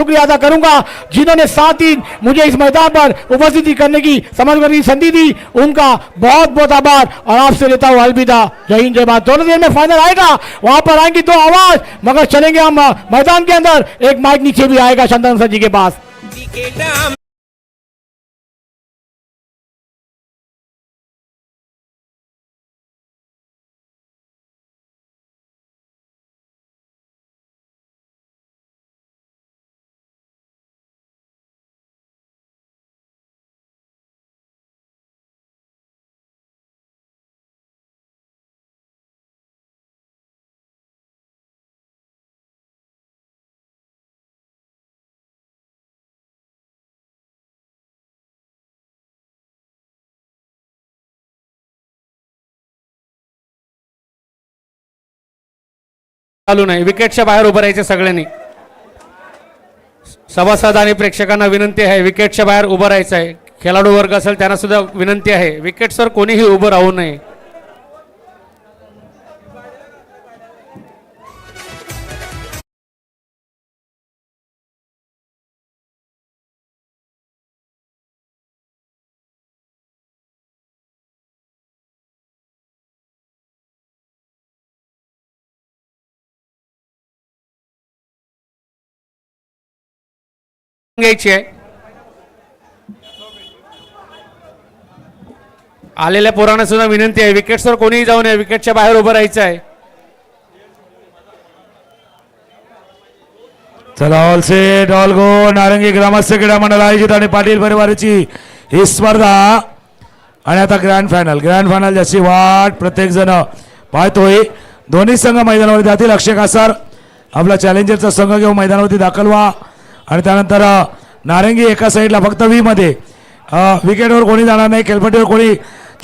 शुक्रिया अदा करूंगा जिन्होंने साथ ही मुझे इस मैदान पर उपस्थिति करने की समझ करने की संधि दी, उनका बहुत बहुत आभार और आपसे लेता हूं अलविदा। जय हिंद जय भारत। थोड़ी देर में फाइनल आएगा, वहां पर आएंगी तो आवाज, मगर चलेंगे हम मैदान के अंदर। एक माइक नीचे भी आएगा शांतानु सर जी के पास। चालू नाही, विकेटच्या बाहेर उभं राहायचे सगळ्यांनी। सभासद आणि प्रेक्षकांना विनंती आहे, विकेटच्या बाहेर उभं राहायचं आहे। खेळाडू वर्ग असेल त्यांना सुद्धा विनंती आहे, विकेटवर कोणीही उभं राहू नये। घ्यायची आहे, आलेल्या पोरांना सुद्धा विनंती आहे, विकेट्सवर कोणीही जाऊ नये, विकेटच्या बाहेर उभं राहायचं आहे। चला ऑल सेट ऑल गो। नारंगी ग्रामस्थ क्रीडा मंडळ आयोजित आणि पाटील परिवाराची ही स्पर्धा आणि आता ग्रँड फायनल ज्याची वाट प्रत्येक जण पाहतोय। दोन्ही संघ मैदानावरती जातील। अक्षय कासार आपला चॅलेंजरचा संघ घेऊन मैदानावरती दाखल व्हा आणि त्यानंतर नारंगी एका साईडला फक्त व्ही मध्ये, विकेटवर कोणी जाणार नाही, खेळपट्टीवर कोणी।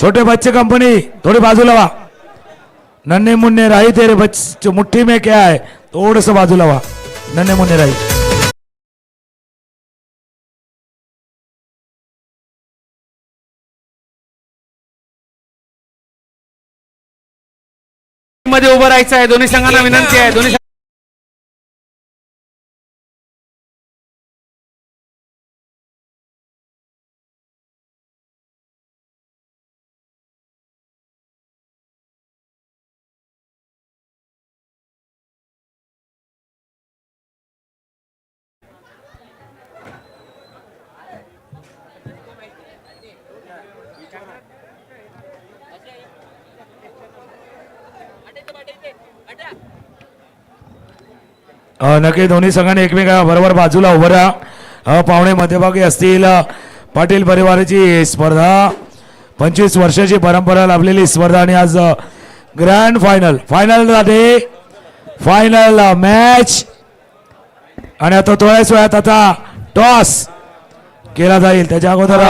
छोटे बच्चे कंपनी थोडी बाजूला व्हा, नन्हे मुन्ने राही तेरे बच्चे मुट्ठी में क्या है, थोडस बाजूला व्हा, नन्हे मुन्ने राही। मध्ये उभं राहायचं आहे, दोन्ही संघांना विनंती आहे। दोन्ही नक्की दोन्ही संघाने एकमेका बरोबर बाजूला उभं राहा। पाहुणे मध्यभागी असतील। पाटील परिवाराची स्पर्धा 25 वर्षाची परंपरा लाभलेली स्पर्धा आणि आज ग्रँड फायनल मॅच आणि आता थोड्याच वेळात आता टॉस केला जाईल। त्याच्या अगोदर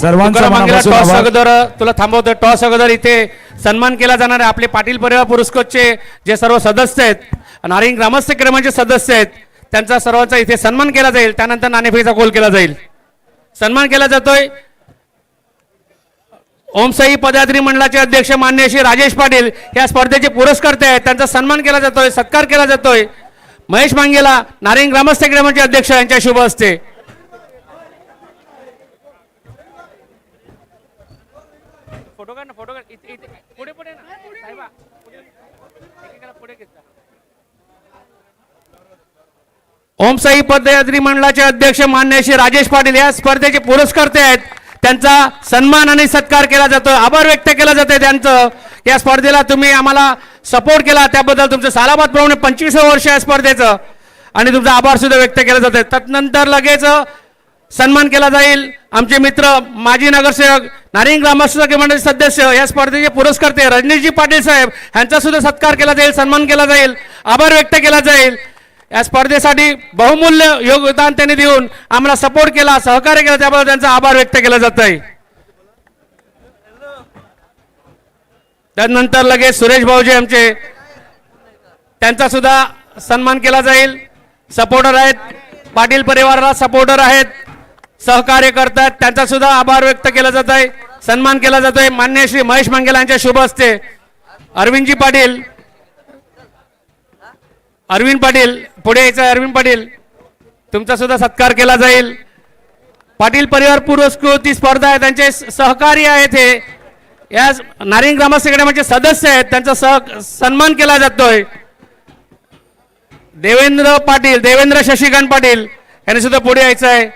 सर्वांचा मनापासून टॉस अगोदर तुला थांबवतो, टॉस अगोदर इथे सन्मान केला जाणार आहे। आपले पाटील परिवार पुरस्कारचे जे सर्व सदस्य आहेत, नारंगी ग्रामस्थ क्रमांचे सदस्य आहेत, त्यांचा सर्वांचा इथे सन्मान केला जाईल। त्यानंतर नाणेफेकीचा गोल केला जाईल। सन्मान केला जातोय ओमसाई पदयात्री मंडळाचे अध्यक्ष माननीय श्री राजेश पाटील या स्पर्धेचे पुरस्कर्ते आहेत, त्यांचा सन्मान केला जातोय, सत्कार केला जातोय। महेश मांगेला नारंगी ग्रामस्थ क्रमांचे अध्यक्ष यांच्या शुभ हस्ते। फोटो काढ, पुढे पुढे ना साहेबा, पुढे घेतला। ओमसाई पदयात्री मंडळाचे अध्यक्ष मान्य श्री राजेश पाटील या स्पर्धेचे पुरस्कर्ते आहेत, त्यांचा सन्मान आणि सत्कार केला जातोय, आभार व्यक्त केला जातोय त्यांचं। या स्पर्धेला तुम्ही आम्हाला सपोर्ट केला त्याबद्दल तुमचं सालाबाद प्रमाणे 25 वर्ष या स्पर्धेचं आणि तुमचा आभार सुद्धा व्यक्त केला जातोय। त्यानंतर लगेच सन्मान केला जाईल आमचे मित्र माजी नगरसेवक नारंगी ग्रामस्थ मंडळाचे सदस्य या स्पर्धेचे पुरस्कर्ते रजनीशजी पाटील साहेब यांचा सुद्धा सत्कार केला जाईल, सन्मान केला जाईल, आभार व्यक्त केला जाईल। या स्पर्धेसाठी बहुमूल्य योगदान त्यांनी देऊन आम्हाला सपोर्ट केला, सहकार्य केला, त्याबद्दल त्यांचा आभार व्यक्त केला जात आहे। त्यानंतर लगेच सुरेश भाऊजी आमचे त्यांचा सुद्धा सन्मान केला जाईल। सपोर्टर आहेत, पाटील परिवाराला सपोर्टर आहेत, सहकार्य करतात, त्यांचा सुद्धा आभार व्यक्त केला जात आहे, सन्मान केला जातोय। माननीय श्री महेश मांगेला यांच्या शुभ हस्ते अरविंदजी पाटील पुढे यायचं, अरविंद पाटील तुमचा सुद्धा सत्कार केला जाईल. पाटील परिवार पुरस्कृत ही स्पर्धा आहे, त्यांचे सहकारी आहेत हे या नारिंग ग्रामस्थ अकॅडमीचे सदस्य आहेत, त्यांचा सन्मान केला जातोय. देवेंद्र शशिकांत पाटील यांनी सुद्धा पुढे यायचं आहे.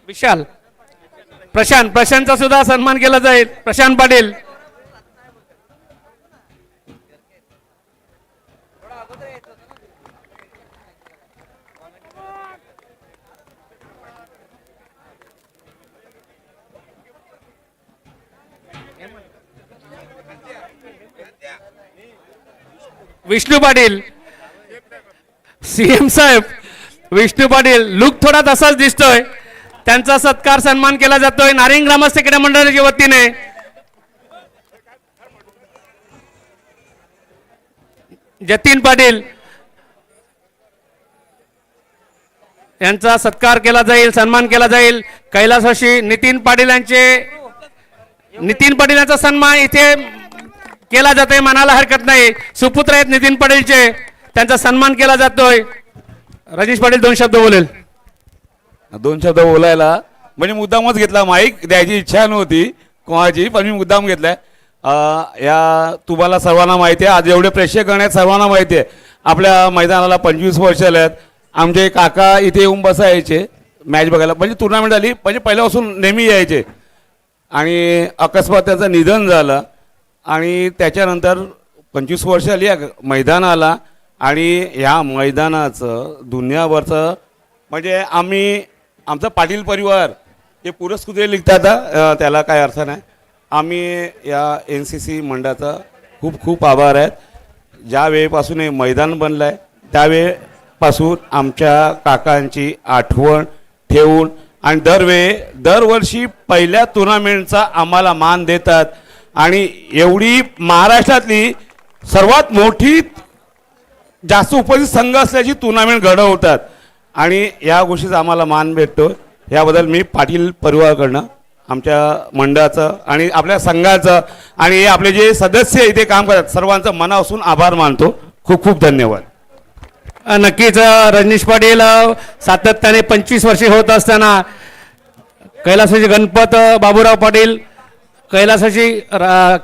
विशाल प्रशांतचा सुद्धा सन्मान केला जाईल. प्रशांत पाटील विष्णू पाटील सीएम साहेब विष्णू पाटील लुक थोडा तसाच दिसतोय. त्यांचा सत्कार सन्मान केला जातोय नारिंग ग्रामस्थ क्रीडा मंडळाच्या वतीने. जतीन पाटील यांचा सत्कार केला जाईल, सन्मान केला जाईल. कैलासवासी नितीन पाटील यांचा सन्मान इथे केला जातोय, म्हणायला हरकत नाही. सुपुत्र आहेत नितीन पाटीलचे, त्यांचा सन्मान केला जातोय. राजेश पाटील 2 शब्द बोलेल. 2 शब्द बोलायला म्हणजे मुद्दामच घेतला. माईक द्यायची इच्छा नव्हती कोणाची, पण मी मुद्दाम घेतलाय. या तुम्हाला सर्वांना माहिती आहे, आज एवढे प्रेक्षक आहेत सर्वांना माहिती आहे. आपल्या मैदानाला 25 वर्ष आहेत. आमचे काका इथे येऊन बसायचे मॅच बघायला, म्हणजे टुर्नामेंट झाली म्हणजे पहिल्यापासून नेहमी यायचे. आणि अकस्मात त्यांचं निधन झालं आणि त्याच्यानंतर 25 वर्ष आली या मैदानाला. आणि ह्या मैदानाचं दुनियाभरचं म्हणजे आमचा पाटील परिवार हे पुरस्कृत लिखतात, त्याला काय अर्थ नाही. आम्ही या NCC मंडळाचा खूप खूप आभार आहेत. ज्या वेळेपासून हे मैदान बनलं आहे त्यावेळेपासून आमच्या काकांची आठवण ठेवून आणि दरवर्षी पहिल्या टुर्नामेंटचा आम्हाला मान देतात. आणि एवढी महाराष्ट्रातली सर्वात मोठी जास्त उपस्थित संघ असल्याची टुर्नामेंट घडवतात आणि या गोष्टीचा आम्हाला मान भेटतो. याबद्दल मी पाटील परिवाराकडनं आमच्या मंडळाचं आणि आपल्या संघाचं आणि आपले जे सदस्य इथे काम करतात सर्वांचं मनापासून आभार मानतो. खूप खूप धन्यवाद. नक्कीच रजनीश पाटील सातत्याने 25 वर्षे होत असताना कैलासवासी गणपत बाबूराव पाटील, कैलासवासी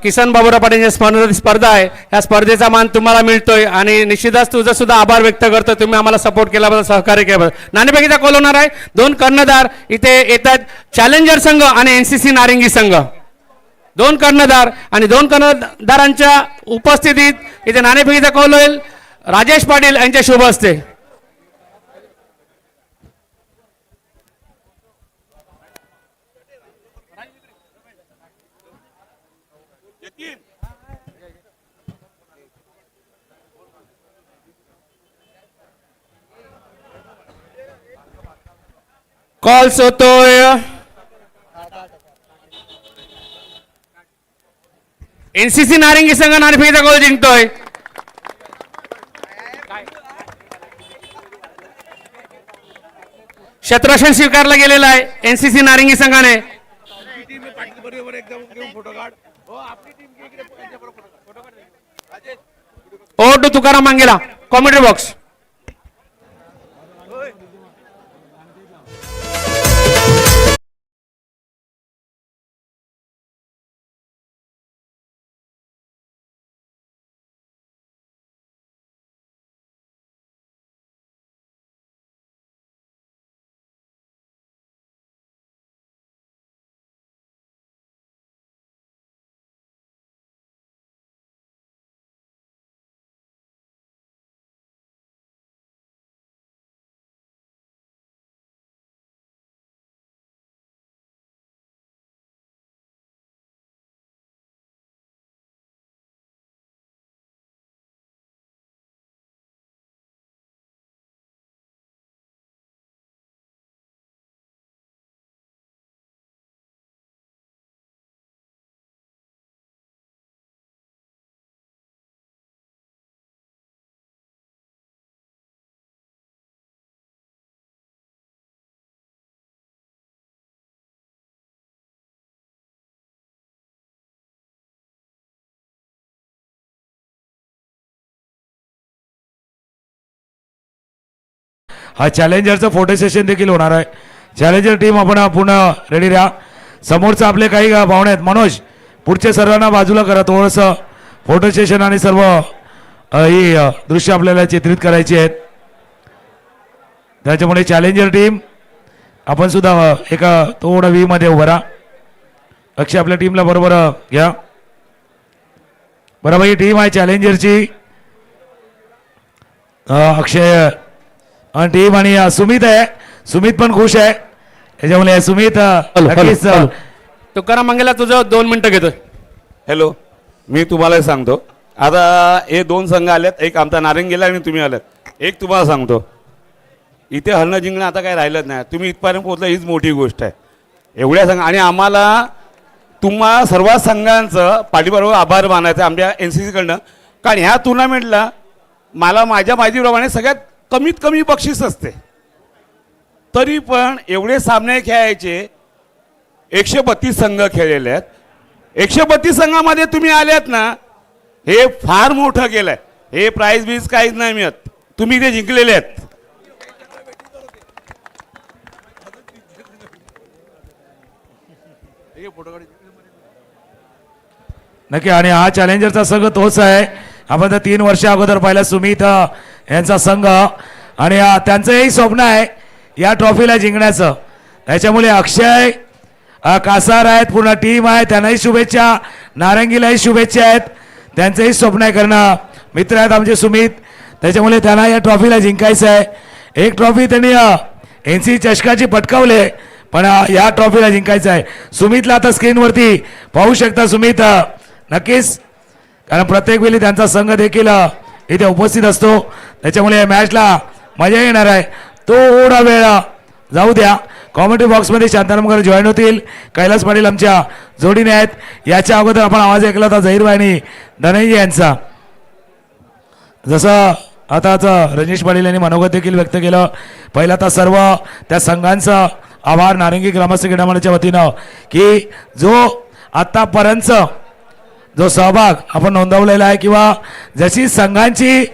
किसन बाबूराव पाटील यांची स्पर्धा आहे, या स्पर्धेचा मान तुम्हाला मिळतोय आणि निश्चितच तुझं सुद्धा आभार व्यक्त करतो. तुम्ही आम्हाला सपोर्ट केल्याबद्दल, सहकार्य केल्याबद्दल. नाणेफेकीचा कॉल होणार आहे. 2 कर्णधार इथे येतात, चॅलेंजर संघ आणि NCC नारिंगी संघ. 2 कर्णधार आणि 2 कर्णधारांच्या उपस्थितीत इथे नाणेफेकीचा कॉल होईल. राजेश पाटील यांच्या शुभ हस्ते. कॉल्स होतोय NCC नारिंगी संघ नाणेफेकीचा कॉल जिंकतोय. क्षेत्ररक्षण स्वीकारला गेलेला आहे NCC नारिंगी संघाने. ओ टू तुकाराम मांगेला, कॉमेंट्री बॉक्स. हा चॅलेंजरचं फोटो सेशन देखील होणार आहे. चॅलेंजर टीम आपण पूर्ण रेडी राहा. समोरचं आपले काही पाहुणे आहेत. मनोज पुढच्या सर्वांना बाजूला करा, थोडंसं फोटो सेशन आणि सर्व ही दृश्य आपल्याला चित्रित करायची आहेत. त्याच्यामुळे चॅलेंजर टीम आपण सुद्धा एका थोडं व्ही मध्ये उभं राहा. अक्षय आपल्या टीमला बरोबर घ्या. बरोबर ही टीम आहे चॅलेंजरची. अक्षय आणि टीम आणि सुमित आहे. सुमित पण खुश आहे त्याच्यामुळे सुमित नक्कीच तुकाराम मंगेला तुझं 2 मिनिटं घेतोय. हॅलो, मी तुम्हाला सांगतो आता हे 2 संघ आलेत, एक आमचा नारंगीला आणि तुम्ही आलेत. एक तुम्हाला सांगतो, इथे हरणं जिंकणं आता काही राहिलंच नाही. तुम्ही इथपर्यंत पोहोचला हीच मोठी गोष्ट आहे. एवढ्या संघ आणि आम्हाला तुम्हा सर्व संघांचं पाठीबरोबर आभार मानायचं आमच्या NCC कडनं. कारण ह्या टुर्नामेंटला मला माझ्या माहितीप्रमाणे सगळ्यात कमीत कमी बक्षीस असते, तरी पण एवढे सामने खेळायचे. 132 संघ खेळलेले आहेत. 132 संघामध्ये तुम्ही आल्यात ना, हे फार मोठं केलंय. हे प्राइज बीज काहीच नाही मिळत, तुम्ही ते जिंकलेले आहेत. नक्की. आणि हा चॅलेंजरचा संघ तोच आहे. आपण तर 3 वर्ष अगोदर पाहिला सुमित यांचा संघ आणि त्यांचंही स्वप्न आहे या ट्रॉफीला जिंकण्याचं. त्याच्यामुळे अक्षय कासार आहेत, पूर्ण टीम आहे, त्यांनाही शुभेच्छा. नारंगीलाही शुभेच्छा आहेत. त्यांचंही स्वप्न आहे कारण मित्र आहेत आमचे सुमित, त्याच्यामुळे त्यांना या ट्रॉफीला जिंकायचं आहे. एक ट्रॉफी त्यांनी NCC चषकाची पटकावले, पण या ट्रॉफीला जिंकायचं आहे. सुमितला आता स्क्रीनवरती पाहू शकता. सुमित नक्कीच, कारण प्रत्येक वेळी त्यांचा संघ देखील इथे उपस्थित असतो, त्याच्यामुळे या मॅचला मजा येणार आहे. थोडा वेळ जाऊ द्या. कॉमेंट्री बॉक्समध्ये शांतारामकर जॉईन होतील. कैलास पाटील आमच्या जोडीने आहेत. याच्या अगोदर आपण आवाज ऐकला होता झहीर आणि धनंजय यांचा. जसं आताच रजनीश पाटील यांनी मनोगत देखील व्यक्त केलं. पहिला तर सर्व त्या संघांचा आभार नारंगी ग्रामस्थ क्रीडा मंडळाच्या वतीनं की जो आतापर्यंत जो सहभाग आपण नोंदवलेला आहे किंवा जशी संघांची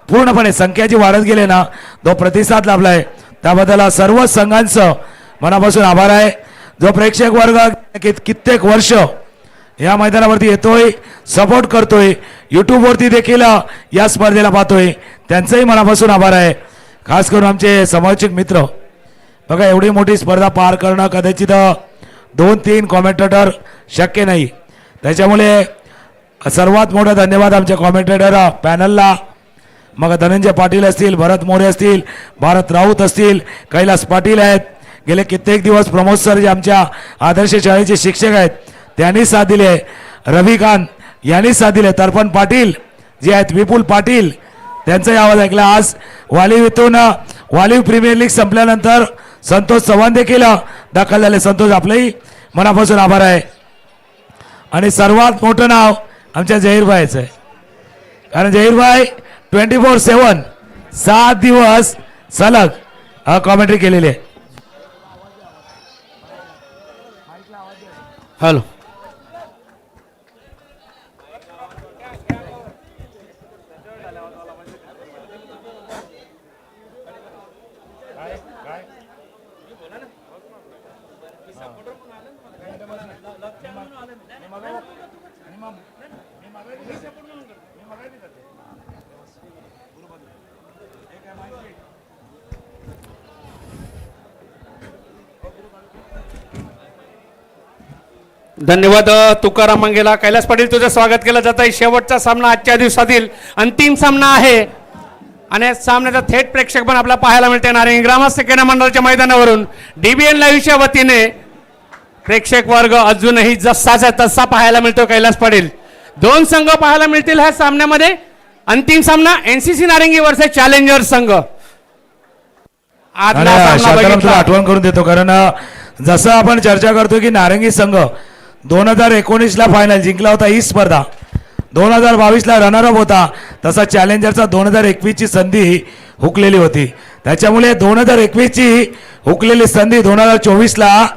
पूर्णपणे संख्याची वाढत गेली ना, तो प्रतिसाद लाभला आहे. त्याबद्दल सर्व संघांचं मनापासून आभार आहे. जो प्रेक्षक वर्ग कित्येक वर्ष या मैदानावरती येतोय, सपोर्ट करतोय, यूट्यूबवरती देखील या स्पर्धेला पाहतोय, त्यांचंही मनापासून आभार आहे. खास करून आमचे समालोचक मित्र. बघा, एवढी मोठी स्पर्धा पार करणं कदाचित 2-3 कॉमेंटेटर शक्य नाही. त्याच्यामुळे सर्वात मोठा धन्यवाद आमच्या कॉमेंटेटर पॅनलला. मग धनंजय पाटील असतील, भरत मोरे असतील, भारत राऊत असतील, कैलास पाटील आहेत. गेले कित्येक दिवस प्रमोद सर जे आमच्या आदर्श शाळेचे शिक्षक आहेत त्यांनी साथ दिली आहे. रविकांत यांनी साथ दिले. तर्पण पाटील जे आहेत, विपुल पाटील त्यांचाही आवाज ऐकला. आज वालीव इथून वालीव प्रीमियर लीग संपल्यानंतर संतोष चव्हाण देखील दाखल झाले. संतोष, आपलंही मनापासून आभार आहे. आणि सर्वात मोठं नाव आमच्या जहीरभाईचं आहे, कारण जहीरभाई 24/7 7 दिवस सलग कॉमेंट्री केलेली आहे. हॅलो, धन्यवाद तुकाराम मंगेला. कैलास पाटील, तुझं स्वागत केलं जात आहे. शेवटचा सामना आजच्या दिवसातील अंतिम सामना आहे आणि सामन्याचा थेट प्रेक्षक पण आपल्याला पाहायला मिळते नारंगी ग्रामस्थ क्रीडा मंडळाच्या मैदानावरून. DBN लाईव्हच्या वतीने प्रेक्षक वर्ग अजूनही जसाचा तसा पाहायला मिळतो. कैलास पाटील, 2 संघ पाहायला मिळतील ह्या सामन्यामध्ये. अंतिम सामना NCC नारंगी वर्सेस चॅलेंजर संघ. आजला सामना बघितला. आठवण करून देतो, कारण जसं आपण चर्चा करतो की नारंगी संघ 2019ला फायनल जिंकला होता, ही स्पर्धा 2022ला रनरअप होता, तसा चॅलेंजरचा 2021ची संधी हुकलेली होती. त्याच्यामुळे 2021ची हुकलेली संधी 2024ला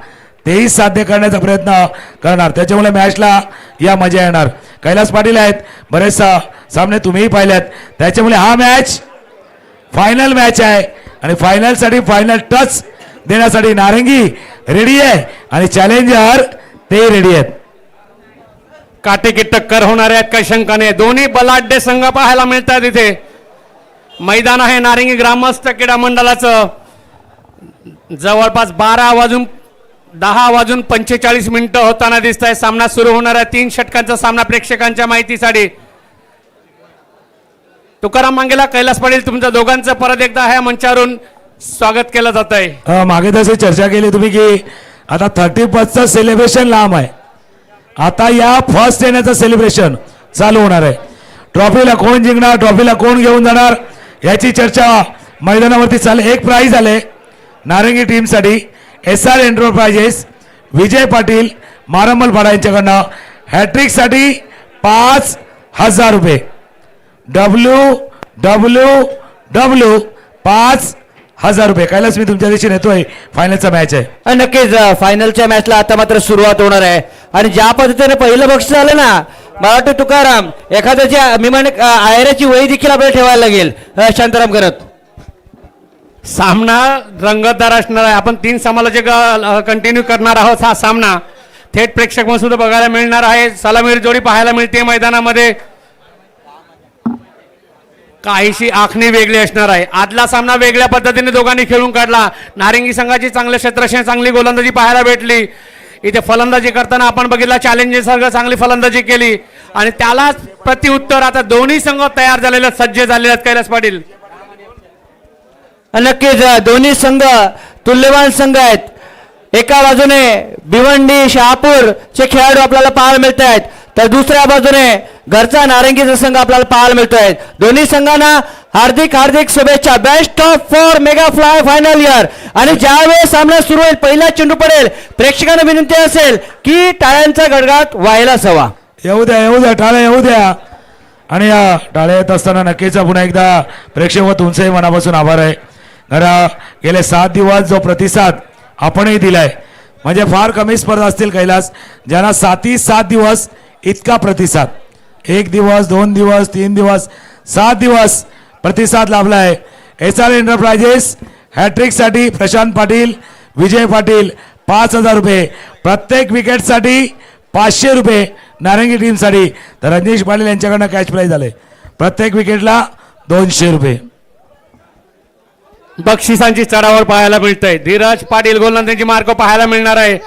तेही साध्य करण्याचा प्रयत्न करणार. त्याच्यामुळे मॅचला या मजा येणार. कैलास पाटील आहेत, बरेच सामने तुम्हीही पाहिलेत, त्याच्यामुळे हा मॅच फायनल मॅच आहे आणि फायनल साठी फायनल टच देण्यासाठी नारंगी रेडी आहे आणि चॅलेंजर ते रेडी आहेत. काटेकी टक्कर होणार आहेत काही शंका नाही. दोन्ही बलाढ्य संघ पाहायला मिळतात इथे. मैदान आहे नारंगी ग्रामस्थ क्रीडा मंडळाचं. जवळपास 10:45 होताना दिसत आहे. सामना सुरू होणार आहे. 3 षटकांचा सामना प्रेक्षकांच्या माहितीसाठी. तुकाराम मांगेला, कैलास पाटील, तुमच्या दोघांचं परत एकदा ह्या मंचावरून स्वागत केलं जात आहे. मागे तशी चर्चा केली तुम्ही की आता 31चं सेलिब्रेशन लांब आहे. आता या फर्स्ट येण्याचं सेलिब्रेशन चालू होणार आहे. ट्रॉफीला कोण जिंकणार, ट्रॉफीला कोण घेऊन जाणार याची चर्चा मैदानावरती चालेल. एक प्राइज आले नारंगी टीमसाठी. SR एंटरप्राइजेस विजय पाटील मारंबलपाडा यांच्याकडनं हॅट्रिकसाठी 5,000 रुपये. WWW 5,000 रुपये. कैलास मी तुमच्या दिवशी नेतोय. फायनलचा मॅच आहे. नक्कीच फायनलच्या मॅचला आता मात्र सुरुवात होणार आहे आणि ज्या पद्धतीने पहिलं बक्षीस आलं ना, मला वाटतं तुकाराम एखाद्याची मी म्हणे आयऱ्याची वही देखील आपल्याला ठेवायला लागेल. शांताराम करत सामना रंगतदार असणार आहे. आपण 3 समालोचक कंटिन्यू करणार आहोत. हा सामना थेट प्रेक्षक म्हणून सुद्धा बघायला मिळणार आहे. सलामीर जोडी पाहायला मिळते मैदानामध्ये. काहीशी आखणी वेगळी असणार आहे. आदला सामना वेगळ्या पद्धतीने दोघांनी खेळून काढला. नारंगी संघाची चांगल्या क्षेत्रक्षण चांगली गोलंदाजी पाहायला भेटली. इथे फलंदाजी करताना आपण बघितला चॅलेंजेस संघ चांगली फलंदाजी केली आणि त्यालाच प्रत्युत्तर आता दोन्ही संघ तयार झालेले, सज्ज झालेले आहेत. कैलास पाटील, नक्कीच दोन्ही संघ तुल्यवान संघ आहेत. एका बाजूने भिवंडी शहापूरचे खेळाडू आपल्याला पाहायला मिळत आहेत, तर दुसऱ्या बाजूने घरचा नारंगीचा संघ आपल्याला पाहायला मिळतोय. दोन्ही संघांना हार्दिक हार्दिक शुभेच्छा. Best of for mega fly final year. आणि ज्यावेळेस सामना सुरू होईल, पहिला चेंडू पडेल, प्रेक्षकांना विनंती असेल की टाळ्यांचा गडगडाट व्हायलाच हवा. येऊ द्या टाळ्या येऊ द्या. आणि या टाळ्या येत असताना नक्कीच पुन्हा एकदा प्रेक्षक व तुमचंही मनापासून आभार आहे. कारण गेले 7 दिवस जो प्रतिसाद आपणही दिलाय, म्हणजे फार कमी स्पर्धा असतील कैलास ज्यांना 7 दिवस इतका प्रतिसाद, 1 दिवस 2 दिवस 3 दिवस 7 दिवस प्रतिसाद लाभलाय. SR एंटरप्राइजेस हॅट्रिकसाठी प्रशांत पाटील विजय पाटील 5,000 रुपये. प्रत्येक विकेटसाठी 500 रुपये नारंगी टीमसाठी. तर रजनीश पाटील यांच्याकडनं कॅश प्राईज आले. प्रत्येक विकेटला 200 रुपये. बक्षिसांची चढावर पाहायला मिळतंय. धीरज पाटील गोलंदाजीची मार्क पाहायला मिळणार आहे.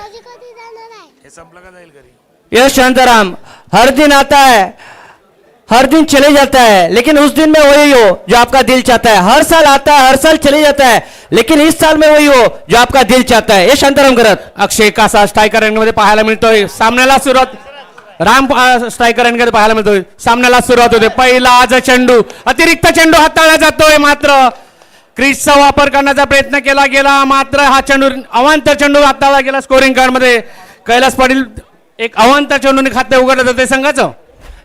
यस शांताराम, हर दिन आता है, हर दिन चले जाता है, लेकिन उस दिन में वही हो जो आपका दिल चाहता है. हर साल आता है, हर साल चले जाता है, लेकिन इस साल में वही हो जो आपका दिल चाहता है. हे शांताराम करत. अक्षय कासा स्ट्रायकर रँकमध्ये पाहायला मिळतोय. सामन्याला सुरुवात राम स्ट्रायकर रँकमध्ये पाहायला मिळतोय. सामन्याला सुरुवात होते. पहिला आज चेंडू, अतिरिक्त चेंडू हाताळला जातोय. मात्र क्रीजचा वापर करण्याचा प्रयत्न केला गेला, मात्र हा चेंडू अवांतर चेंडू हाताळला गेला. स्कोरिंग कार्डमध्ये कैलास पाटील एक अवांतर चेंडूने खाते उघडलं जाते संघाचं.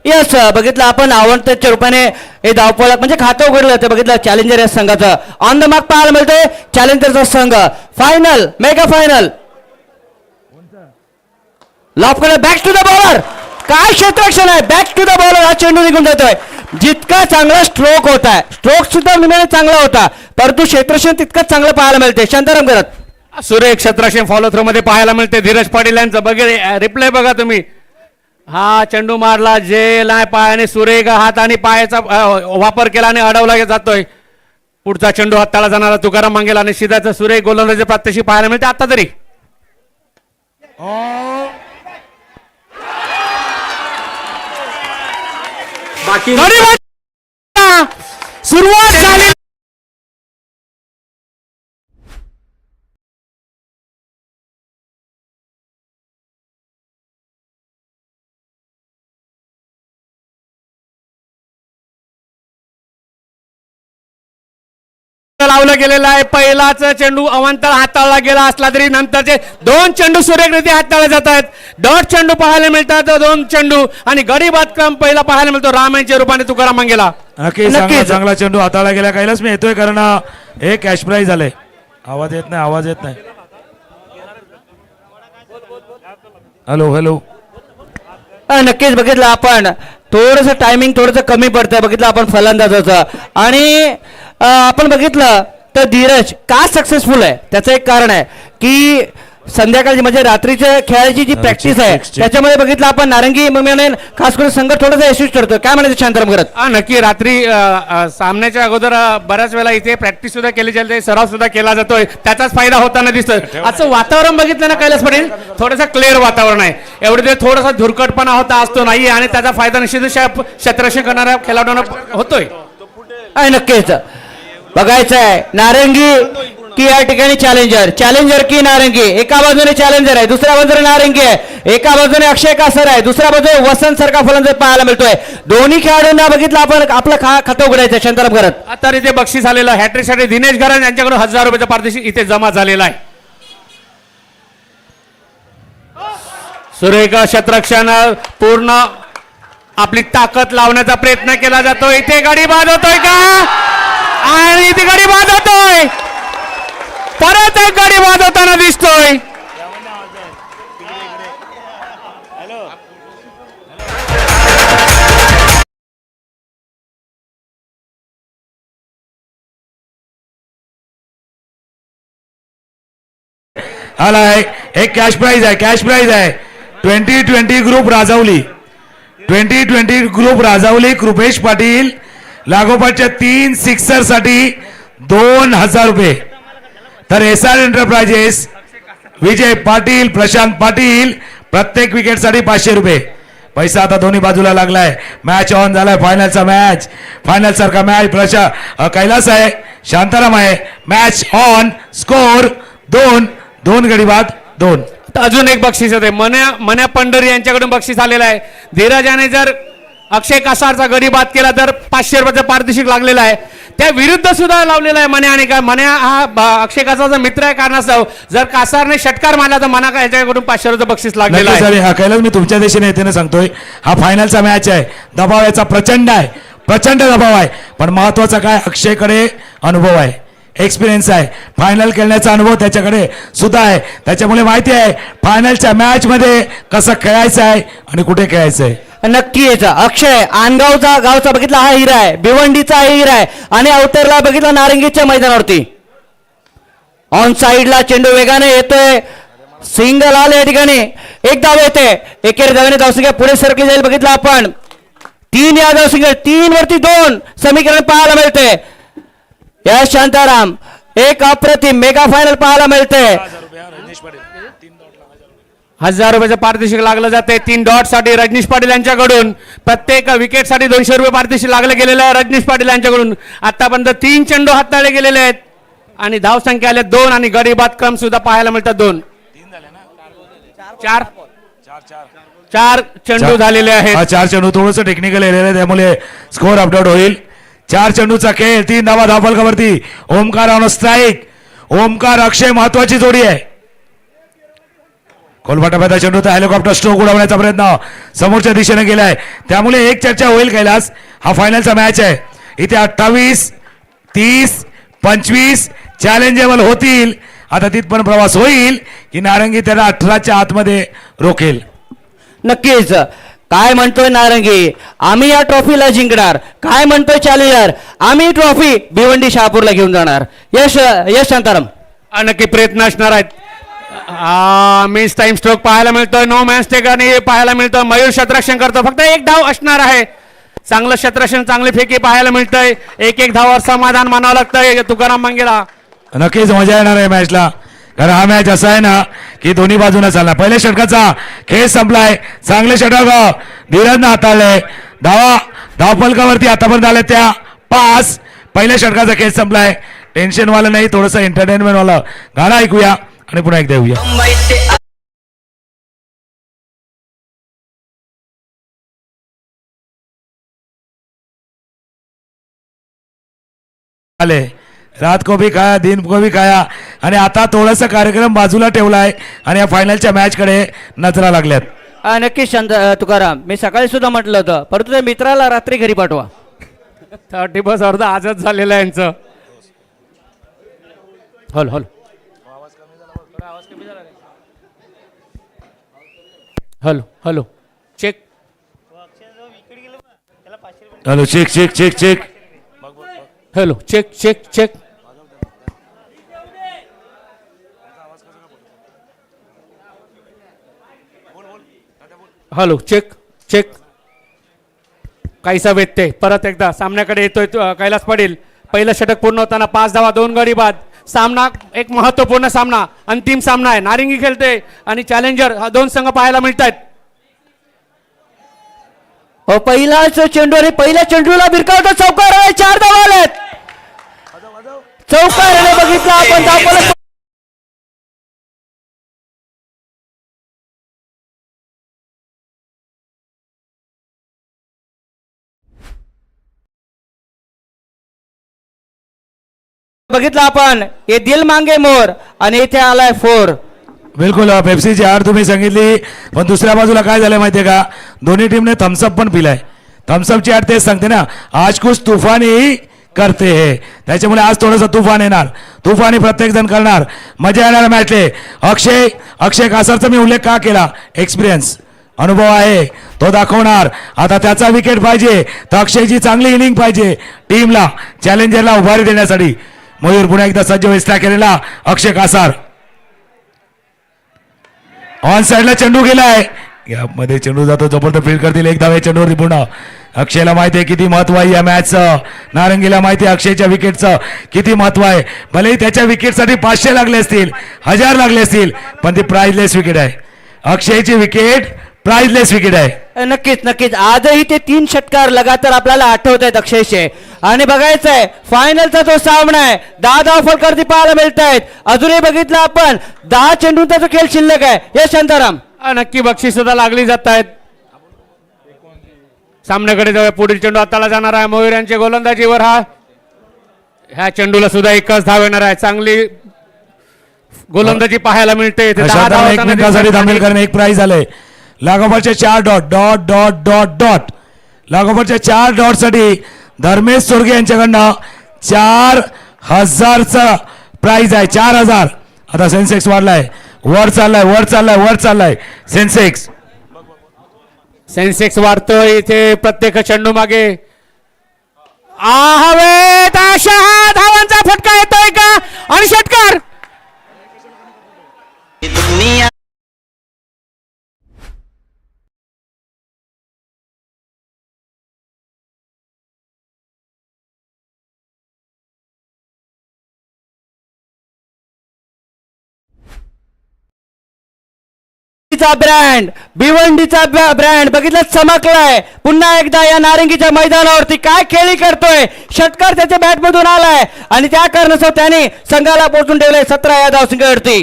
यस, बघितलं आपण आवडत्याच्या रूपाने हे धावपळ म्हणजे खातं उघडलं जातं. बघितलं चॅलेंजर या संघाचं ऑन द मार्क पाहायला मिळतोय. चॅलेंजरचा संघ फायनल मेगा फायनल लॉफकडे बॅक टू द बॉलर. काय क्षेत्ररक्षण आहे, बॅक टू द बॉलर. हा चेंडू निघून जातोय. जितका चांगला स्ट्रोक होता आहे, स्ट्रोक सुद्धा निम्याने चांगला होता, परंतु क्षेत्ररक्षण तितकंच चांगलं पाहायला मिळते. शांताराम करत. सुरेख क्षेत्ररक्षण फॉलो थ्रो मध्ये पाहायला मिळते. धीरज पाटील यांचं बघा, रिप्लाय बघा तुम्ही. हा चेंडू मारला, जेल आहे पायाने, सुरेख हात आणि पायाचा वापर केला आणि अडवला जातोय. पुढचा चेंडू हाताला जाणारा तुकाराम मांगेला आणि शिदाचं सुरेख गोलंदाजी प्रात्यक्षिक पाहायला मिळते आता तरी. सुरुवात झाली. लावलं गेलेलं आहे. पहिलाच चेंडू अवांतर हाताळला गेला असला तरी नंतरचे 2 चेंडू सुरेखरित्या हाताळले जात आहेत. डॉट चेंडू पाहायला मिळतात, 2 चेंडू आणि गडी बादक्रम पहिला पाहायला मिळतो राम यांच्या रूपाने तुकाराम मांगेला. नक्की चांगला चेंडू हाताळला गेला. कैलास मी येतोय कारण हे कॅश प्राईज आलंय. आवाज येत नाही. हॅलो. नक्कीच बघितलं आपण थोडंसं टायमिंग थोडंसं कमी पडतंय. बघितलं आपण फलंदाजाचं आणि आपण बघितलं तर धीरज का सक्सेसफुल आहे त्याचं एक कारण आहे की संध्याकाळची म्हणजे रात्रीच्या खेळाची जी प्रॅक्टिस आहे त्याच्यामध्ये बघितलं आपण नारंगी मग मी म्हणेन खास करून संघ थोडासा यशस्वी ठरतो. काय म्हणायचं शांताराम करत? हा नक्की रात्री सामन्याच्या अगोदर बऱ्याच वेळा इथे प्रॅक्टिस सुद्धा केली जाते, सराव सुद्धा केला जातोय, त्याचाच फायदा होताना दिसतोय. आजचं वातावरण बघितलं ना कैलास पाटील, थोडंसं क्लिअर वातावरण आहे. एवढे ते थोडासा धुरकटपणा होता असतो नाही आणि त्याचा फायदा निश्चितच क्षेत्ररक्षण करणाऱ्या खेळाडूंना होतोय. नक्कीच बघायचं आहे नारंगी की या ठिकाणी चॅलेंजर की नारंगी. एका बाजूने चॅलेंजर आहे, दुसऱ्या बाजूने नारंगी आहे. एका बाजूने अक्षय कासर आहे, दुसऱ्या बाजूने वसंत सारखा फलंदाज पाहायला मिळतोय. दोन्ही खेळाडूंना बघितलं आपण आपलं खातं उघडायचं शांताराम करत. आता इथे बक्षीस आलेलं हॅट्रिकसाठी दिनेश घरान यांच्याकडून 1000 रुपयाचा पारितोषिक इथे जमा झालेला आहे. सुरेख क्षेत्ररक्षण पूर्ण आपली ताकद लावण्याचा प्रयत्न केला जातो. इथे गाडी बाद होतोय का आणि इथे गाडी बाद होतोय, परत एक गाडी बाद होताना दिसतोय. आलाय एक कॅश प्राइज आहे 2020 ग्रुप राजावली 2020 ग्रुप राजावली कृपेश पाटील लागोपाठच्या 3 सिक्सर साठी 2000 रुपये. तर SR एंटरप्राइजेस विजय पाटील प्रशांत पाटील प्रत्येक विकेट साठी 500 रुपये. पैसा आता दोन्ही बाजूला लागलाय. मॅच ऑन झालाय. फायनल सारखा मॅच कैलास आहे, शांताराम आहे. Match on. स्कोर 2 गडी बाद 2. अजून एक बक्षीस होते मन्या पंढरी यांच्याकडून बक्षीस आलेलं आहे. धीरजाने जर अक्षय कासारचा गडी बाद केला तर 500 रुपयाचं पारितोषिक लागलेलं आहे. त्या विरुद्ध सुद्धा लावलेला आहे मन्याने. काय मन्या हा अक्षय कासारचा मित्र आहे कारणास्तव जर कासारने षटकार मारला तर मना का याच्याकडून 500 रुपये बक्षीस लागलेलं आहे. हा कैलास मी तुमच्या दिशेने येते सांगतोय, हा फायनलचा मॅच आहे. दबाव याचा प्रचंड दबाव आहे. पण महत्वाचा काय, अक्षयकडे अनुभव आहे, एक्सपिरियन्स आहे, फायनल खेळण्याचा अनुभव त्याच्याकडे सुद्धा आहे. त्याच्यामुळे माहिती आहे फायनलच्या मॅच मध्ये कसं खेळायचं आहे आणि कुठे खेळायचं आहे. नक्की याचा अक्षय गावचा बघितला हा हिरा आहे, भिवंडीचा हा हिरा आहे आणि अवतरला बघितला नारंगीच्या मैदानावरती. ऑन साइडला चेंडू वेगाने येतोय, सिंगल आले या ठिकाणी. एक धाव येते, एकेरी धावेने धावसंख्या पुढे सरकली जाईल. बघितलं आपण 3 या धावसंख्या 3 वरती 2 समीकरण पाहायला मिळते. या शांताराम एक अप्रतिम मेगा फायनल पाहायला मिळते. 1000 रुपयाचं पारितोषिक लागलं जाते 3 डॉट साठी रजनीश पाटील यांच्याकडून. प्रत्येक विकेट साठी 200 रुपये पारितोषिक लागलं गेलेलं आहे रजनीश पाटील यांच्याकडून. आतापर्यंत 3 चेंडू हाताळले गेलेले आहेत आणि धाव संख्या आले 2 आणि गडी बाद क्रम सुद्धा पाहायला मिळतात 2. 4 चेंडू झालेले आहेत. 4 चेंडू थोडंसं टेक्निकल एरिया आहे त्यामुळे स्कोर अपडाऊट होईल. 4 चेंडूचा खेळ 3 धावा धावफलकावरती. Omkar on strike. ओमकार अक्षय महत्वाची जोडी आहे. कोलबाटा चेंडू तर हेलिकॉप्टर स्ट्रोक उडवण्याचा प्रयत्न समोरच्या दिशेने केलाय त्यामुळे एक चर्चा होईल कैलास. हा फायनलचा मॅच आहे. इथे 28, 30, 25 चॅलेंजेबल होतील. आता तिथपर्यंत प्रवास होईल की नारंगी त्यांना 18च्या आतमध्ये रोखेल. नक्कीच काय म्हणतोय नारंगी, आम्ही या ट्रॉफीला जिंकणार. काय म्हणतोय चॅलेंजर, आम्ही ट्रॉफी भिवंडी शहापूरला घेऊन जाणार. यश शांताराम नक्की प्रयत्न असणार आहेत. मिस टाइम स्ट्रोक पाहायला मिळतोय, नो मॅच टेक आणि पाहायला मिळतं. मयूर क्षेत्ररक्षण करतो, फक्त एक धाव असणार आहे. चांगलं क्षेत्ररक्षण, चांगली फेकी पाहायला मिळतंय. एक धावावर समाधान मानावं लागतंय तुकाराम मंगेला. नक्कीच मजा येणार आहे मॅचला, कारण हा मॅच असा आहे ना की दोन्ही बाजूने चालला. पहिल्या षटकाचा खेळ संपलाय. चांगले षटक धीरजनं हाताळले. धावफलकावरती आतापर्यंत आले त्या 5. पहिल्या षटकाचा खेळ संपलाय. टेन्शन वाला नाही, थोडंसं एंटरटेनमेंट वाला गाणं ऐकूया आणि पुन्हा एकदा येऊया. आले रात को भी खाया दिन को भी खाया आणि आता थोडासा कार्यक्रम बाजूला ठेवलाय आणि या फायनलच्या मॅच कडे नजरा लागल्यात. नक्कीच तुकाराम, मी सकाळी सुद्धा म्हटलं होतं, परंतु त्या मित्राला रात्री घरी पाठवा. 30 अर्ध आजच झालेलं आहे यांचं. Hello check. Hello check check check check hello check check check. Hello check check. काहीसा व्यत्यय परत एकदा सामन्याकडे येतोय कैलास पाटील. पहिलं षटक पूर्ण होताना 5 धावा 2 गडी बाद. सामना एक महत्वपूर्ण सामना, अंतिम सामना आहे. नारिंगी खेळते आणि चॅलेंजर हा 2 संघ पाहायला मिळत आहेत. हो पहिलाच चेंडू आणि पहिल्या चेंडूला भिरकावता चौकार आहे. 4 धावा आल्यात. चौकार बघितला आपण धावफलक बघितला आपण. हे दिल मांगे मोर आणि इथे आलाय 4. बिलकुल पेप्सीची हार तुम्ही सांगितली, पण दुसऱ्या बाजूला काय झालं माहितीये का, दोन्ही टीमने थम्सअप पण पिलाय. थम्सअपची हार तेच सांगते ना, आज कुछ तुफानी करते है, त्याच्यामुळे आज थोडंसं तुफान येणार. तुफानी प्रत्येक जण करणार, मजा येणार मॅचले. अक्षय कासारचा मी उल्लेख का केला, एक्सपिरियन्स अनुभव आहे तो दाखवणार. आता त्याचा विकेट पाहिजे तर अक्षयची चांगली इनिंग पाहिजे टीमला, चॅलेंजरला उभारी देण्यासाठी. मयूर पुन्हा एकदा सज्ज वेस्टा केलेला अक्षय कासार. ऑन साइडला चेंडू गेलाय, मध्ये चेंडू जातो, जबरदस्त फील्ड करतील. एक धावे चेंडूवरती पूर्ण. अक्षयला माहिती आहे किती महत्व आहे या मॅचचं, नारंगीला माहिती आहे अक्षयच्या विकेटचं किती महत्व आहे. भलेही त्याच्या विकेटसाठी 500 लागले असतील, 1000 लागले असतील, पण ती प्राइजलेस विकेट आहे. अक्षयची विकेट प्राइजलेस विकेट आहे. नक्कीच नक्कीच. आजही ते 3 षटकार लगातार आपल्याला आठवत आहेत अक्षयचे. आणि बघायचंय फायनलचा जो सामना आहे, 10 धाव फलकावरती पाहायला मिळत आहेत. अजूनही बघितलं आपण 10 चेंडूंचा जो खेळ शिल्लक आहे. हे शांताराम नक्की बक्षीस सुद्धा लागली जात आहेत. सामन्याकडे जाऊया. पुढील चेंडू हाताला जाणार आहे. मयूर यांच्या गोलंदाजीवर ह्या चेंडूला सुद्धा एकच धाव येणार आहे. चांगली गोलंदाजी पाहायला मिळते. 10 धावा एक मिनिटासाठी थांबेल कारण एक प्राइज आलंय. लागोपाठच्या 4 dot dot dot dot dot लागोपाठच्या 4 डॉट साठी धर्मेश सोरगे यांच्याकडनं 4000चा प्राइज आहे. 4000. आता सेन्सेक्स वाढलाय, वर चाललाय सेन्सेक्स वाढतोय. इथे प्रत्येक चेंडू मागे हवेत अशा धावांचा फटका येतोय का, आणि षटकार. ब्रँड भिवंडीचा ब्रँड बघितलं चमकलाय पुन्हा एकदा या नारंगीच्या मैदानावरती. काय खेळी करतोय, षटकार त्याच्या बॅट मधून आलाय आणि त्या कारणास्तव त्याने संघाला पोहोचून ठेवलंय 17 या धावसंख्येवरती.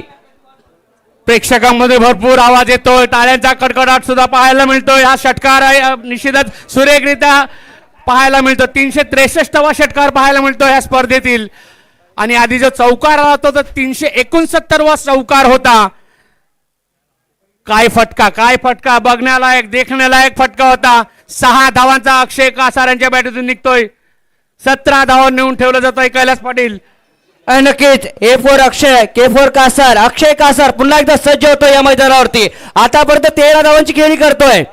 प्रेक्षकांमध्ये भरपूर आवाज येतोय, टाळ्यांचा कडकडाट सुद्धा पाहायला मिळतोय. हा षटकार निश्चितच सुरेखरित्या पाहायला मिळतो. 363वा षटकार पाहायला मिळतो या स्पर्धेतील. आणि आधी जो चौकार आला होता तो 369वा चौकार होता. काय फटका बघण्यालायक देखण्यालायक फटका होता. 6 धावांचा अक्षय कासार यांच्या बॅटून निघतोय. 17 धावा नेऊन ठेवलं जातोय कैलास पाटील. नक्कीच A4 अक्षय, K4 कासार. अक्षय कासार पुन्हा एकदा सज्ज होतोय या मैदानावरती. आतापर्यंत 13 धावांची खेळी करतोय.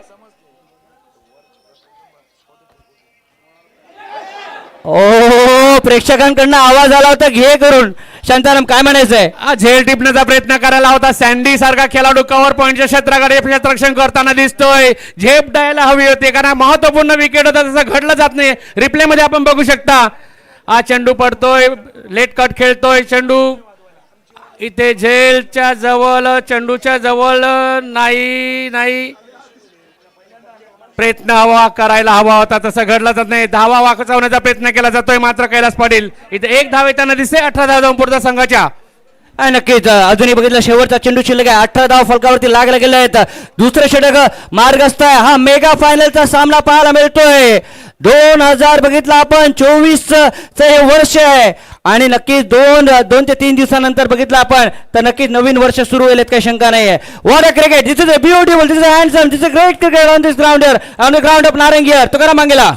ओ प्रेक्षकांकडनं आवाज आला होता घे करून. शांताराम काय म्हणायचंय? झेल टिपण्याचा प्रयत्न करायला होता. सँडी सारखा खेळाडू कव्हर पॉईंटच्या क्षेत्राकडे क्षेत्ररक्षण करताना दिसतोय. झेप द्यायला हवी होती कारण महत्वपूर्ण विकेट होता, तसं घडलं जात नाही. रिप्ले मध्ये आपण बघू शकता. हा चेंडू पडतोय, लेट कट खेळतोय चेंडू. इथे झेलच्या जवळ, चेंडूच्या जवळ नाही प्रयत्न करायला हवा होता, तसं घडला जात नाही. धावा वाचवण्याचा प्रयत्न केला जातोय मात्र कैलास पाटील. इथे 1 धाव येताना दिसते 18 धावा पुढच्या संघाच्या. नक्कीच अजूनही बघितलं शेवटचा चेंडू शिल्लक आहे. 18 धाव फलकावरती लागले गेले आहेत. दुसरं षटक मार्गस्थ आहे. हा मेगा फायनलचा सामना पाहायला मिळतोय. 2000 बघितलं आपण 24चं हे वर्ष आहे आणि नक्कीच 2 ते 3 दिवसानंतर बघितलं आपण तर नक्कीच नवीन वर्ष सुरू होईल काही शंका नाही आहे. What a cricket, this is a beautiful, this is a handsome, this is a great cricket on this ground here, on the ground of नारंगी हियर. तुकाराम मांगेला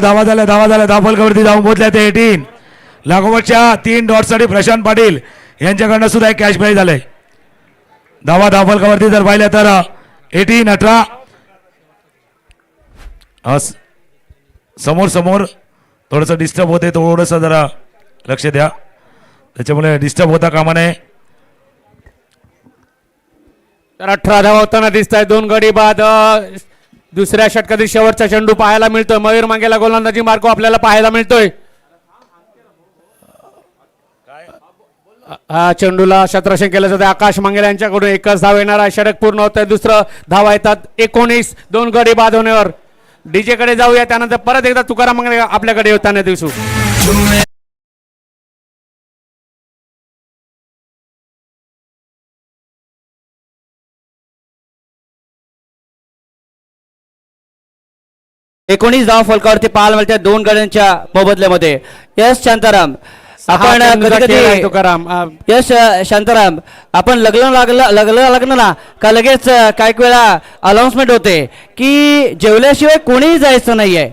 धावा झाल्या धावफलकावरती जाऊन पोहोचल्या ते 18. लागोपाठच्या 3 डॉटसाठी प्रशांत पाटील यांच्याकडनं सुद्धा एक कॅश प्राइज झालंय. धावफलकावरती जर पाहिलं तर 18 समोर थोडंसं डिस्टर्ब होते, थोडंसं जरा लक्ष द्या, त्याच्यामुळे डिस्टर्ब होता कामा नये. तर 18 धावा होताना दिसत आहे. 2 गडी बाद. दुसऱ्या षटकातील शेवटचा चेंडू पाहायला मिळतोय. मयूर मांगेला गोलंदाजी मार्ग आपल्याला पाहायला मिळतोय. हा चेंडूला क्षेत्ररक्षण केलं जातं. आकाश मांगेला यांच्याकडून एकच धाव येणार आहे. षटक पूर्ण होत आहे. दुसरं धावा येतात 19. 2 गडी बाद होण्यावर डीजे कडे जाऊया. त्यानंतर परत एकदा तुकाराम मांगले आपल्याकडे येताना दिसू. एकोणीस धाव फलकावरती पाहायला मिळते 2 गड्यांच्या मोबदल्यामध्ये. यश शांताराम, आपण कधी कधी तुकाराम यश शांताराम, आपण लग्न ना का लगेच काही वेळा अनाउन्समेंट होते की जेवल्याशिवाय कोणीही जायचं नाहीये.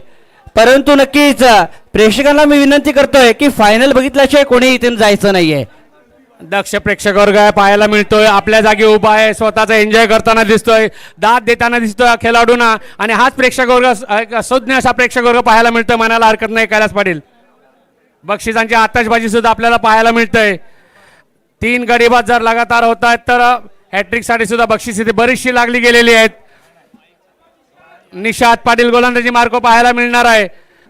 परंतु नक्कीच प्रेक्षकांना मी विनंती करतोय की फायनल बघितल्याशिवाय कोणीही इथे जायचं नाहीये. दक्ष प्रेक्षक वर्ग आहे, पाहायला मिळतोय. आपल्या जागी उभा आहे, स्वतःचा एन्जॉय करताना दिसतोय, दाद देताना दिसतोय खेळाडूंना. आणि हाच प्रेक्षक वर्ग, संज्ञ असा प्रेक्षक वर्ग पाहायला मिळतोय. मनाला हरकत नाही कैलास पाटील. बक्षिसांची आतषबाजी सुद्धा आपल्याला पाहायला मिळतंय. 3 गडी बाद जर लगातार होत आहेत तर हॅट्रिक साठी सुद्धा बक्षीस इथे बरीचशी लागली गेलेली आहेत. निशाद पाटील गोलंदाजी मार्को पाहायला मिळणार आहे.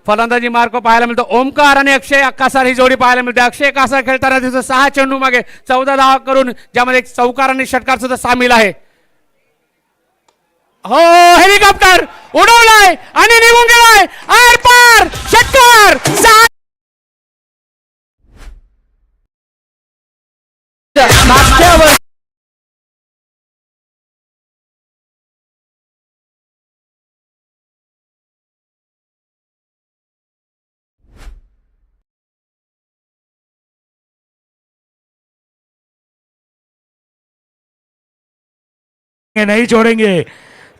फलंदाजी मार्को पाहायला मिळतो. ओमकार आणि अक्षय कासार ही जोडी पाहायला मिळते. अक्षय कासार खेळताना दिसतो 6 चेंडू मागे 14 धावा करून, ज्यामध्ये एक चौकार आणि षटकार सुद्धा सामील आहे. हो, हेलिकॉप्टर उडवलाय आणि निघून गेलाय आर पार. षटकार. मागच्या वर्षी नाही छोडेंगे,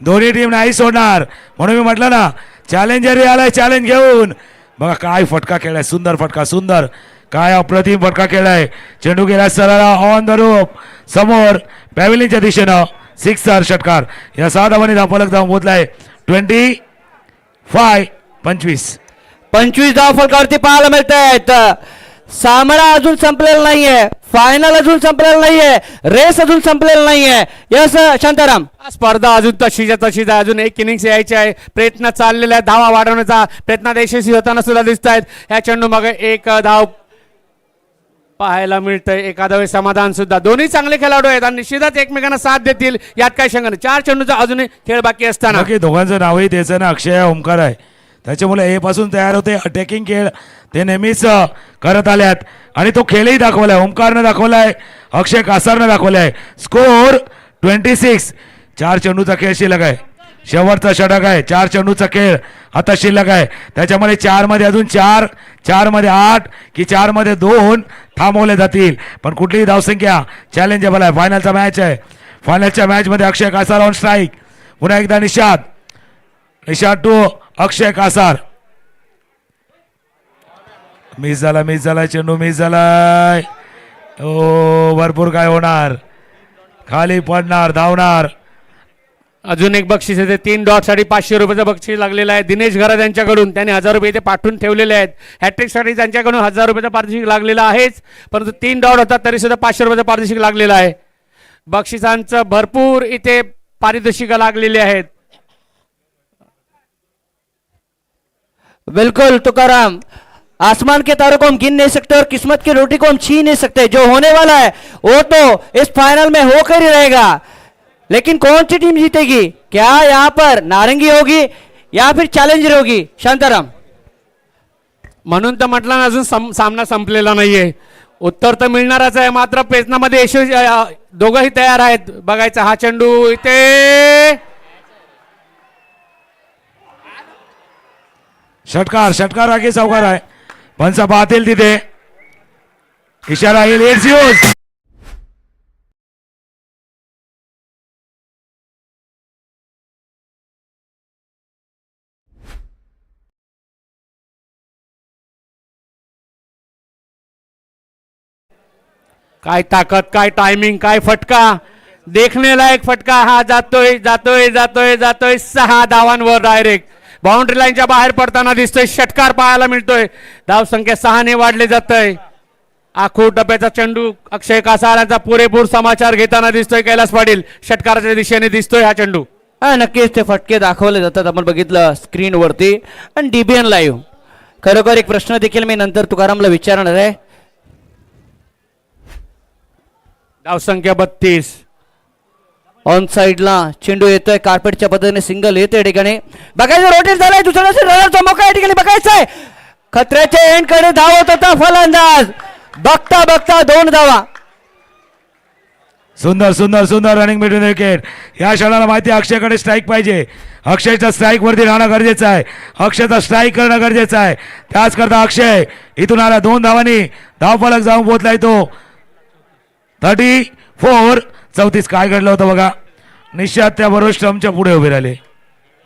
दोन्ही टीम नाही सोडणार. म्हणून मी म्हटलं ना, चॅलेंजर आलाय चॅलेंज घेऊन. बघा काय फटका खेळलाय, सुंदर फटका, सुंदर, काय अप्रतिम फटका खेळलाय. चेंडू गेला सरळ ऑन द रोप समोर पॅव्हिलियनच्या दिशेनं. 6 षटकार. या 6 धावांनी धावफलक धाव पोहोचलाय 25 धाव फलकावरती पाहायला मिळत आहेत. सामना अजून संपलेला नाहीये, फायनल अजून संपलेला नाहीये, रेस अजून संपलेला नाहीये. यस शांताराम, स्पर्धा अजून तशीच्या तशीच आहे. अजून एक इनिंग्स यायची आहे. प्रयत्न चाललेला आहे. धावा वाढवण्याचा प्रयत्नात यशस्वी होताना सुद्धा दिसत आहेत. या चेंडू मागे 1 धाव पाहायला मिळतंय. एखादा वेळेस समाधान सुद्धा. दोन्ही चांगले खेळाडू आहेत आणि निश्चितच एकमेकांना साथ देतील यात काही शंका नाही. 4 चेंडूचा अजूनही खेळ बाकी असताना दोघांचं नावही त्याचं ना अक्षय ओमकार आहे. त्याच्यामुळे ए पासून तयार होते अटॅकिंग खेळ ते नेहमीच करत आल्यात आणि तो खेळही दाखवलाय. ओमकारनं दाखवलाय, अक्षय कासारनं दाखवलाय. स्कोर 26. 4 चेंडूचा खेळ शिल्लक आहे. शेवटचा षटक आहे. 4 चेंडूचा खेळ आता शिल्लक आहे. त्याच्यामध्ये 4 मध्ये अजून 4, 4 मध्ये 8 की 4 मध्ये 2 थांबवले जातील. पण कुठलीही धावसंख्या चॅलेंजेबल आहे. फायनलचा मॅच आहे. फायनलच्या मॅच मध्ये अक्षय कासार ऑन स्ट्राईक. पुन्हा एकदा निशाद टू अक्षय कासार. मिस झालाय चेंडू, मिस झालाय. ओ भरपूर काय होणार, खाली पडणार, धावणार. अजून एक बक्षीस येते. 3 डॉटसाठी 500 रुपयाचं बक्षीस लागलेलं आहे. दिनेश घरा यांच्याकडून त्यांनी 1000 रुपये इथे पाठवून ठेवलेले आहेत. हॅट्रिकसाठी त्यांच्याकडून 1000 रुपयाचं पारितोषिक लागलेलं आहेच, परंतु 3 डॉट होतात तरी सुद्धा 500 रुपयाचं पारितोषिक लागलेलं आहे. बक्षिसांचं भरपूर इथे पारितोषिक लागलेली आहेत. बिल्कुल तुकाराम, आसमान के तारों को हम गिन नहीं सकते और किस्मत की रोटी को हम छीन नहीं सकते. जो होने वाला है वो तो इस फाइनल में होकर ही रहेगा. लेकिन कौन सी टीम जीतेगी? क्या यहाँ पर नारंगी होगी या फिर चैलेंजर होगी? शांताराम, म्हणून तर म्हटलं ना, अजून सामना संपलेला नाहीये. उत्तर तर मिळणारच आहे. मात्र प्रयत्नामध्ये दोघंही तयार आहेत. बघायचा हा चेंडू इथे षटकार राखी चौकार आहे. पंच पाहतील तिथे, इशारा येईल. It's use. काय ताकद, काय टायमिंग, काय फटका, देखणे लायक फटका. हा जातोय जातोय जातोय जातोय 6 धावांवर डायरेक्ट. बाउंड्री लाईनच्या बाहेर पडताना दिसतोय, षटकार पाहायला मिळतोय. धावसंख्या 6ने वाढले जात आहे. आखूड डब्याचा चेंडू अक्षय कासार यांचा पुरेपूर समाचार घेताना दिसतोय कैलास पाटील. षटकाराच्या दिशेने दिसतोय हा चेंडू. नक्कीच ते फटके दाखवले जातात, आपण बघितलं स्क्रीनवरती. आणि डीबीएन लाईव्ह खरोखर एक प्रश्न देखील मी नंतर तुकारामला विचारणार आहे. धावसंख्या 32. ऑन साइडला चेंडू येतोय, कार्पेटच्या पद्धतीने सिंगल येतोय. ठिकाणी बघायचं, रोटेट झालाय, दुसऱ्या रनरचा मौका या ठिकाणी बघायचा आहे. खतऱ्याच्या एंड कडे धावत होता फलंदाज, बघता बघता 2 धावा. सुंदर सुंदर सुंदर रनिंग बिटवीन विकेट. या क्षणाला माहिती आहे अक्षयकडे स्ट्राईक पाहिजे. अक्षयच्या स्ट्राईक वरती राहणं गरजेचं आहे. अक्षयचा स्ट्राईक करणं गरजेचं आहे. त्याच करता अक्षय इथून आला 2 धावांनी धावफलक जाऊन पोहोचलाय तो. 34. 34. काय घडलं होतं बघा, निश्चित त्याबरोबर स्टंपच्या पुढे उभे राहिले.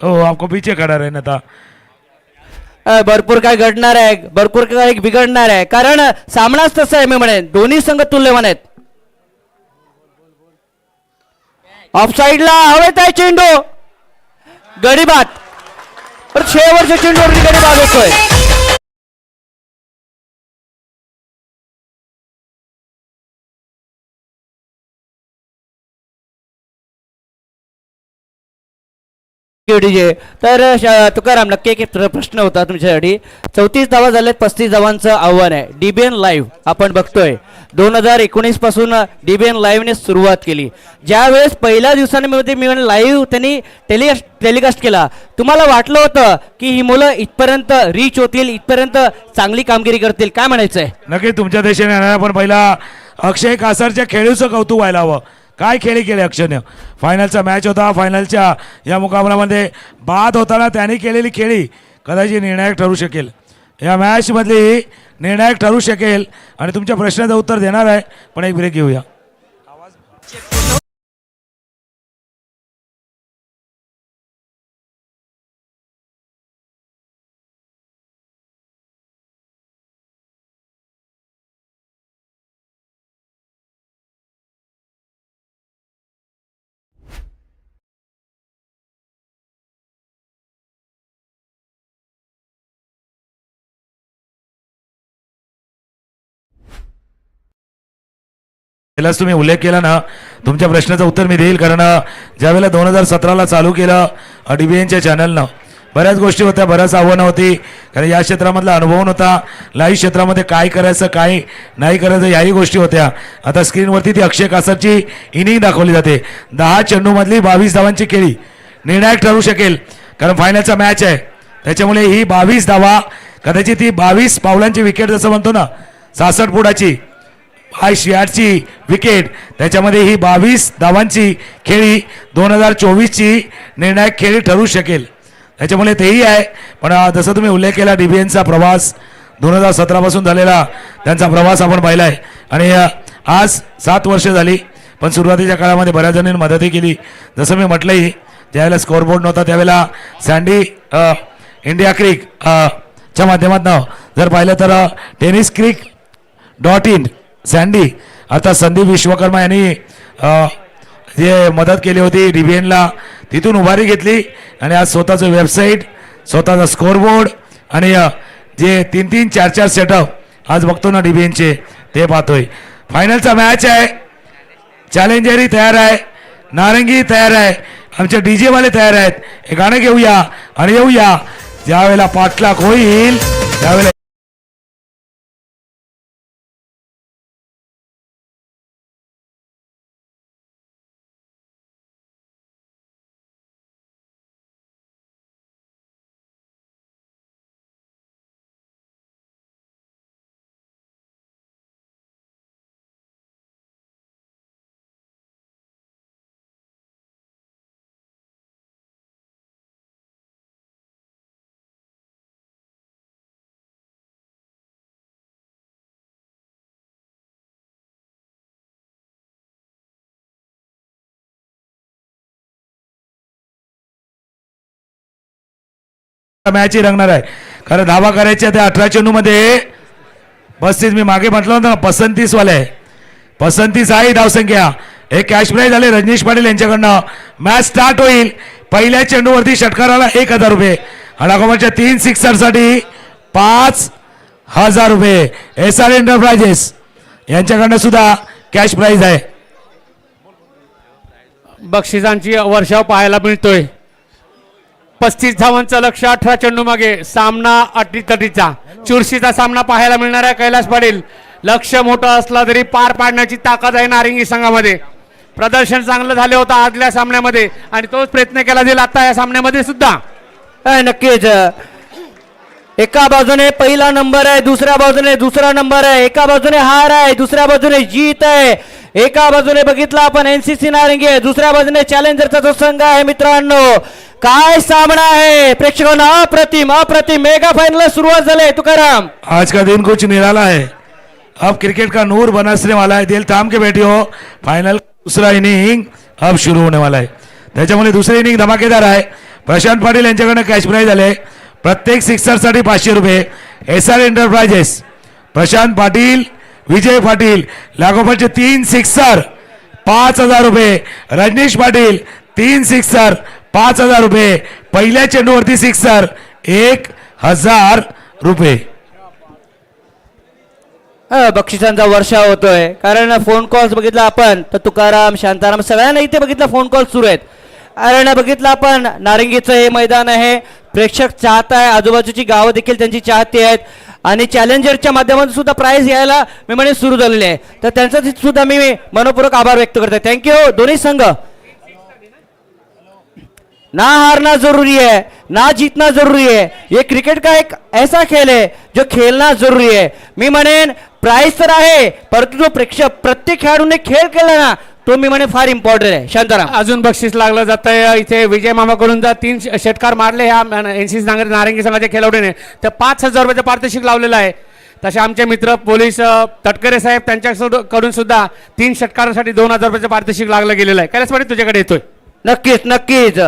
हो, आपको पीछे खडा राहील आता. भरपूर काय घडणार आहे, भरपूर काय बिघडणार आहे, कारण सामनाच तसा आहे. मी म्हणेन दोन्ही संघ तुल्यमान आहेत. ऑफ साइडला हवेत आहे चेंडू, गडीबात. पण शेवटच्या चेंडूवरती गडीबात होतोय. तर तुकाराम, नक्की एक प्रश्न होता तुमच्यासाठी. 34 धावा झाल्यात, 35 धावांचं आव्हान आहे. डीबीएन लाईव्ह आपण बघतोय. 2019 पासून डीबीएन लाईव्हने सुरुवात केली. ज्या वेळेस पहिल्या दिवसांमध्ये मी लाईव्ह त्यांनी टेलिकास्ट केला, तुम्हाला वाटलं होतं की ही मुलं इथपर्यंत रीच होतील, इथपर्यंत चांगली कामगिरी करतील? काय म्हणायचंय? नक्की तुमच्या देशाने येणारा पण पहिला अक्षय कासारच्या खेळीचं कौतुक व्हायला हवं. काय खेळी केले अक्षयने. फायनलचा मॅच होता, फायनलच्या या मुकाबल्यामध्ये बाद होताना त्याने केलेली खेळी कदाचित निर्णायक ठरू शकेल, या मॅचमधली निर्णायक ठरू शकेल. आणि तुमच्या प्रश्नाचं उत्तर देणार आहे, पण एक ब्रेक घेऊया. पहिलाच तुम्ही उल्लेख केला ना, तुमच्या प्रश्नाचं उत्तर मी देईल. कारण ज्यावेळेला 2017ला चालू केलं डीबीएनच्या चॅनलनं, बऱ्याच गोष्टी होत्या, बऱ्याच आव्हानं होती. कारण या क्षेत्रामधला अनुभव नव्हता. लाईव्ह क्षेत्रामध्ये काय करायचं काय नाही करायचं याही गोष्टी होत्या. आता स्क्रीनवरती ती अक्षय कासारची इनिंग दाखवली जाते. 10 चेंडूमधली 22 धावांची खेळी निर्णायक ठरू शकेल, कारण फायनलचा मॅच आहे. त्याच्यामुळे ही 22 धावा, कदाचित ती 22 पावलांची विकेट जसं म्हणतो ना, 66 फुटाची 8ची विकेट, त्याच्यामध्ये ही 22 धावांची खेळी 2024ची निर्णायक खेळी ठरू शकेल. त्याच्यामुळे तेही आहे. पण जसं तुम्ही उल्लेख केला, डीबीएनचा प्रवास 2017 पासून झालेला त्यांचा प्रवास आपण पाहिला आहे. आणि आज 7 वर्ष झाली. पण सुरुवातीच्या काळामध्ये बऱ्याच जणांनी मदतही केली. जसं मी म्हटलंही, ज्यावेळेला स्कोअरबोर्ड नव्हता त्यावेळेला सँडी इंडिया क्रिक च्या माध्यमातून जर पाहिलं तर tenniscreek.in सँडी अर्थात संदीप विश्वकर्मा यांनी जे मदत केली होती डीबीएनला, तिथून उभारी घेतली. आणि आज स्वतःचं वेबसाईट, स्वतःचा स्कोअरबोर्ड आणि जे 3-3, 4-4 सेटअप आज बघतो ना डीबीएनचे, ते पाहतोय. फायनलचा मॅच आहे. चॅलेंजरही तयार आहे, नारंगी तयार आहे, आमचे डीजे वाले तयार आहेत. हे गाणं घेऊया आणि येऊया. ज्यावेळेला पाठलाग होईल त्यावेळेला मॅच ही रंगणार आहे. कारण धावा करायच्या त्या 18 चेंडूमध्ये 35, मी मागे म्हटलं होतं ना 35 वाले आहे. 35 आहे धावसंख्या. एक कॅश प्राईज आले रजनीश पाटील यांच्याकडनं. मॅच स्टार्ट होईल. पहिल्या चेंडूवरती षटकाराला 1000 रुपये अडाकोमाच्या 3 सिक्सरसाठी 5,000 रुपये. SR एंटरप्राइजेस यांच्याकडनं सुद्धा कॅश प्राइज आहे. बक्षिसांची वर्षाव पाहायला मिळतोय. 35 धावांचं लक्ष, 18 चेंडू मागे, सामना अटीतटीचा, चुरशीचा सामना पाहायला मिळणार आहे. कैलास पाटील, लक्ष मोठं असलं तरी पार पाडण्याची ताकद आहे नारिंगी संघामध्ये. प्रदर्शन चांगलं झालं होतं आदल्या सामन्यामध्ये आणि तोच प्रयत्न केला जाईल आता या सामन्यामध्ये सुद्धा. नक्कीच एका बाजूने पहिला नंबर आहे, दुसऱ्या बाजूने दुसरा नंबर आहे. एका बाजूने हार आहे, दुसऱ्या बाजूने जीत आहे. एका बाजूने बघितला आपण NCC नारंगी आहे, दुसऱ्या बाजूने चॅलेंजरचा जो संघ आहे. मित्रांनो काय सामना है प्रेक्षकों, अप्रतिम अप्रतिम. मेगा फाइनल शुरुआत झाले. तुकाराम, आज का दिन कुछ निराला है. अब क्रिकेट का नूर बरसने वाला है. दिल थाम के बैठे हो. फाइनल दूसरा इनिंग अब शुरू होने वाला है. त्याच्यामुळे दुसरी इनिंग धमाकेदार आहे. प्रशांत पाटील यांच्याकडे कॅश प्राइज आले. प्रत्येक सिक्सरसाठी 500 रुपये. SR enterprises Prashant Patil, Vijay Patil लागोपाठचे 3 sixer 5,000 रुपये. रजनीश पाटील 3 सिक्सर 5,000 रुपये. पहिल्या चेंडूवरती सिक्सर 1,000 रुपये. बक्षिसांचा वर्षाव होतोय. कारण फोन कॉल्स बघितला आपण तर तुकाराम, शांताराम सगळ्यांना इथे बघितलं फोन कॉल सुरू आहेत. कारण बघितलं आपण नारंगीचं हे मैदान आहे. प्रेक्षक चाहता आहे, आजूबाजूची गावं देखील त्यांची चाहती आहेत आणि चॅलेंजरच्या माध्यमातून सुद्धा प्राइज यायला मी म्हणे सुरू झालेले आहे. तर त्यांचा सुद्धा मी मनपूर्वक आभार व्यक्त करते. थँक्यू. दोन्ही संघ, ना हारना जरूरी है ना जीतना जरूरी है. ये क्रिकेट का एक ऐसा खेल है जो खेलना जरूरी है. मी म्हणेन प्राइज तर आहे, परंतु जो प्रेक्षक प्रत्येक खेळाडूने खेळ केला ना तो मी म्हणे फार इम्पॉर्टंट आहे. शांताराम, अजून बक्षीस लागलं जात आहे. इथे विजय मामाकडून जर 3 षटकार मारले ह्या NCC नारंगी संघाच्या खेळाडूने तर 5,000 रुपयाचं पारितोषिक लावलेलं आहे. तसे आमचे मित्र पोलीस तटकरे साहेब त्यांच्याकडून सुद्धा 3 षटकारासाठी 2,000 रुपयाचं पारितोषिक लागलं गेलेलं आहे. कैलास पाटील तुझ्याकडे येतोय. नक्कीच नक्कीच.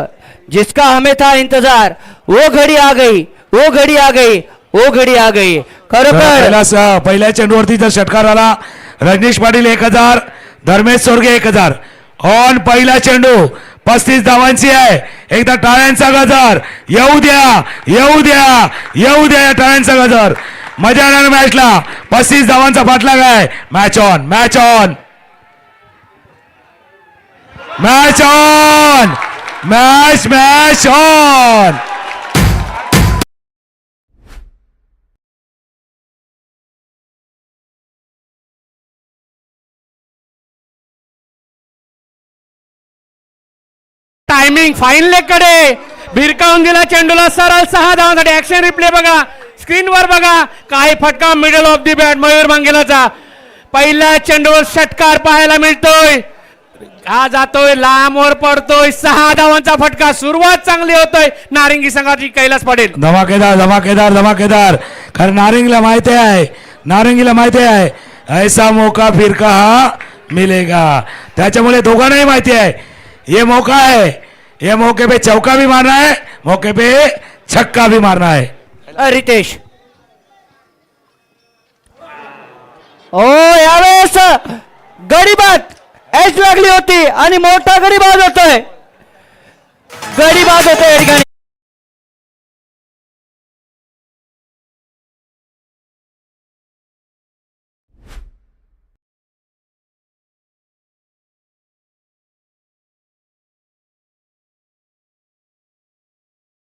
जिसका हमें था इंतजार वो घड़ी आ गई, वो घड़ी आ गई, वो घड़ी आ गई. खरोखर कैलास पहिल्या चेंडूवरती जर षटकार आला. रजनीश पाटील 1,000, धर्मेश सोरगे 1,000 ऑन पहिला चेंडू. 35 धावांची आहे. एकदा टाळ्यांचा गजर येऊ द्या, येऊ द्या, येऊ द्या या टाळ्यांचा गजर. मजा येणार मॅचला. 35 धावांचा पाठलाग आहे. Match on, match on, match on, match match on. Timing fine leg कडे भिरकावून दिला चेंडूला. सरळ 6 धावांसाठी. ऍक्शन रिप्ले बघा, स्क्रीनवर बघा. काही फटका middle off the bat Mayur मंगेलाचा. पहिल्या चेंडूवर षटकार पाहायला मिळतोय. हा जातोय लांबवर पडतोय. 6 धावांचा फटका. सुरुवात चांगली होतोय नारिंगी संघाची. कैलास पाटील, धमाकेदार धमाकेदार धमाकेदार. कारण नारंगीला माहिती आहे, नारंगीला माहिती आहे ऐसा मौका फिर कहा मिलेगा. त्याच्यामुळे दोघांनाही माहिती आहे ये मौका है, ये मौके पे चौका भी मारना है, मौके पे छक्का भी मारना है. रितेश, ओ यावेळेस गडीबाद एज लागली होती आणि मोठा गडीबाद होतोय. गडीबाद होतोय या ठिकाणी.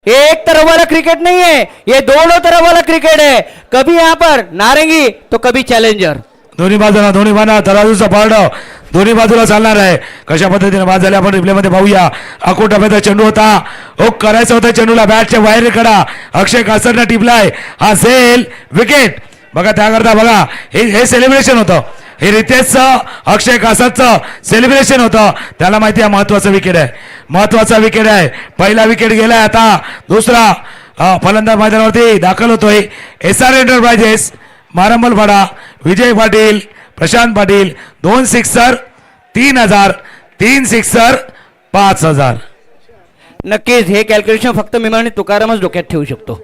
एक तरफ वाला क्रिकेट नहीं है, ये दोनों तरफ वाला क्रिकेट है. कभी यहाँ पर नारंगी तो कभी चॅलेंजर. दोन्ही बाजूला, दोन्ही बाजूला तराजूचा पारड दोन्ही बाजूला चालणार आहे. कशा पद्धतीने बाद झाले आपण रिप्ले मध्ये पाहूया. अकोट टप्प्याचा चेंडू होता. हुक करायचा होता चेंडूला. बॅटच्या बाहेर कडा अक्षय कासरने टिपलाय. हा सेल विकेट. बघा त्याकरता बघा हे सेलिब्रेशन होतं. हे रितेशचं अक्षय कासरचं सेलिब्रेशन होतं. त्याला माहिती आहे महत्वाचं विकेट आहे, महत्वाचा विकेट आहे. पहिला विकेट गेलाय. आता दुसरा फलंदाज मैदानावरती दाखल होतोय. SR एंटरप्राइजेस मारंबलपाडा, विजय पाटील, प्रशांत पाटील 2 सिक्सर 3,000, 3 सिक्सर 5,000. नक्कीच हे कॅल्क्युलेशन फक्त मी आणि तुकारामच डोक्यात ठेवू शकतो.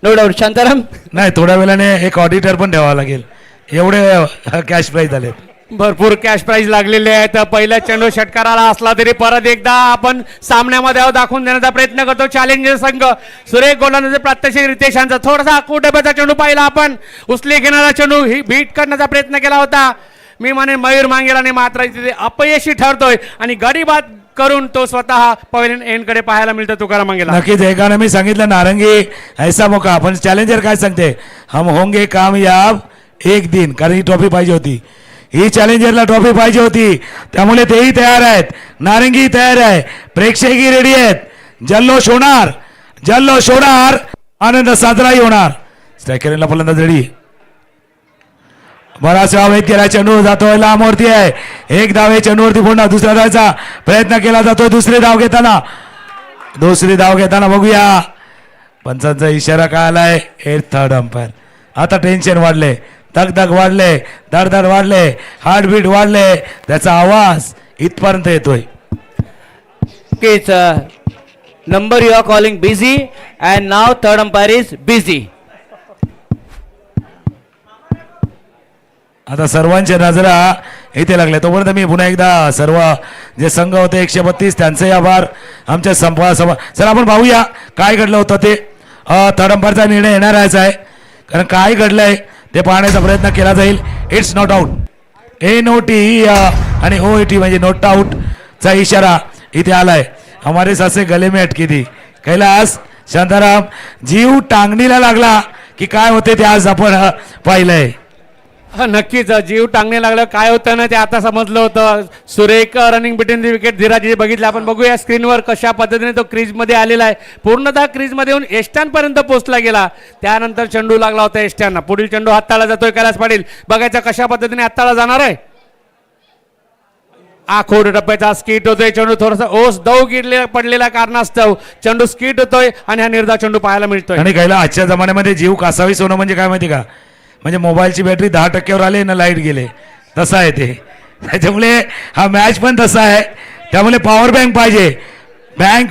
No doubt. शांताराम, नाही थोड्या वेळाने एक ऑडिटर पण ठेवावा लागेल. एवढे कॅश प्राइज झाले. भरपूर कॅश प्राइज लागलेले आहेत. पहिल्या चेंडू षटकाराला असला तरी परत एकदा आपण सामन्यामध्ये दाखवून देण्याचा प्रयत्न करतो. चॅलेंजर संघ सुरेख गोलंदाज प्रात्यक्षिक रितेश यांचा थोडासा कुटुंबाचा चेंडू पाहिला आपण. उचली घेणारा चेंडू ही बीट करण्याचा प्रयत्न केला होता. मी म्हणे मयूर मांगेलाने मात्र तिथे अपयशी ठरतोय आणि गडी बाद करून तो स्वतः पवेलियन एंड कडे पाहायला मिळतो तुकाराम मांगेला. नक्कीच एकानं मी सांगितलं नारंगी ऐसा मौका. पण चॅलेंजर काय सांगते, हम होंगे कामयाब एक दिन, कारण ही ट्रॉफी पाहिजे होती, ही चॅलेंजरला ट्रॉफी पाहिजे होती, त्यामुळे तेही तयार आहेत, नारंगी तयार आहे, प्रेक्षकही रेडी आहेत. जल्लोष होणार, जल्लोष होणार, आनंद साजराही होणार. स्ट्रायकरला फलंदाज रेडी. बराचसा वेग केला, चेंडू जातोय लांबवरती आहे, एक धाव आहे चेंडूवरती पुन्हा दुसऱ्या धावाचा प्रयत्न केला जातोय. दुसरी धाव घेताना बघूया पंचांचा इशारा काय आलाय. Third umpire. आता टेन्शन वाढले, धगधग वाढले, धडधड वाढले, हार्टबीट वाढले, त्याचा आवाज इथपर्यंत येतोय. Number you are calling busy and नाव थर्ड अंपायर इज बिझी. आता सर्वांच्या नजरा इथे लागल्या. तोपर्यंत मी पुन्हा एकदा सर्व जे संघ होते 132 त्यांचे आभार. आमच्या सर आपण पाहूया काय घडलं होतं ते. थर्ड अंपायरचा निर्णय येणार आहे, कारण काय घडलंय ते पाहण्याचा प्रयत्न केला जाईल. इट्स नॉट आउट, NOT आणि OAT म्हणजे नॉट आउट चा इशारा इथे आलाय. हमारे सासे गले में अटकी थी. कैलास शांताराम, जीव टांगणीला लागला की काय होते ते आज आपण पाहिलंय. नक्कीच जीव टांगणे लागलं. काय होतं ना ते आता समजलं होतं. सुरेख रनिंग बिटवीन दी विकेट धीराजी बघितलं आपण. बघूया स्क्रीनवर कशा पद्धतीने तो क्रीज मध्ये आलेला आहे. पूर्णतः क्रीज मध्ये येऊन एस्टांपर्यंत पोहोचला गेला. त्यानंतर चेंडू लागला होता एस्टांना. पुढील चेंडू हाताळला जातोय कैलास पाटील. बघायचा कशा पद्धतीने हाताळला जाणार आहे. आखोड टप्प्याचा स्किट होतोय. चेंडू थोडासा ओस दव गिरले पडलेल्या कारणास्तव चेंडू स्किट होतोय आणि हा निर्धाव चेंडू पाहायला मिळतोय. आणि कैला आजच्या जमान्यामध्ये जीव कासावीस होणं म्हणजे काय माहिती का, म्हणजे मोबाईलची बॅटरी 10% आले ना लाईट गेले तसा आहे ते. त्याच्यामुळे हा मॅच पण तसा आहे. त्यामुळे पॉवर बँक पाहिजे,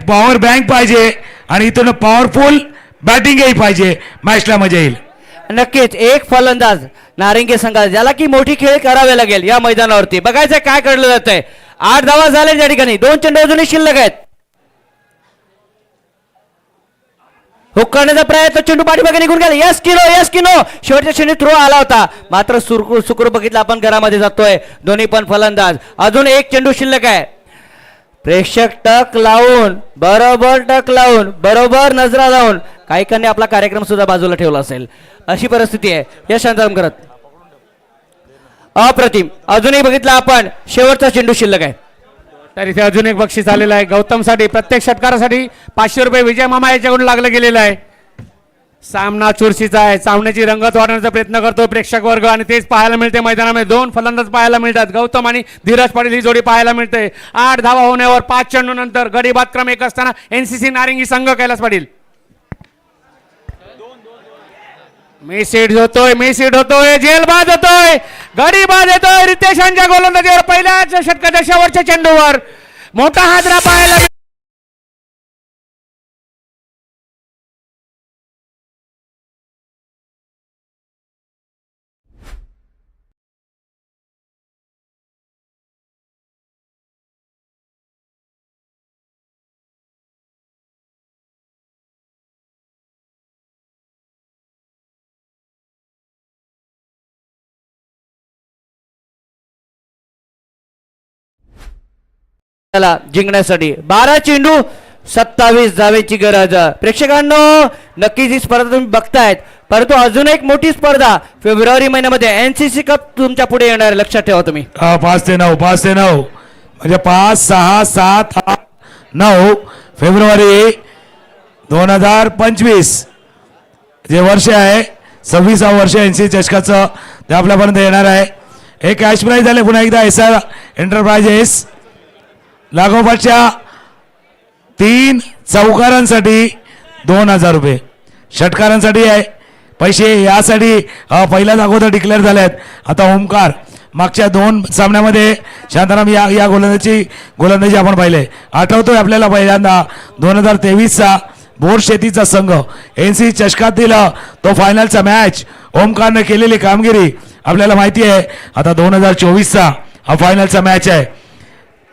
पॉवर बँक पाहिजे आणि इथून पॉवरफुल बॅटिंगही पाहिजे. मॅचला मजा येईल. नक्कीच एक फलंदाज नारंगी संघात ज्याला की मोठी खेळ करावे लागेल या मैदानावरती. बघायचं काय घडलं जातंय. 8 धावा झाले त्या ठिकाणी. 2 चेंडू अजूनही शिल्लक आहेत. हुक करण्याचा प्रयत्न, चेंडू पाठीमागे निघून गेला. यस किनो शेवटच्या क्षणी थ्रो आला होता, मात्र सुकरू बघितलं आपण घरामध्ये जातोय. दोन्ही पण फलंदाज. अजून एक चेंडू शिल्लक आहे. प्रेक्षक टक लावून बरोबर नजरा लावून काहीकांनी आपला कार्यक्रम सुद्धा बाजूला ठेवला असेल अशी परिस्थिती आहे. या शांताराम करत अप्रतिम. अजूनही बघितलं आपण शेवटचा चेंडू शिल्लक आहे. तर इथे अजून एक बक्षीस आलेलं आहे गौतमसाठी. प्रत्येक षटकारासाठी 500 रुपये विजय मामा याच्याकडून लागलं गेलेलं आहे. सामना चुरशीचा आहे. सामन्याची रंगत वाढवण्याचा प्रयत्न करतो प्रेक्षक वर्ग आणि तेच पाहायला मिळते मैदानामध्ये. 2 फलंदाज पाहायला मिळतात. गौतम आणि धीरज पाटील ही जोडी पाहायला मिळते. 8 धावा होण्यावर 5 चेंडू नंतर गडी बाद क्रम 1 असताना NCC नारंगी संघ कैलास पाटील. मिस होतोय जेलबाद होतोय. गडी बाद येतोय रितेशांच्या गोलंदाजीवर. पहिल्याच षटकाच्या शेवटच्या चेंडूवर मोठा हादरा पाहायला जिंकण्यासाठी 12 चेंडू 27 धावेची गरज. प्रेक्षकांनो नक्कीच ही स्पर्धा तुम्ही बघतायत, परंतु अजून एक मोठी स्पर्धा फेब्रुवारी महिन्यामध्ये NCC कप तुमच्या पुढे येणार आहे. लक्षात ठेवा तुम्ही. 5 ते 9 म्हणजे 5, 6, 7, 8, 9 फेब्रुवारी 2025 जे वर्ष आहे 26वं वर्ष NCC चषकाचं ते आपल्यापर्यंत येणार आहे. हे कॅश प्राईज झाले पुन्हा एकदा SR एंटरप्राइजेस. लागोपाठच्या 3 चौकारांसाठी 2000 रुपये, षटकारांसाठी आहे पैसे. यासाठी पहिल्याच अगोदर डिक्लेअर झाले आहेत. आता ओमकार मागच्या 2 सामन्यामध्ये शांताराम या गोलंदाजी आपण पाहिले. आठवतोय आपल्याला पहिल्यांदा 2023चा बोर शेतीचा संघ NC चषकातील तो फायनलचा मॅच ओमकारने केलेली कामगिरी आपल्याला माहिती आहे. आता 2024चा हा फायनलचा मॅच आहे.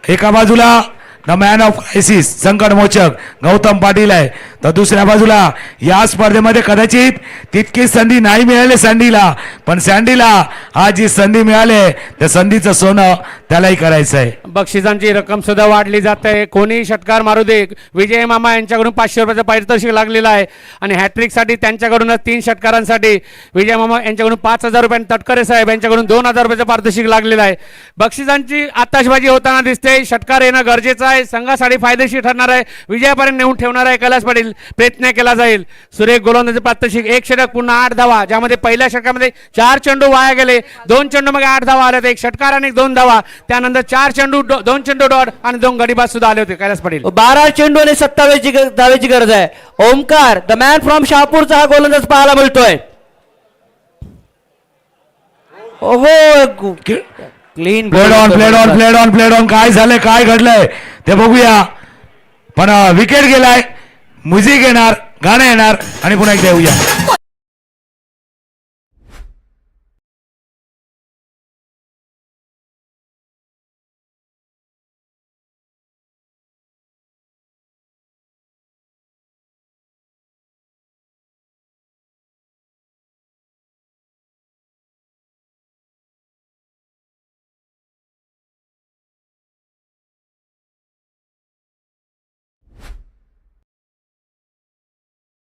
एका बाजूला द मॅन ऑफ क्रायसिस संकटमोचक गौतम पाटील आहे, तर दुसऱ्या बाजूला या स्पर्धेमध्ये कदाचित तितकी संधी नाही मिळाली सँडीला, पण सँडीला आज जी संधी मिळाली त्या संधीचं सोनं त्यालाही करायचं आहे. बक्षिसांची रक्कम सुद्धा वाढली जात आहे. कोणी षटकार मारू दे, विजय मामा यांच्याकडून 500 रुपयाचं पारितोषिक लागलेलं आहे आणि हॅट्रिकसाठी त्यांच्याकडूनच 3 षटकारांसाठी विजय मामा यांच्याकडून 5000 रुपये, तटकरे साहेब यांच्याकडून 2000 रुपयाचं पारितोषिक लागलेलं आहे. बक्षिसांची आताशबाजी होताना दिसते. षटकार येणं गरजेचं आहे, संघासाठी फायदेशीर ठरणार आहे, विजयापर्यंत नेऊन ठेवणार आहे. कैलास पाटील प्रयत्न केला जाईल. सुरेख गोलंदाजी पारितोषिक 1 षटक पुन्हा 8 धावा, ज्यामध्ये पहिल्या षटकामध्ये 4 चेंडू वाया गेले, 2 चेंडू मग 8 धावा आल्या, 1 षटकार आणि 2 धावा, त्यानंतर 4 चेंडू 2 चेंडू डॉट आणि 2 गडीबाज सुद्धा आले होते. कैलास पाटील 12 चेंडू आणि 27 धावेची गरज आहे. ओमकार द मॅन फ्रॉम शहापूरचा हा गोलंदाज पाहायला मिळतोय. ओहो क्लीन प्लेड ऑन काय झालंय, काय घडलंय ते बघूया. पण विकेट गेलाय, म्युझिक येणार, गाणं येणार आणि पुन्हा एकदा येऊया.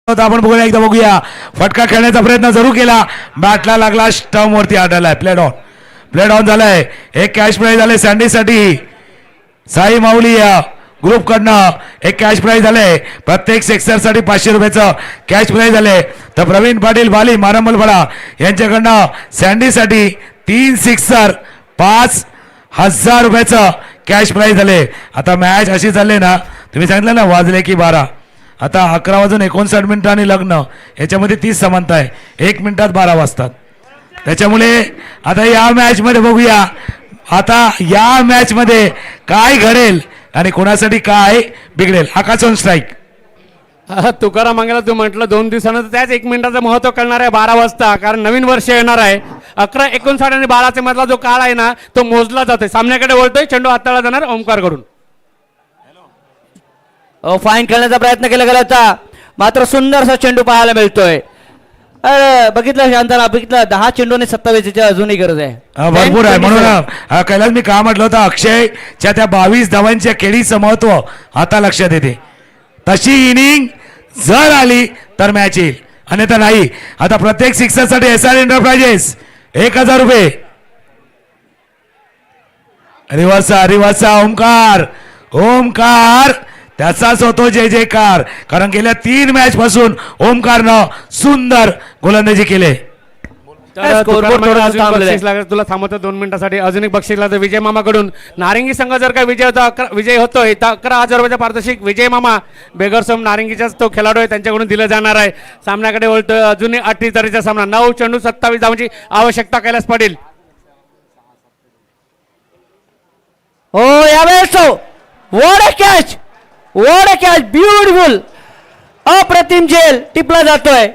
आपण बघूया, एकदा बघूया. फटका खेळण्याचा प्रयत्न जरूर केला, बॅटला लागला, स्टंप वरती आढळलाय. प्लेड ऑन झालाय. एक कॅश प्राइज झाले सँडीसाठी. साई माऊली ग्रुप कडनं एक कॅश प्राइज झाले. प्रत्येक सेक्टर साठी 500 रुपयाचं कॅश प्राइज झाले. तर प्रवीण पाटील बाली मारंबलपाडा यांच्याकडनं सँडीसाठी 3 सिक्सर 5000 रुपयाचं कॅश प्राइज झाले. आता मॅच अशी चालली ना, तुम्ही सांगितलं ना वाजले की 12, आता 11:59 आणि लग्न याच्यामध्ये 30 समानता आहे. 1 मिनिटात 12 वाजतात. त्याच्यामुळे आता या मॅच मध्ये बघूया, आता या मॅच मध्ये काय घडेल आणि कोणासाठी काय बिघडेल. आकाश ऑन स्ट्राईक. तुकाराम मंगेला तू म्हटलं 2 दिवसानंतर त्याच 1 मिनिटाचं महत्व कळणार आहे 12 वाजता, कारण नवीन वर्ष येणार आहे. 11:59 आणि 12 मधला जो काळ आहे ना, तो मोजला जातोय. सामन्याकडे वळतोय, चेंडू हाताळला जाणार ओमकार कडून. फाईन खेळण्याचा प्रयत्न केला गेला होता, मात्र सुंदरसा चेंडू पाहायला मिळतोय. अरे बघितलं शांताला, बघितलं 10 चेंडू आणि 27 अजूनही गरज आहे. भरपूर आहे. म्हणून कैलास मी का म्हटलं होतं, अक्षयच्या त्या 22 धावांच्या खेळीचं महत्व आता लक्षात येते. तशी इनिंग जर आली तर मॅच येईल, अन्यथा नाही. आता प्रत्येक सिक्सरसाठी SR एंटरप्राइजेस 1000 रुपये. रिवर्सा ओमकार त्याचाच होतो जय जयकार, कारण गेल्या 3 मॅच पासून ओमकारनं सुंदर गोलंदाजी केले. तुला थांबवतो 2 मिनिटासाठी. अजून एक बक्षीस लागतं विजय मामाकडून. नारिंगी संघ जर का विजय होतोय तर 11,000 रुपयाचं पारितोषिक विजय मामा बेगरसोम नारिंगीचाच तो खेळाडू आहे, त्यांच्याकडून दिलं जाणार आहे. सामन्याकडे वळतोय. अजूनही 38 तरीचा सामना. 9 चेंडू 27 धावांची आवश्यकता. कैलास पाटील हो यावेळेस वॉट अ कॅच ब्युटिफुल. अप्रतिम झेल टिपला जातोय.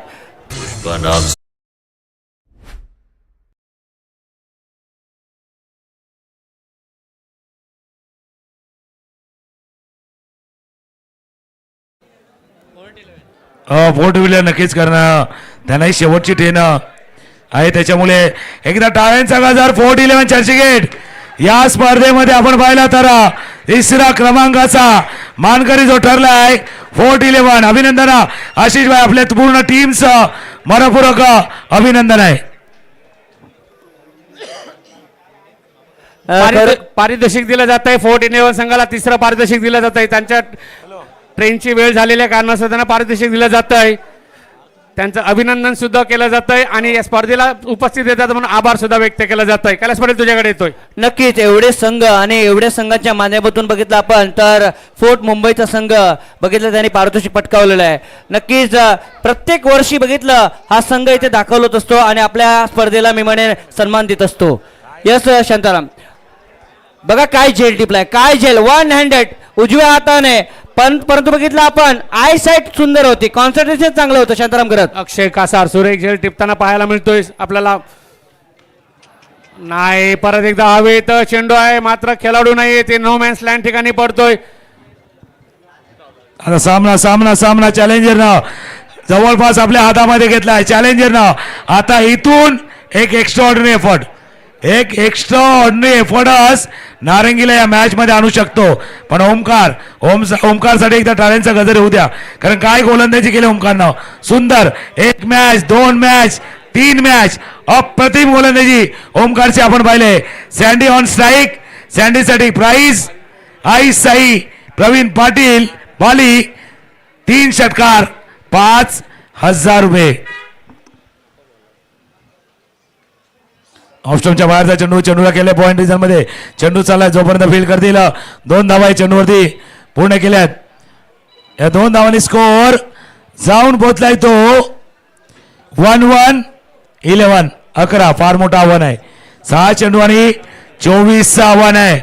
फोर्ट व्हीलर नक्कीच करणं, त्यांनाही शेवटची ट्रेन आहे. त्याच्यामुळे एकदा टाळ्यांचा गजर. 411 चर्चगेट या स्पर्धेमध्ये आपण पाहिला तर 3रा क्रमांकाचा मानकरी जो ठरला आहे 411. अभिनंदन आशिष भाई, आपल्या पूर्ण टीमचं मनपूर्वक अभिनंदन आहे. पारितोषिक दिलं जात आहे. 411 संघाला 3रं पारितोषिक दिलं जात आहे. त्यांच्या ट्रेनची वेळ झालेल्या कारणास्तव त्यांना पारितोषिक दिलं जात आहे. त्यांचं अभिनंदन सुद्धा केलं जात आहे आणि या स्पर्धेला उपस्थित येतात म्हणून आभार सुद्धा व्यक्त केला जात आहे. कैलास पाटील तुझ्याकडे येतोय. नक्कीच एवढे संघ आणि एवढ्या संघांच्या माध्यमातून बघितलं आपण तर फोर्ट मुंबईचा संघ बघितलं त्यांनी पारितोषिक पटकावलेलं आहे. नक्कीच प्रत्येक वर्षी बघितलं हा संघ इथे दाखवत असतो आणि आपल्या स्पर्धेला मी म्हणे सन्मान देत असतो. यस शांताराम. बघा काय झेल टिपलाय, काय झेल, 1 हँडेड उजव्या हाताने. परंतु बघितलं आपण आय साईट सुंदर होती, कॉन्सन्ट्रेशन चांगलं होतं शांताराम करत. अक्षय कासार सुरेख झेल टिपताना पाहायला मिळतोय आपल्याला. नाही, परत एकदा हवेत चेंडू आहे मात्र खेळाडू नाही, ते नो मॅन्स लँड ठिकाणी पडतोय. आता सामना सामना सामना चॅलेंजरनं जवळपास आपल्या हातामध्ये घेतलाय. चॅलेंजरनं आता इथून एक एक्स्ट्राऑर्डिनरी एफर्टच नारंगीला या मॅच मध्ये आणू शकतो. पण ओमकारसाठी एकदा टाळ्यांचा गजर होऊ द्या, कारण काय गोलंदाजी केली ओमकारनं. सुंदर 1 मॅच 2 मॅच 3 मॅच अप्रतिम गोलंदाजी ओमकारची आपण पाहिले. सँडी ऑन स्ट्राईक, सँडीसाठी प्राइज आई साई प्रवीण पाटील बाली 3 षटकार 5,000 रुपये. ऑफस्टॉपच्या बाहेरचा चेंडूला केले पॉइंट रिजन मध्ये. चेंडू चाललाय, जोपर्यंत फील्ड करतील 2 धावा चेंडूवरती पूर्ण केल्यात. या 2 धावांनी स्कोअर जाऊन पोहोचलाय तो 11 11. फार मोठं आव्हान आहे. 6 चेंडू आणि 24चं आव्हान आहे.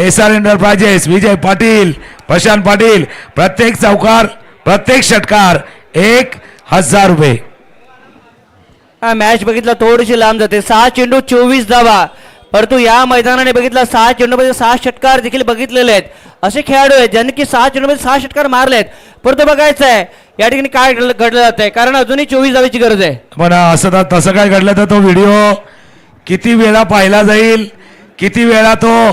SR एंटरप्राइजेस विजय पाटील प्रशांत पाटील प्रत्येक चौकार प्रत्येक षटकार 1,000 रुपये. हा मॅच बघितला थोडीशी लांब जाते. 6 चेंडू 24 धावा. परंतु या मैदानाने बघितला 6 चेंडूमध्ये 6 षटकार देखील बघितलेले आहेत. असे खेळाडू आहेत ज्यांनी की 6 चेंडूमध्ये 6 षटकार मारलेत. परंतु बघायचं आहे या ठिकाणी काय घडलं जात आहे, कारण अजूनही 24 धावेची गरज आहे. पण असं तसं काय घडलं तर तो व्हिडिओ किती वेळा पाहिला जाईल, किती वेळा तो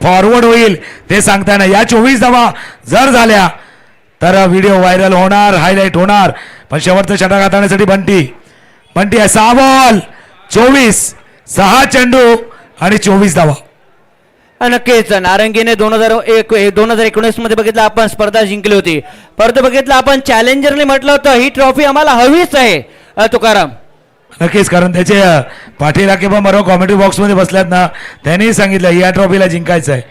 फॉरवर्ड होईल ते सांगता नाही. या 24 धावा जर झाल्या तर व्हिडिओ व्हायरल होणार, हायलाइट होणार. पण शेवटचं षटक हाताळण्यासाठी बंटी आहे. 6 बॉल 24 6 चेंडू आणि 24 धावा. नक्कीच नारंगीने 2019 मध्ये बघितलं आपण स्पर्धा जिंकली होती. परंतु बघितलं आपण चॅलेंजरने म्हटलं होतं ही ट्रॉफी आम्हाला हवीच आहे तुकाराम. नक्कीच, कारण त्याचे पाठीला किंवा मरो कॉमेडी बॉक्स मध्ये बसल्यात ना, त्यांनी सांगितलं या ट्रॉफीला जिंकायचं आहे.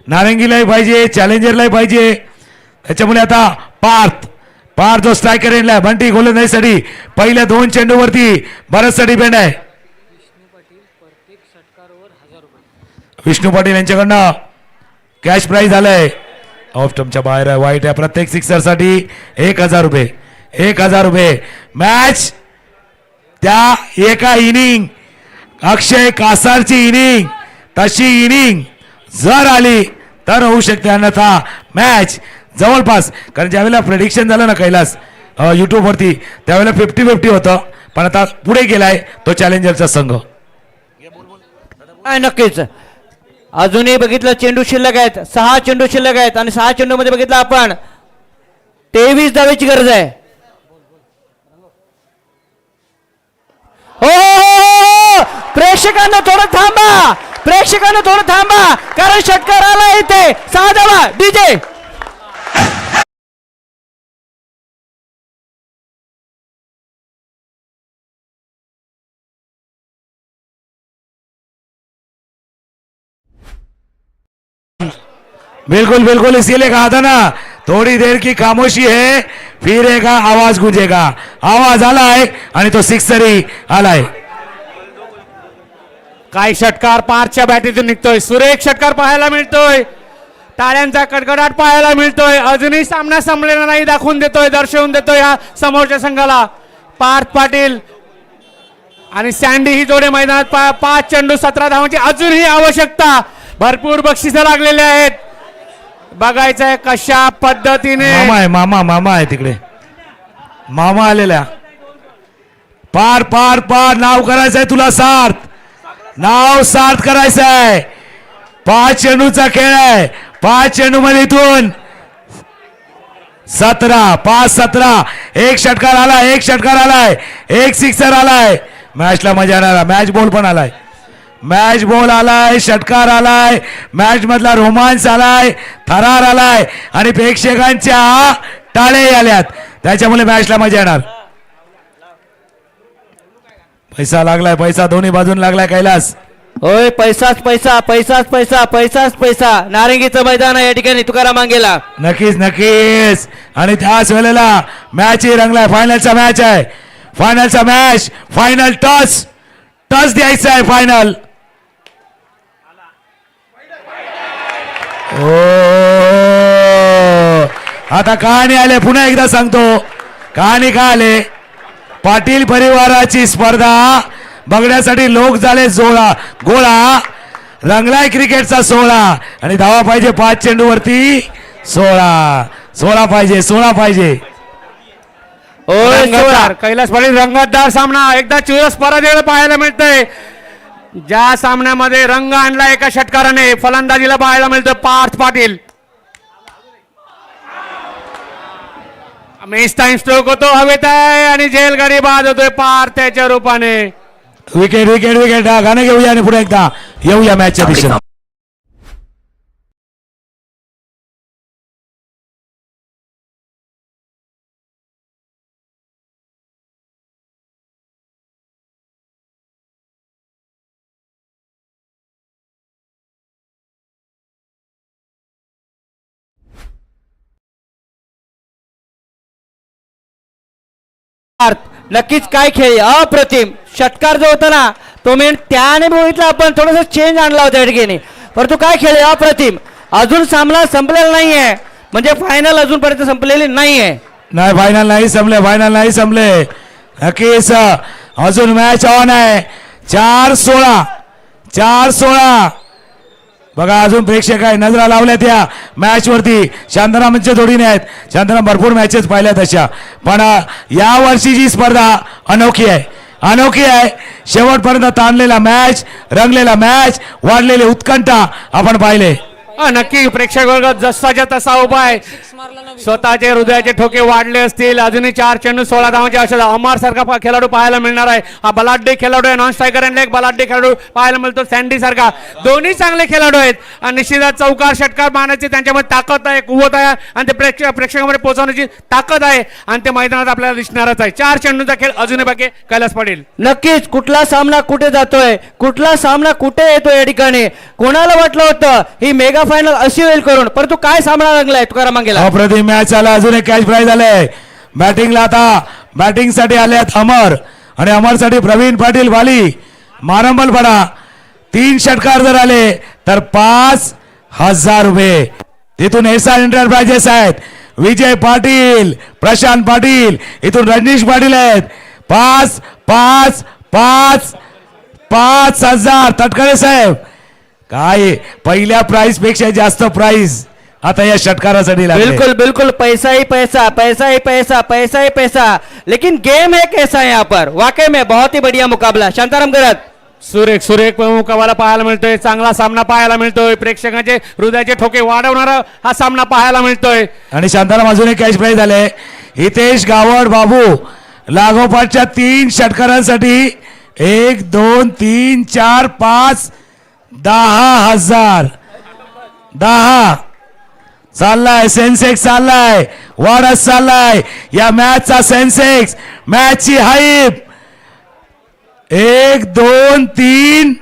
नारंगीलाही पाहिजे, चॅलेंजरलाही पाहिजे. त्याच्यामुळे आता पार्थ जो स्ट्रायकर एंडला बंटी गोलंदाजीसाठी पहिल्या 2 चेंडूवरती बरंचसं डिपेंड आहे. विष्णू पाटील यांच्याकडनं कॅश प्राइज आलंय. ऑफ स्टंपच्या बाहेर आहे, वाईट आहे. प्रत्येक सिक्सरसाठी 1,000 रुपये 1,000 रुपये. मॅच त्या एका इनिंग अक्षय कासारची इनिंग तशी इनिंग जर आली तर होऊ शकते, अन्यथा मॅच जवळपास. कारण ज्यावेळेला प्रेडिक्शन झालं ना कैलास युट्यूबवरती त्यावेळेला 50-50 होतं, पण आता पुढे गेलाय तो चॅलेंजरचा संघ. नक्कीच अजूनही बघितलं चेंडू शिल्लक आहेत, 6 चेंडू शिल्लक आहेत आणि 6 चेंडू मध्ये बघितलं आपण 23 धावेची गरज आहे. हो प्रेक्षकांना थोडं थांबा कारण षटकार आला इथे. 6 धावा डीजे. बिल्कुल इसीलिए कहा था ना थोड़ी देर की खामोशी है, फिर एक आवाज गूंजेगा. आवाज आलाय आणि तो सिक्सरही आलाय. काय षटकार पारच्या बॅटीतून निघतोय. सुरेख षटकार पाहायला मिळतोय. टाळ्यांचा कडकडाट पाहायला मिळतोय. अजूनही सामना संपलेला नाही दाखवून देतोय, दर्शवून देतोय या समोरच्या संघाला. पार्थ पाटील आणि सँडी ही जोडे मैदानात 5 चेंडू 17 धावांची अजूनही आवश्यकता. भरपूर बक्षिसं लागलेले आहेत. बघायचं आहे कशा पद्धतीने. मामा आहे तिकडे, मामा आलेल्या. पार नाव करायचंय तुला, नाव सार्थ करायचं आहे. 5 चेंडूचा खेळ आहे. 5 चेंडू मध्ये इथून 17 5 17 एक षटकार आलाय, एक सिक्सर आलाय. मॅचला मजा येणार. मॅच बॉल आलाय, षटकार आलाय, मॅच मधला रोमांच आलाय, थरार आलाय आणि प्रेक्षकांच्या टाळे आल्यात. त्याच्यामुळे मॅचला मजा येणार. पैसा लागलाय, पैसा दोन्ही बाजून लागलाय कैलास. होय पैसाच पैसा. नारंगीचं मैदान आहे या ठिकाणी तुकाराम मांगेला. नक्कीच आणि त्याच वेळेला मॅच ही रंगलाय. फायनलचा मॅच आहे. फायनल टच द्यायचा आहे. फायनल ओ आता कहाणी आले, पुन्हा एकदा सांगतो कहाणी का आले. पाटील परिवाराची स्पर्धा बघण्यासाठी लोक झाले गोळा. रंगलाय क्रिकेटचा 16 आणि धावा पाहिजे 5 चेंडूवरती 16 पाहिजे. रंगतदार कैलास पाटील रंगतदार सामना एकदा चुरस पराजय पाहायला मिळतंय. ज्या सामन्यामध्ये रंग आणला एका षटकाराने फलंदाजीला पाहायला मिळतं पार्थ पाटील. मेस्टाईन स्ट्रोक होतो हवेत आहे आणि झेलगाडी बाद होतोय पार्थ त्याच्या रूपाने. विकेट गाणं घेऊया आणि पुढे एकदा येऊया मॅचच्या दिशेने. नक्कीच काय खेळ अप्रतिम. षटकार जो होता ना तो मेन त्याने बघितलं आपण थोडस चेंज आणला होता या ठिकाणी. परंतु काय खेळ अप्रतिम. अजून सामना संपलेला नाहीये, म्हणजे फायनल अजूनपर्यंत संपलेली नाहीये. नाही फायनल नाही संपले नक्कीच अजून मॅच ऑन आहे. 4-16 बघा अजून प्रेक्षक आहे नजरा लावल्यात या मॅच वरती. शांतारामच्या जोडीने आहेत. शांताराम भरपूर मॅचेस पाहिल्यात अशा, पण या वर्षीची स्पर्धा अनोखी आहे. शेवटपर्यंत ताणलेला मॅच, रंगलेला मॅच, वाढलेली उत्कंठा आपण पाहिले. नक्की प्रेक्षक वर्ग जसाच्या तसा उभा आहे. स्वतःचे हृदयाचे ठोके वाढले असतील. अजूनही 4 चेंडू 16 धावांचे अशा अमर सारखा खेळाडू पाहायला मिळणार आहे. हा बलाढ्य खेळाडू आहे. नॉन स्ट्रायकर आणि एक बलाढ्य खेळाडू पाहायला मिळतो सँडी सारखा. दोन्ही चांगले खेळाडू आहेत आणि निश्चितच चौकार षटकार मारण्याची त्यांच्यामध्ये ताकद आहे, कुवत आहे आणि ते प्रेक्षकांमध्ये पोहोचवण्याची ताकद आहे आणि ते मैदानात आपल्याला दिसणारच आहे. 4 चेंडूचा खेळ अजूनही बाकी कैलास पाटील. नक्कीच कुठला सामना कुठे जातोय, कुठला सामना कुठे येतोय या ठिकाणी. कोणाला वाटलं होतं ही मेगा फायनल अशी होईल करून, परंतु काय सामना रंगलाय तुकाराम मांगेला. अप्रतिम मॅच आला. अजून एक कॅच प्राइज आलंय. बॅटिंगला आता बॅटिंग साठी आलेत अमर आणि अमरसाठी प्रवीण पाटील वाली मारंबलपडा. 3 षटकार जर आले तर 5,000 रुपये. तिथून एसआर एंटरप्राइजेस आहेत. विजय पाटील, प्रशांत पाटील, इथून रजनीश पाटील आहेत. 5,000 तटकरे साहेब. काय पहिल्या प्राइस पेक्षा जास्त प्राइस आता या षटकारासाठी लागले. बिल्कुल पैसा ही पैसा. लेकिन गेम है कैसा है यहाँ पर. वाकई में बहुत ही बढ़िया मुकाबला. शांताराम गरज सुरेख मुकाबला पाहायला मिळतोय. चांगला सामना पाहायला मिळतोय. प्रेक्षकांचे हृदयाचे ठोके वाढवणारा हा सामना पाहायला मिळतोय. आणि शांताराम अजून एक कॅच प्राइज आले. हितेश गावड बाबू लागोपाठच्या 3 षटकारांसाठी 1 2 3 4 5 10,000. 10 चाललाय. सेन्सेक्स चाललाय, वाढत चाललाय. या मॅचचा सेन्सेक्स, मॅचची हाईप 1 2 3.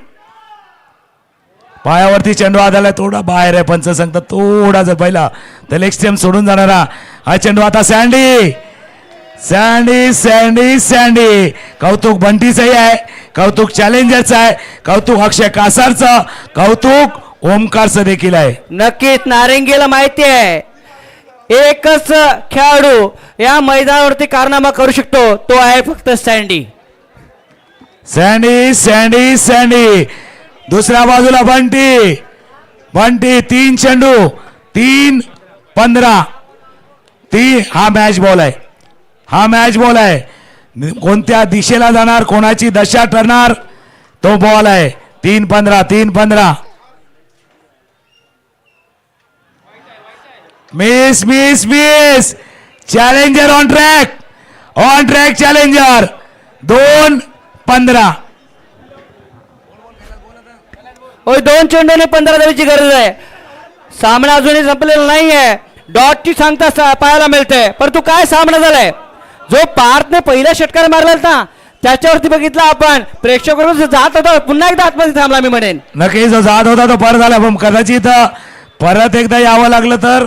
पायावरती चेंडू आदलाय. थोडा बाहेर आहे पंच सांगतात. थोडा जर पहिला तर लेग स्टेम सोडून जाणारा हा चेंडू. आता सँडी. कौतुक बंटीचंही आहे, कौतुक चॅलेंजरचं आहे, कौतुक अक्षय कासारचं, कौतुक ओमकारचं देखील आहे. नक्कीच नारंगीला माहिती आहे एकच खेळाडू या मैदानावरती कारनामा करू शकतो, तो आहे फक्त सँडी. दुसऱ्या बाजूला बंटी. 3 चेंडू 3-15. हा मॅच बॉल आहे. कोणत्या दिशेला जाणार, कोणाची दशा ठरणार तो बॉल आहे. 3-15. Miss. Challenger on track challenger. 2-15. 2 चेंडूने 15 धावेची गरज आहे. सामना अजूनही संपलेला नाहीये. डॉटची सांगता पाहायला मिळते. परंतु काय सामना झालाय. जो पार्थने पहिला षटकार मारला ना त्याच्यावरती बघितला आपण. प्रेक्षक जात होता, पुन्हा एकदा आतमध्ये थांबला मी म्हणेन. नक्कीच जो जात होता तो परत आला. पण कदाचित परत एकदा यावं लागलं तर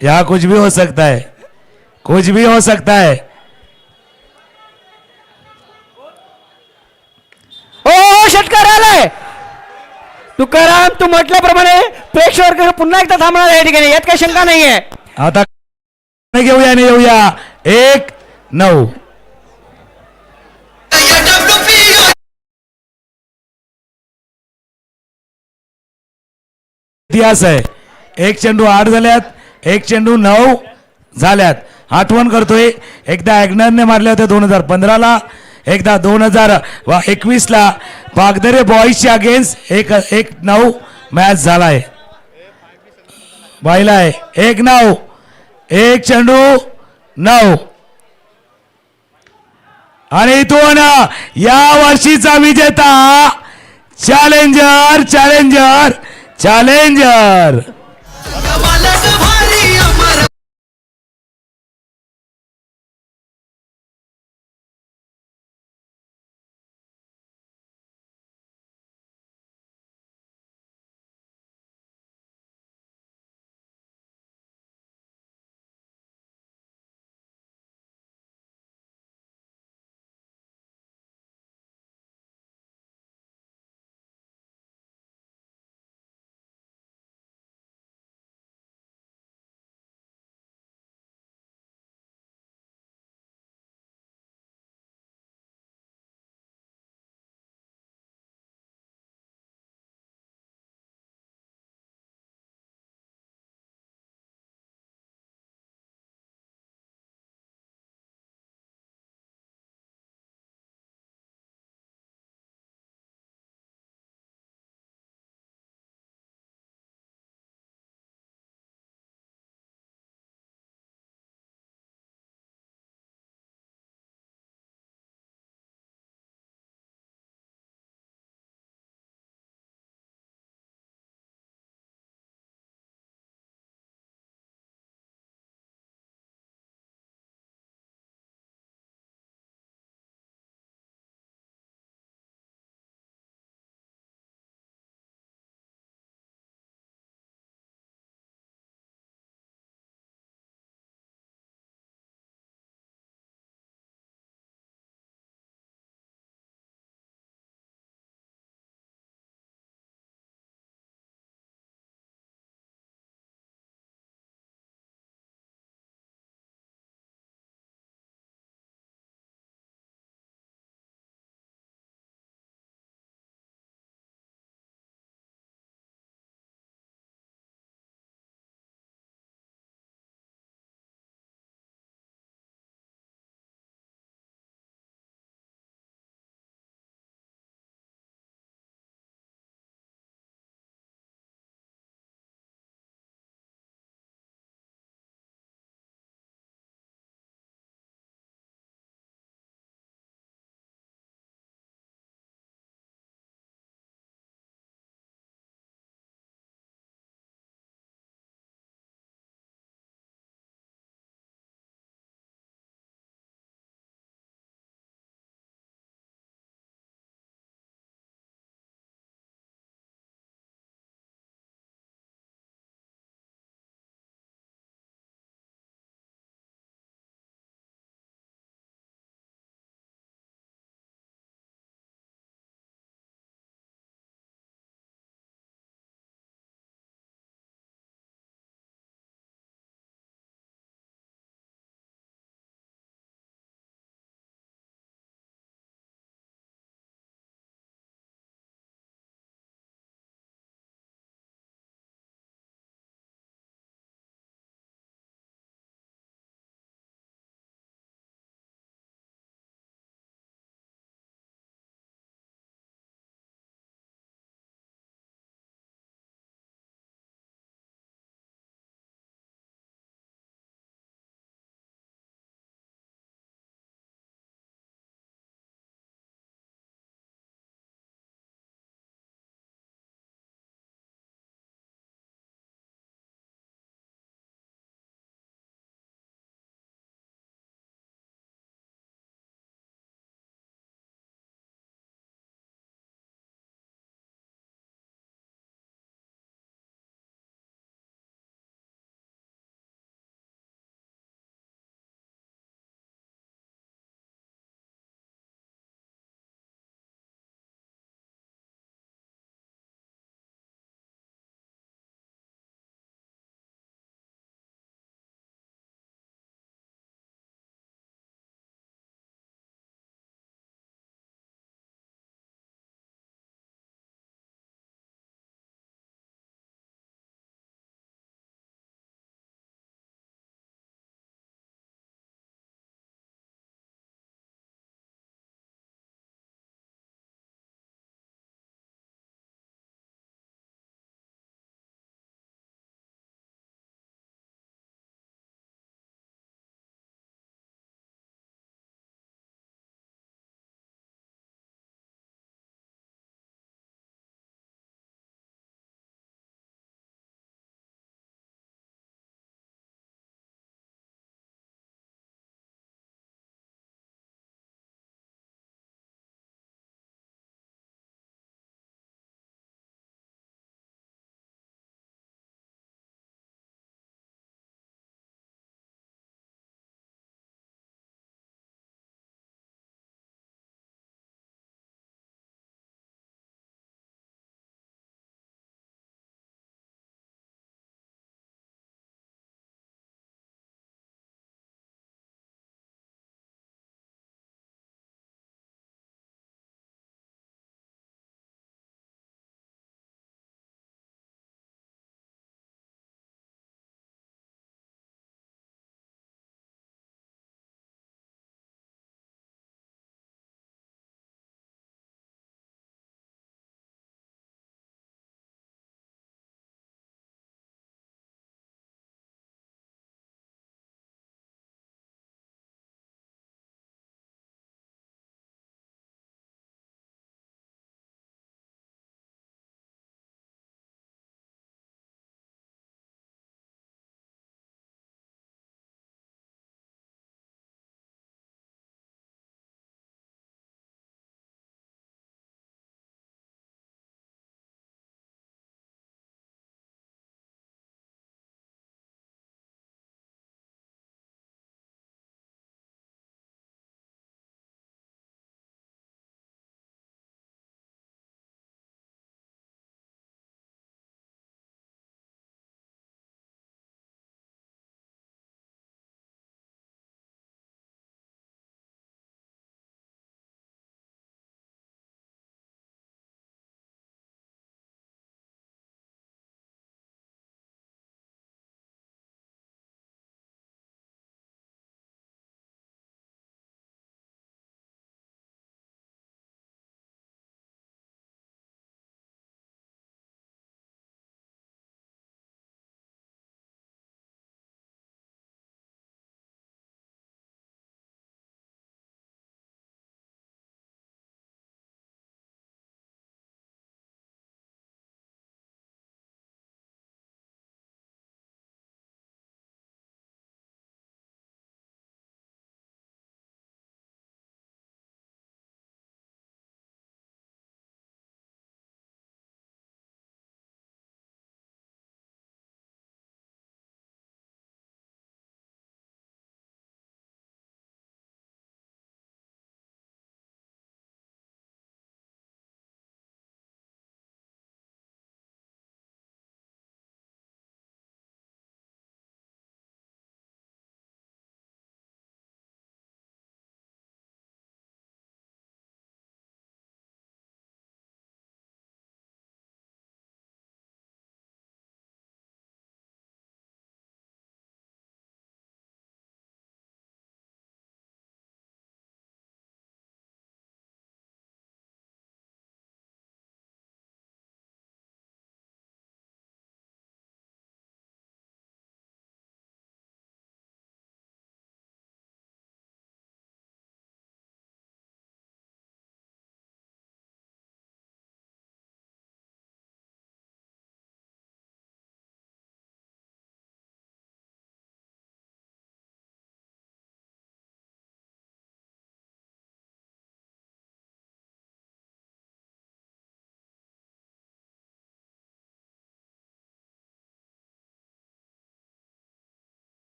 या कुछ भी हो सकता है. षटकार आलाय. तुकाराम तू म्हटल्याप्रमाणे प्रेक्षकांकडे पुन्हा एकदा थांबणार आहे या ठिकाणी, यात काही शंका नाहीये. आता घेऊया आणि येऊया 1-9. इतिहास आहे. एक चेंडू 8 झाल्यात, एक चेंडू 9 झाल्यात. आठवण करतोय एकदा ॲग्नरने मारले होते 2015ला, एकदा 2021ला पागदरे बॉईजच्या अगेन्स्ट 1-9 मॅच झालाय. पाहिलाय 1-9, एक चेंडू 9. आणि इथून या वर्षीचा विजेता चॅलेंजर चॅलेंजर चॅलेंजर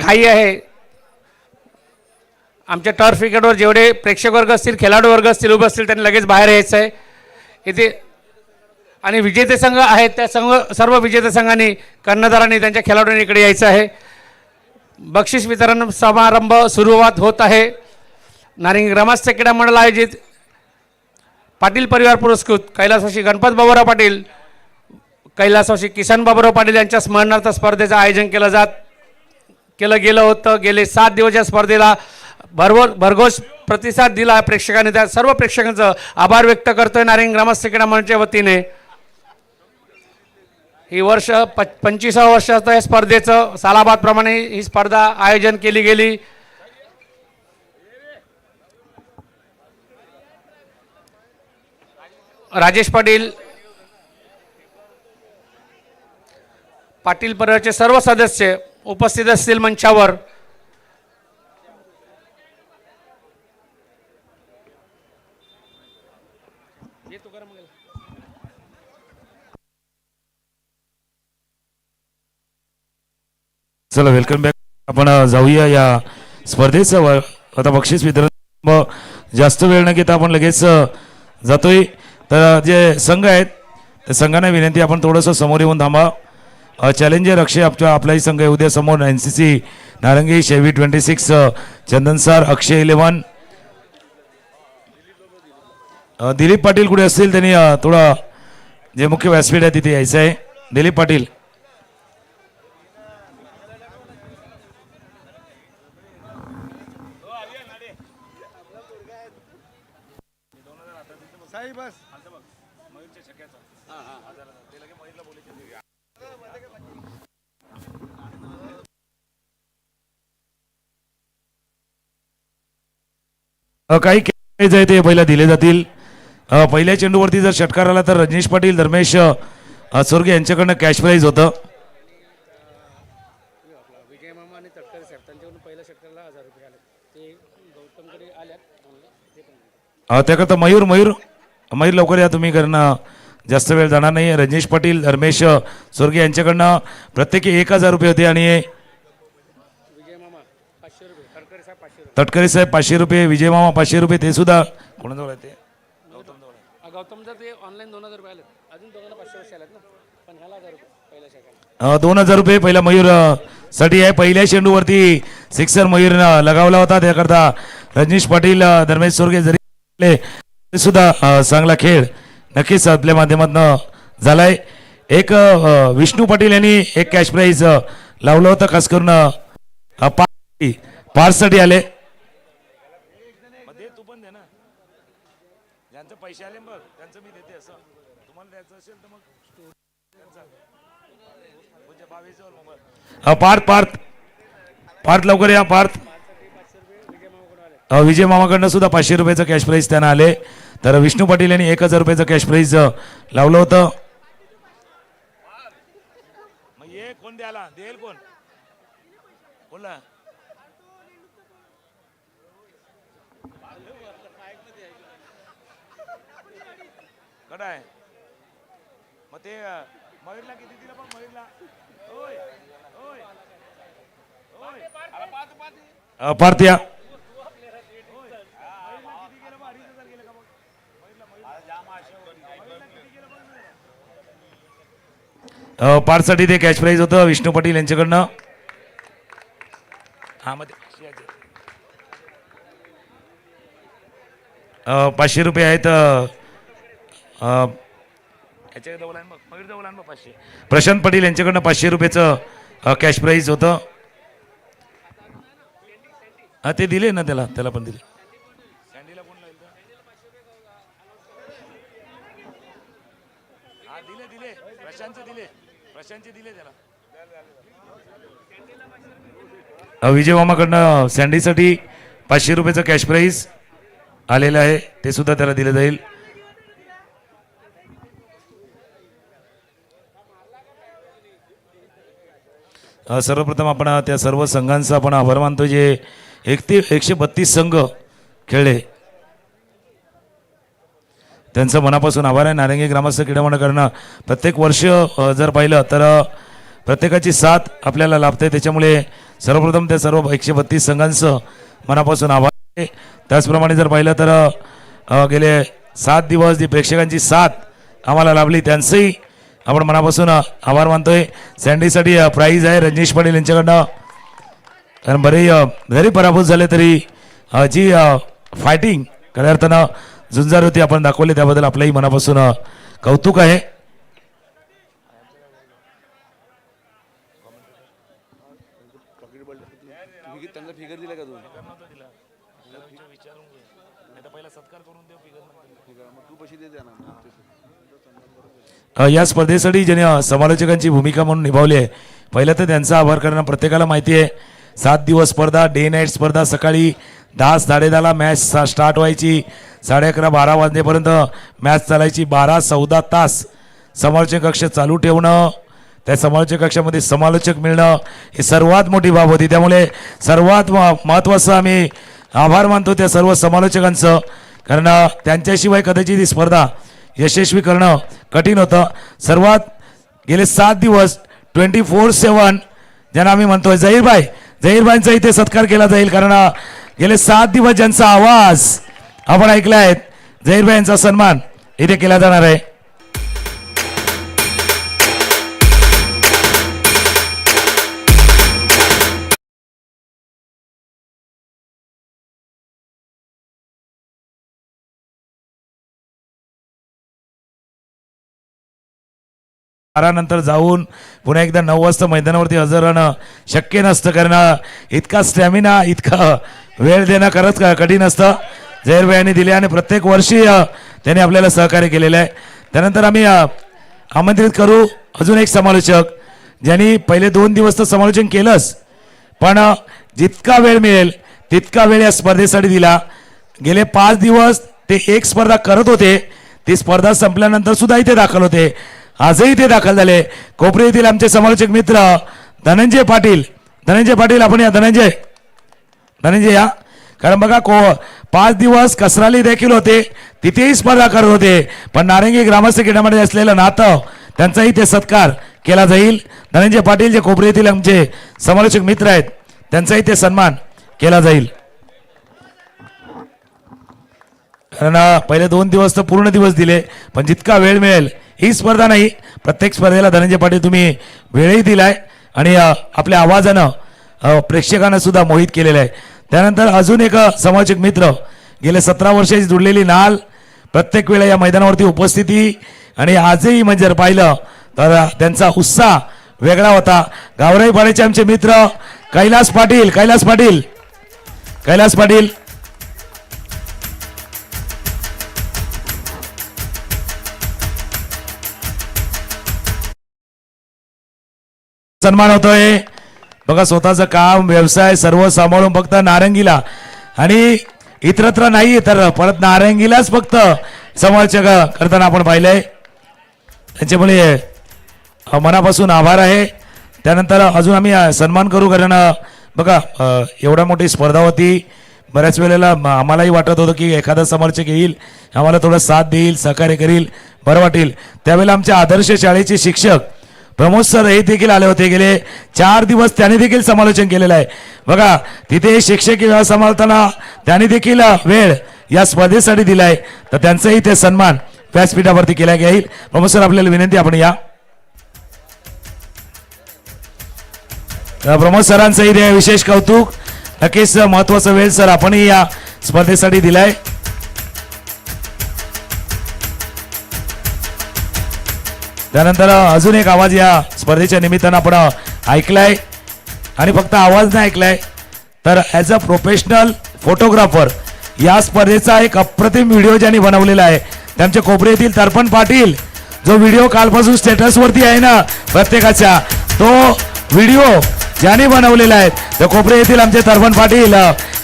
घाई आहे. आमच्या टर्फ विकेटवर जेवढे प्रेक्षक वर्ग असतील, खेळाडू वर्ग असतील उभे असतील, त्यांनी लगेच बाहेर यायचं आहे इथे. आणि विजेते संघ आहेत त्या सर्व विजेते संघांनी, कर्णधारांनी, त्यांच्या खेळाडूंनी इकडे यायचं आहे. बक्षीस वितरण समारंभ सुरुवात होत आहे. नारिंगी ग्रामस्थ क्रीडा मंडळ आयोजित पाटील परिवार पुरस्कृत कैलासवासी गणपत बाबूराव पाटील, कैलासवासी किसन बाबूराव पाटील यांच्या स्मरणार्थ स्पर्धेचं आयोजन केलं गेलं होतं. गेले 7 दिवस या स्पर्धेला भरघोस प्रतिसाद दिला प्रेक्षकांनी. त्या सर्व प्रेक्षकांचं आभार व्यक्त करतोय नारिंगी ग्रामस्थ क्रीडा मंडळाच्या वतीने. ही वर्ष 25व्या वर्षाचं या स्पर्धेचं सालाबादप्रमाणे ही स्पर्धा आयोजन केली गेली. राजेश पाटील, पाटील परिवाराचे सर्व सदस्य उपस्थित असतील मंचावर. चला वेलकम बॅक. आपण जाऊया या स्पर्धेचं. आता बक्षीस वितरण जास्त वेळ न घेता आपण लगेच जातोय. तर जे संघ आहेत त्या संघांना विनंती, आपण थोडंसं समोर येऊन थांबा. चॅलेंजर अक्षय आपलाही संघ आहे उद्या समोर. NCC नारंगी, शेवी 26, चंदनसार, अक्षय 11. दिलीप पाटील कुठे असतील त्यांनी थोडा जे मुख्य व्यासपीठ आहे तिथे यायचं आहे. दिलीप पाटील. काही कॅच आहे ते पहिला दिले जातील. पहिल्या चेंडूवरती जर षटकार आला तर रजनीश पाटील, धर्मेश सोरगे यांच्याकडनं कॅश प्राईज होतं. त्याकरता मयूर लवकर या तुम्ही, कारण जास्त वेळ जाणार नाही. रजनीश पाटील, धर्मेश सोरगे यांच्याकडनं प्रत्येकी 1000 रुपये होते. आणि तटकरे साहेब 500 रुपये, विजय मामा 500 रुपये. ते सुद्धा कोणाजवळ आहे? ते गौतमचं ते ऑनलाईन 2000 रुपये आले. अजून 500 आलेत ना, पण ह्याला 1000 रुपये पहिल्या शेकाला. 2000 रुपये पहिला मयूर साठी आहे. पहिल्या चेंडूवरती सिक्सर मयूरनं लगावला होता. त्याकरता रजनीश पाटील, धर्मेश सोरगे जरी ते सुद्धा चांगला खेळ नक्कीच आपल्या माध्यमातून झालाय. एक विष्णू पाटील यांनी एक कॅश प्राईज लावलं होतं, खास करून पार्ससाठी आले. ज्यांचे पैसे आले बघ त्यांचं मी देते. असं तुम्हाला द्यायचं असेल तर मग पार्थ लवकर या. पार्थ विजय मामाकडनं सुद्धा 500 रुपयाचं कॅश प्राईज त्यांना आले. तर विष्णू पाटील यांनी 1000 रुपयाचं कॅश प्राईज लावलं होतं. कोण द्याला देईल? कोण बोला? कडा मग ते मयूरला किती दिलं? पण मयूरला पार्थिया पार्टसाठी ते कॅश प्राईज होतं विष्णू पाटील यांच्याकडनं. हा मध्ये 500 रुपये आहेत. प्रशांत पाटील यांच्याकडनं 500 रुपयाचं कॅश प्राईज होतं. हा ते दिले ना, त्याला पण दिले. विजय मामाकडनं सँडीसाठी 500 रुपयाचं कॅश प्राईज आलेलं आहे. ते सुद्धा त्याला दिलं जाईल. सर्वप्रथम आपण त्या सर्व संघांचा आपण आभार मानतो जे 132 संघ खेळले. त्यांचं मनापासून आभार आहे. नारंगी ग्रामस्थ क्रीडा मंडळाकडनं प्रत्येक वर्ष जर पाहिलं तर प्रत्येकाची साथ आपल्याला लाभते. त्याच्यामुळे सर्वप्रथम त्या सर्व 132 संघांचं मनापासून आभार आहे. त्याचप्रमाणे जर पाहिलं तर गेले 7 दिवस जी प्रेक्षकांची साथ आम्हाला लाभली त्यांचंही आपण मनापासून आभार मानतोय. सँडीसाठी प्राईज आहे रजनीश पाटील यांच्याकडनं. कारण जरी पराभूत झाले तरी जी फायटिंग खऱ्या अर्थानं झुंजार होती आपण दाखवली त्याबद्दल आपलंही मनापासून कौतुक आहे. या स्पर्धेसाठी ज्याने समालोचकांची भूमिका म्हणून निभावली आहे पहिलं तर त्यांचा आभार करणं. प्रत्येकाला माहिती आहे 7 दिवस स्पर्धा, डे नाईट स्पर्धा. सकाळी 10 साडेदहाला मॅच स्टार्ट व्हायची, 11:30 12 वाजण्यापर्यंत मॅच चालायची. 12-14 तास समालोचक कक्ष चालू ठेवणं, त्या समालोचक कक्षामध्ये समालोचक मिळणं ही सर्वात मोठी बाब होती. त्यामुळे सर्वात महत्त्वाचं आम्ही आभार मानतो त्या सर्व समालोचकांचं. कारण त्यांच्याशिवाय कदाचित ही स्पर्धा यशस्वी करणं कठीण होतं. सर्वात गेले 7 दिवस 24/7 ज्यांना आम्ही म्हणतोय झहीरबाईंचा इथे सत्कार केला जाईल. कारण गेले 7 दिवस ज्यांचा आवाज आपण ऐकला आहे झहीरबाईंचा सन्मान इथे केला जाणार आहे. नंतर जाऊन पुन्हा एकदा 9 वाजता मैदानावरती हजर राहणं शक्य नसतं. कारण इतका स्टॅमिना, इतका वेळ देणं खरंच कठीण असतं. झहीरबाईंनी दिले आणि प्रत्येक वर्षी त्यांनी आपल्याला सहकार्य केलेलं आहे. त्यानंतर आम्ही आमंत्रित करू अजून एक समालोचक ज्यांनी पहिले 2 दिवस तर समालोचन केलंच, पण जितका वेळ मिळेल तितका वेळ या स्पर्धेसाठी दिला. गेले 5 दिवस ते एक स्पर्धा करत होते. ती स्पर्धा संपल्यानंतर सुद्धा इथे दाखल होते. आजही ते दाखल झाले. कोपरी येथील आमचे समालोचक मित्र धनंजय पाटील आपण या धनंजय या. कारण बघा 5 दिवस कसराली देखील होते, तिथेही स्पर्धा करत होते. पण नारंगी ग्रामस्थ क्रीडामध्ये असलेलं नातं त्यांचाही ते सत्कार केला जाईल. धनंजय पाटील जे कोपरी येथील आमचे समालोचक मित्र आहेत त्यांचाही ते सन्मान केला जाईल. कारण पहिले 2 दिवस तर पूर्ण दिवस दिले, पण जितका वेळ मिळेल ही स्पर्धा नाही, प्रत्येक स्पर्धेला धनंजय पाटील तुम्ही वेळही दिलाय आणि आपल्या आवाजानं प्रेक्षकांना सुद्धा मोहित केलेलं आहे. त्यानंतर अजून एक समालोचक मित्र गेले 17 वर्षाची जुडलेली नाल, प्रत्येक वेळा या मैदानावरती उपस्थिती आणि आजही म्हणजे जर पाहिलं तर त्यांचा उत्साह वेगळा होता. गावराई पाड्याचे आमचे मित्र कैलास पाटील सन्मान होतोय. बघा स्वतःचं काम व्यवसाय सर्व सांभाळून फक्त नारंगीला आणि इतरत्र नाही तर परत नारंगीलाच फक्त समालोचक करताना आपण पाहिलंय. त्यांच्यामुळे मनापासून आभार आहे. त्यानंतर अजून आम्ही सन्मान करू. कारण बघा एवढा मोठी स्पर्धा होती. बऱ्याच वेळेला आम्हालाही वाटत होतं की एखादा समालोचक येईल, आम्हाला थोडं साथ देईल, सहकार्य करील, बरं वाटेल. त्यावेळेला आमच्या आदर्श शाळेचे शिक्षक प्रमोद सर हे देखील आले होते. गेले 4 दिवस त्यांनी देखील समालोचन केलेलं आहे. बघा तिथे शिक्षकी सांभाळताना त्यांनी देखील वेळ या स्पर्धेसाठी दिलाय, तर त्यांचाही ते सन्मान व्यासपीठावरती केला जाईल. प्रमोद सर आपल्याला विनंती आपण या. प्रमोद सरांचंही ते विशेष कौतुक. नक्कीच महत्वाचा वेळ सर आपणही या स्पर्धेसाठी दिलाय. त्यानंतर अजून एक आवाज या स्पर्धेच्या निमित्तानं आपण ऐकलाय आणि फक्त आवाज नाही ऐकलाय तर ॲज अ प्रोफेशनल फोटोग्राफर या स्पर्धेचा एक अप्रतिम व्हिडिओ ज्यांनी बनवलेला आहे त्यांचे कोपरी येथील तर्पण पाटील. जो व्हिडिओ कालपासून स्टेटसवरती आहे ना प्रत्येकाच्या, तो व्हिडिओ ज्यांनी बनवलेला आहे तर कोपरी येथील आमचे तर्पण पाटील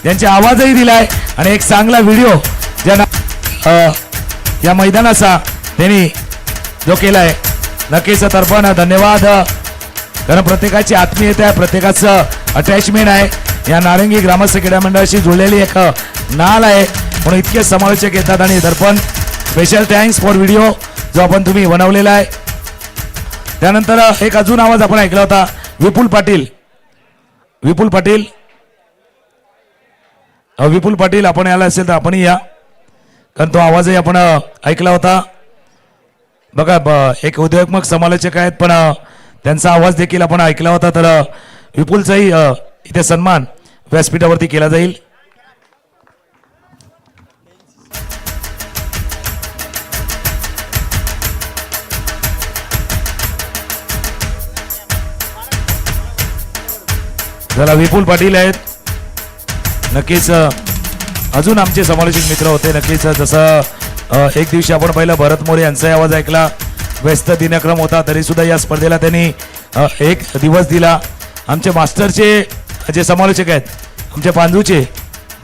यांचे आवाजही दिलाय आणि एक चांगला व्हिडिओ ज्यांना या मैदानाचा त्यांनी जो केलाय. नक्कीच तर्पण धन्यवाद. कारण प्रत्येकाची आत्मीयता आहे, प्रत्येकाचं अटॅचमेंट आहे. या नारंगी ग्रामस्थ क्रीडा मंडळाशी जुळलेली एक नाल आहे म्हणून इतके समालोचक येतात. आणि दर्पण स्पेशल थँक्स फॉर व्हिडिओ जो आपण तुम्ही बनवलेला आहे. त्यानंतर एक अजून आवाज आपण ऐकला होता, विपुल पाटील. विपुल पाटील, विपुल पाटील आपण यायला असेल तर आपणही या, कारण तो आवाजही आपण ऐकला होता. बघा एक उद्योगमक समालोचक आहेत, पण त्यांचा आवाज देखील आपण ऐकला होता. तर विपुलचाही इथे सन्मान व्यासपीठावरती केला जाईल. जरा विपुल पाटील आहेत, नक्कीच अजून आमचे समालोचक मित्र होते. नक्कीच जसं एक दिवशी आपण पहिला भरत मोरे यांचाही आवाज ऐकला, व्यस्त दिनक्रम होता तरी सुद्धा या स्पर्धेला त्यांनी एक दिवस दिला. आमचे मास्टरचे जे समालोचक आहेत, आमचे पांजूचे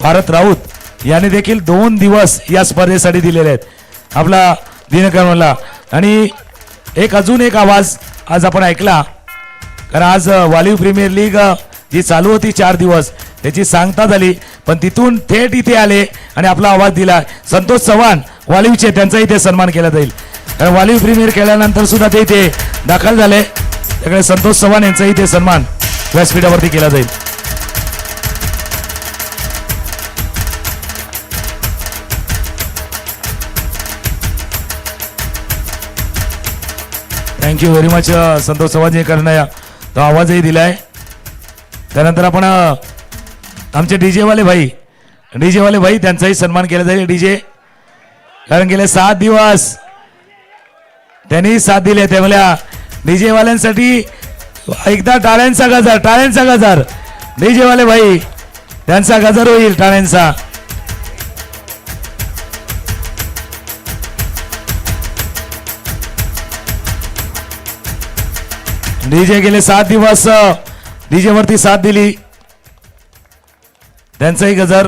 भारत राऊत यांनी देखील 2 दिवस या स्पर्धेसाठी दिलेले आहेत आपला दिनक्रमला. आणि अजून एक आवाज आज आपण ऐकला, कारण आज वालीव प्रीमियर लीग जी चालू होती 4 दिवस त्याची सांगता झाली, पण तिथून थेट इथे आले आणि आपला आवाज दिला. संतोष चव्हाण वालीवचे, त्यांचा इथे सन्मान केला जाईल, कारण वालीव प्रीमियर खेळल्यानंतर सुद्धा ते इथे दाखल झाले. त्याकडे संतोष चव्हाण यांचा इथे सन्मान व्यासपीठावरती केला जाईल. थँक्यू व्हेरी मच संतोष चव्हाणजी, कारण तो आवाजही दिलाय. त्यानंतर आपण आमचे डीजे वाले भाई त्यांचाही सन्मान केला जाईल. डीजे, कारण गेले 7 दिवस त्यांनी साथ दिले, त्यामुळे डीजे वाल्यांसाठी एकदा टाळ्यांचा गजर. डीजे वाले भाई त्यांचा गजर होईल टाळ्यांचा. डीजे गेले 7 दिवस डीजे वरती साथ दिली, त्यांचाही गजर.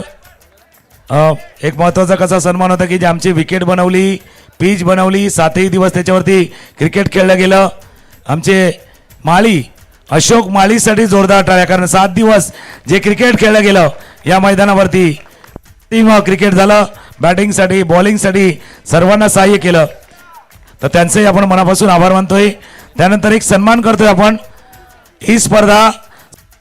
एक महत्वाचा कसा सन्मान होता की जे आमची विकेट बनवली, पिच बनवली, 7ही दिवस त्याच्यावरती क्रिकेट खेळलं गेलं. आमचे माळी अशोक माळीसाठी जोरदार टाळ्या, कारण 7 दिवस जे क्रिकेट खेळलं गेलं या मैदानावरती, टीम क्रिकेट झालं, बॅटिंगसाठी बॉलिंगसाठी सर्वांना सहाय्य केलं, तर त्यांचंही आपण मनापासून आभार मानतोय. त्यानंतर एक सन्मान करतोय आपण, ही स्पर्धा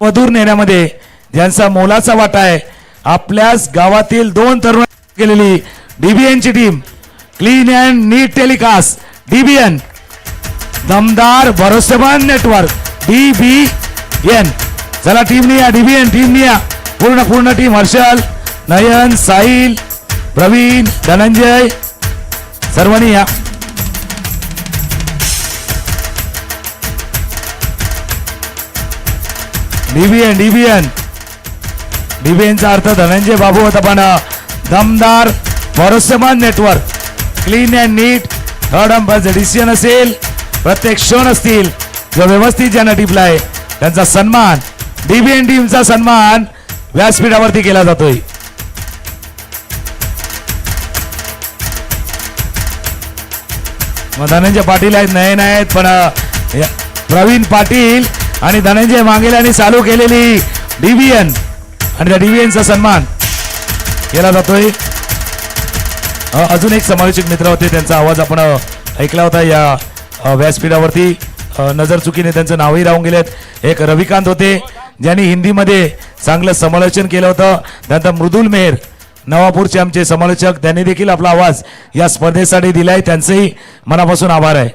मधुर नेण्यामध्ये ज्यांचा मोलाचा वाटा आहे, आपल्याच गावातील 2 तरुण केलेली डीबीएनची team, clean and neat telecast DBN, दमदार भरोसेमंद नेटवर्क डीबीएन. चला टीमनी या, डीबीएन टीमनी या, पूर्ण टीम. हर्षल, नयन, साहिल, प्रवीण, धनंजय सर्वांनी या. डीबीएनचा अर्थ धनंजय बाबू होता, पण दमदार भरोसेमंद network, clean and neat, third अंपायरचे डिसिजन असेल, प्रत्येक क्षण असतील, जो व्यवस्थित ज्यांना टिपलाय त्यांचा सन्मान, डीबीएन टीमचा सन्मान व्यासपीठावरती केला जातोय. मग धनंजय पाटील आहेत, नयन आहेत, पण प्रवीण पाटील आणि धनंजय मांगेल यांनी चालू केलेली डीबीएन, आणि त्या डीबीएनचा सन्मान केला जातोय. अजून एक समालोचक मित्र होते, त्यांचा आवाज आपण ऐकला होता या व्यासपीठावरती. नजर चुकीने त्यांचं नावही राहून गेलेत. एक रविकांत होते, ज्यांनी हिंदीमध्ये चांगलं समालोचन केलं होतं. त्यानंतर मृदुल मेहर नवापूरचे आमचे समालोचक, त्यांनी देखील आपला आवाज या स्पर्धेसाठी दिलाय, त्यांचेही मनापासून आभार आहे.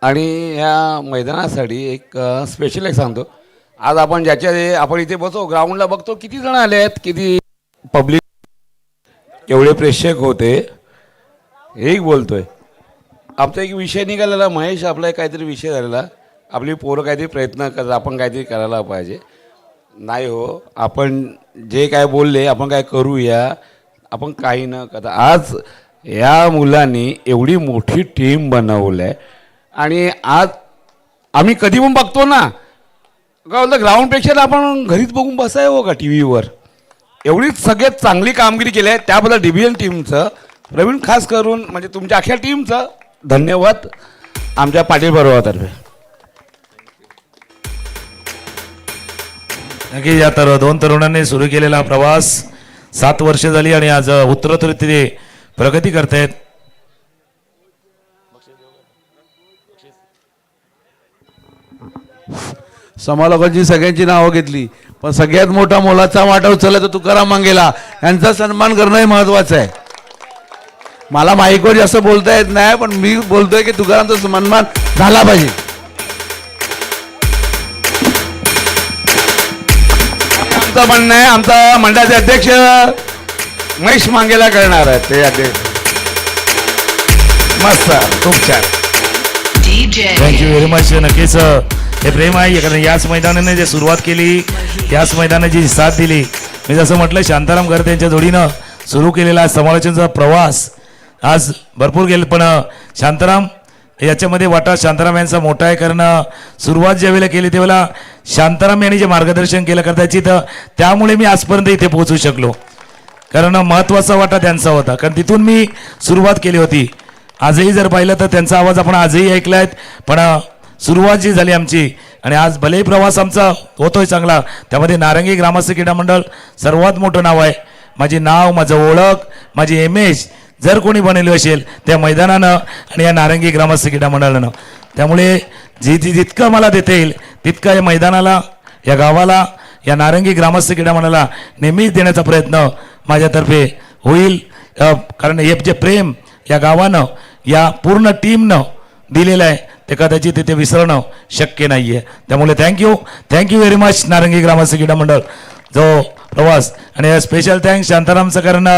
आणि या मैदानासाठी एक स्पेशल एक सांगतो, आज आपण आपण इथे बसो ग्राउंडला बघतो किती जण आले आहेत, किती पब्लिक, एवढे प्रेक्षक होते. एक बोलतोय, आमचा एक विषय निघालेला, महेश आपला काहीतरी विषय झालेला, आपली पोरं काहीतरी प्रयत्न करतात, आपण काहीतरी करायला पाहिजे. नाही हो, आपण जे काय बोलले आपण काय करूया, आपण काही न करता आज या मुलांनी एवढी मोठी टीम बनवली आहे. आणि आज आम्ही कधी पण बघतो ना, का बोलतं ग्राउंडपेक्षा आपण घरीच बघून बसाय हो का टी व्हीवर, एवढी सगळ्यात चांगली कामगिरी केली आहे. त्याबद्दल डीबीएन टीमचं, प्रवीण खास करून म्हणजे तुमच्या अख्ख्या टीमचं धन्यवाद आमच्या पाटील बरोबरतर्फे. नक्की या 2 तरुणांनी सुरू केलेला प्रवास 7 वर्ष झाली आणि आज उत्तरोत्तर ते प्रगती करतायत. समालोकांची सगळ्यांची नावं घेतली, पण सगळ्यात मोठा मोलाचा वाटा उचलला तर तुकाराम मांगेला यांचा सन्मान करणंही महत्वाचं आहे. मला माईकवर जास्त बोलता येत नाही, पण मी बोलतोय की तुकारामचा सन्मान झाला पाहिजे. आमचं म्हणणं आहे, आमचा मंडळाचे अध्यक्ष महेश मांगेला करणार आहेत ते अध्यक्ष. मस्त, खूप छान. Thank you very much. नक्कीच हे प्रेम आहे, कारण याच मैदानाने जे सुरुवात केली, याच मैदानाची साथ दिली. मी जसं म्हटलं, शांताराम गर्ते यांच्या जोडीनं सुरू केलेला समालोचनाचा प्रवास आज भरपूर गेले, पण शांताराम याच्यामध्ये वाटा शांताराम यांचा मोठा आहे. कारण सुरुवात ज्यावेळेला केली त्यावेळेला शांताराम यांनी जे मार्गदर्शन केलं कदाचित त्यामुळे मी आजपर्यंत इथे पोहोचू शकलो, कारण महत्त्वाचा वाटा त्यांचा होता, कारण तिथून मी सुरुवात केली होती. आजही जर पाहिलं तर त्यांचा आवाज आपण आजही ऐकलाय, पण सुरुवात जी झाली आमची, आणि आज भलेही प्रवास आमचा होतोय चांगला, त्यामध्ये नारंगी ग्रामस्थ क्रीडा मंडळ सर्वात मोठं नाव आहे. माझी नाव, माझं ओळख, माझी इमेज जर कोणी बनवली असेल त्या मैदानानं आणि या नारंगी ग्रामस्थ क्रीडा मंडळानं. त्यामुळे जितकं मला देता येईल तितकं या मैदानाला, या गावाला, या नारंगी ग्रामस्थ क्रीडा मंडळाला नेहमीच देण्याचा प्रयत्न माझ्यातर्फे होईल. कारण हे जे प्रेम या गावानं, या पूर्ण टीमनं दिलेलं आहे ते कदाचित तिथे विसरणं शक्य नाही आहे. त्यामुळे थँक्यू व्हेरी मच नारंगी ग्रामस्थ क्रीडा मंडळ जो प्रवास. आणि स्पेशल थँक्स शांतारामचं, कारण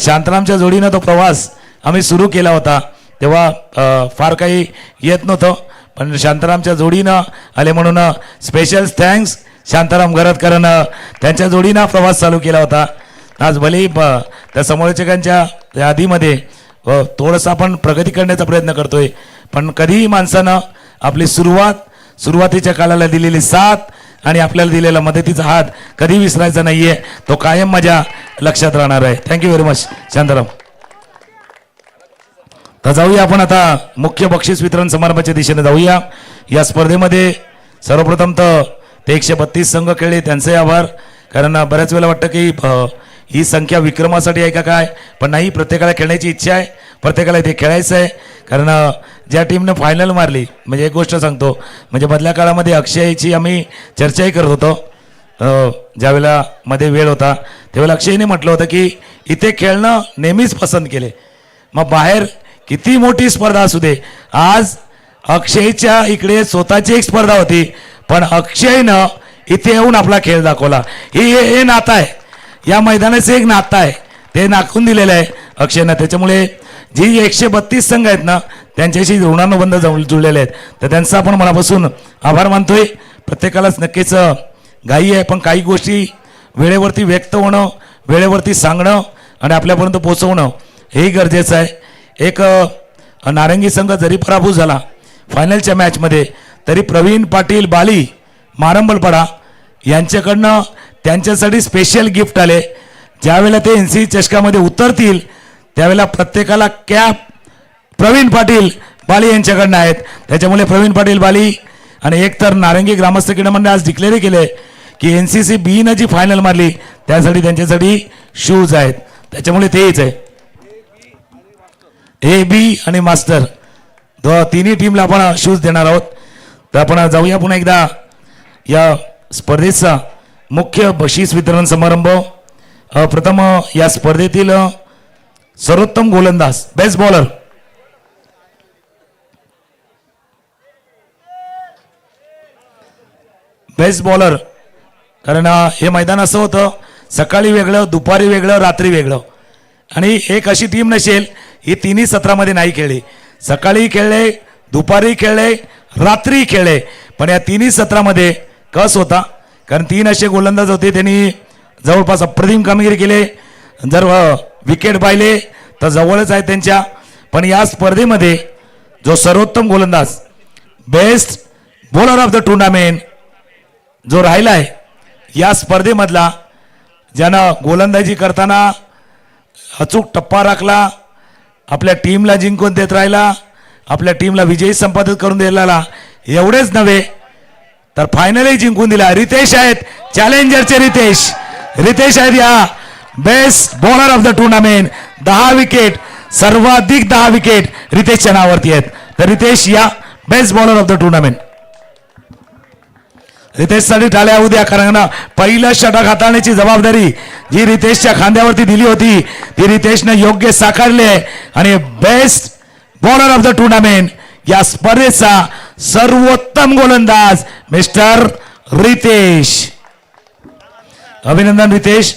शांतारामच्या जोडीनं तो प्रवास आम्ही सुरू केला होता तेव्हा फार काही येत नव्हतं, पण शांतारामच्या जोडीनं आले म्हणून स्पेशल थँक्स शांताराम घरात, कारण त्यांच्या जोडीनं प्रवास चालू केला होता. आज भलेही त्या समालोचकांच्या यादीमध्ये थोडंसं आपण प्रगती करण्याचा प्रयत्न करतोय, पण कधीही माणसानं आपली सुरुवातीच्या काळाला दिलेली साथ आणि आपल्याला दिलेला मदतीचा हात कधी विसरायचा नाहीये, तो कायम माझ्या लक्षात राहणार आहे. Thank you very much Shantaram. तर जाऊया आपण आता मुख्य बक्षीस वितरण समारंभाच्या दिशेने जाऊया. या स्पर्धेमध्ये सर्वप्रथम तर ते 132 संघ खेळले, त्यांचे आभार. कारण बऱ्याच वेळेला वाटतं की ही संख्या विक्रमासाठी आहे का काय, पण नाही, प्रत्येकाला खेळण्याची इच्छा आहे, प्रत्येकाला इथे खेळायचं आहे. कारण ज्या टीमनं फायनल मारली, म्हणजे एक गोष्ट सांगतो, म्हणजे मधल्या काळामध्ये अक्षयची आम्ही चर्चाही करत होतो, ज्यावेळेला मध्ये वेळ होता त्यावेळेला अक्षयने म्हटलं होतं की इथे खेळणं नेहमीच पसंत केले, मग बाहेर किती मोठी स्पर्धा असू दे. आज अक्षयच्या इकडे स्वतःची एक स्पर्धा होती, पण अक्षयनं इथे येऊन आपला खेळ दाखवला. हे नातं आहे, या मैदानाचं एक नातं आहे, ते दाखवून दिलेलं आहे अक्षयनं. त्याच्यामुळे जी 132 संघ आहेत ना, त्यांच्याशी ऋणानुबंध जुळलेले आहेत, तर त्यांचा आपण मनापासून आभार मानतोय. प्रत्येकालाच नक्कीच घाई आहे, पण काही गोष्टी वेळेवरती व्यक्त होणं, वेळेवरती सांगणं आणि आपल्यापर्यंत पोहोचवणं हेही गरजेचं आहे. एक नारंगी संघ जरी पराभूत झाला फायनलच्या मॅचमध्ये, तरी प्रवीण पाटील बाली मारंबलपाडा यांच्याकडनं त्यांच्यासाठी स्पेशल गिफ्ट आले. ज्यावेळेला ते NC चषकामध्ये उतरतील त्यावेळेला प्रत्येकाला कॅप प्रवीण पाटील बाली यांच्याकडनं आहेत. त्याच्यामुळे प्रवीण पाटील बाली आणि एक तर नारंगी ग्रामस्थ क्रीडा मंडळ आज डिक्लेअर केले की NCC B जी फायनल मारली त्यासाठी त्यांच्यासाठी शूज आहेत, त्याच्यामुळे तेच आहे. AB आणि मास्टर तिन्ही टीमला आपण शूज देणार आहोत. तर आपण जाऊया पुन्हा एकदा या स्पर्धेचा मुख्य बक्षीस वितरण समारंभ. प्रथम या स्पर्धेतील सर्वोत्तम गोलंदाज, बेस्ट बॉलर, कारण हे मैदान असं होतं, सकाळी वेगळं, दुपारी वेगळं, रात्री वेगळं, आणि एक अशी टीम नसेल ही तिन्ही सत्रामध्ये नाही खेळली. सकाळी खेळले, दुपारी खेळले, रात्री खेळले, पण या तिन्ही सत्रामध्ये कस होता, कारण 3 असे गोलंदाज होते, त्यांनी जवळपास अप्रतिम कामगिरी केले. जर विकेट पाहिले तर जवळच आहे त्यांच्या, पण या स्पर्धेमध्ये जो सर्वोत्तम गोलंदाज, best bowler of the tournament जो राहिलाय या स्पर्धेमधला, ज्यानं गोलंदाजी करताना अचूक टप्पा राखला, आपल्या टीमला जिंकून देत राहिला, आपल्या टीमला विजयी संपादित करून दिलेला, एवढेच नव्हे तर फायनलही जिंकून दिला. रितेश आहेत, चॅलेंजरचे रितेश आहेत या best bowler of the tournament. 10 wicket, सर्वाधिक 10 विकेट रितेशच्या नावावरती आहेत. तर रितेश या best bowler of the tournament. रितेशसाठी टाळ्या होऊ द्या, कारण पहिलं षटक हाताळण्याची जबाबदारी जी रितेशच्या खांद्यावरती दिली होती ती रितेशने योग्य साकारली आहे आणि best bowler of the tournament या स्पर्धेचा सर्वोत्तम गोलंदाज मिस्टर रितेश. अभिनंदन रितेश.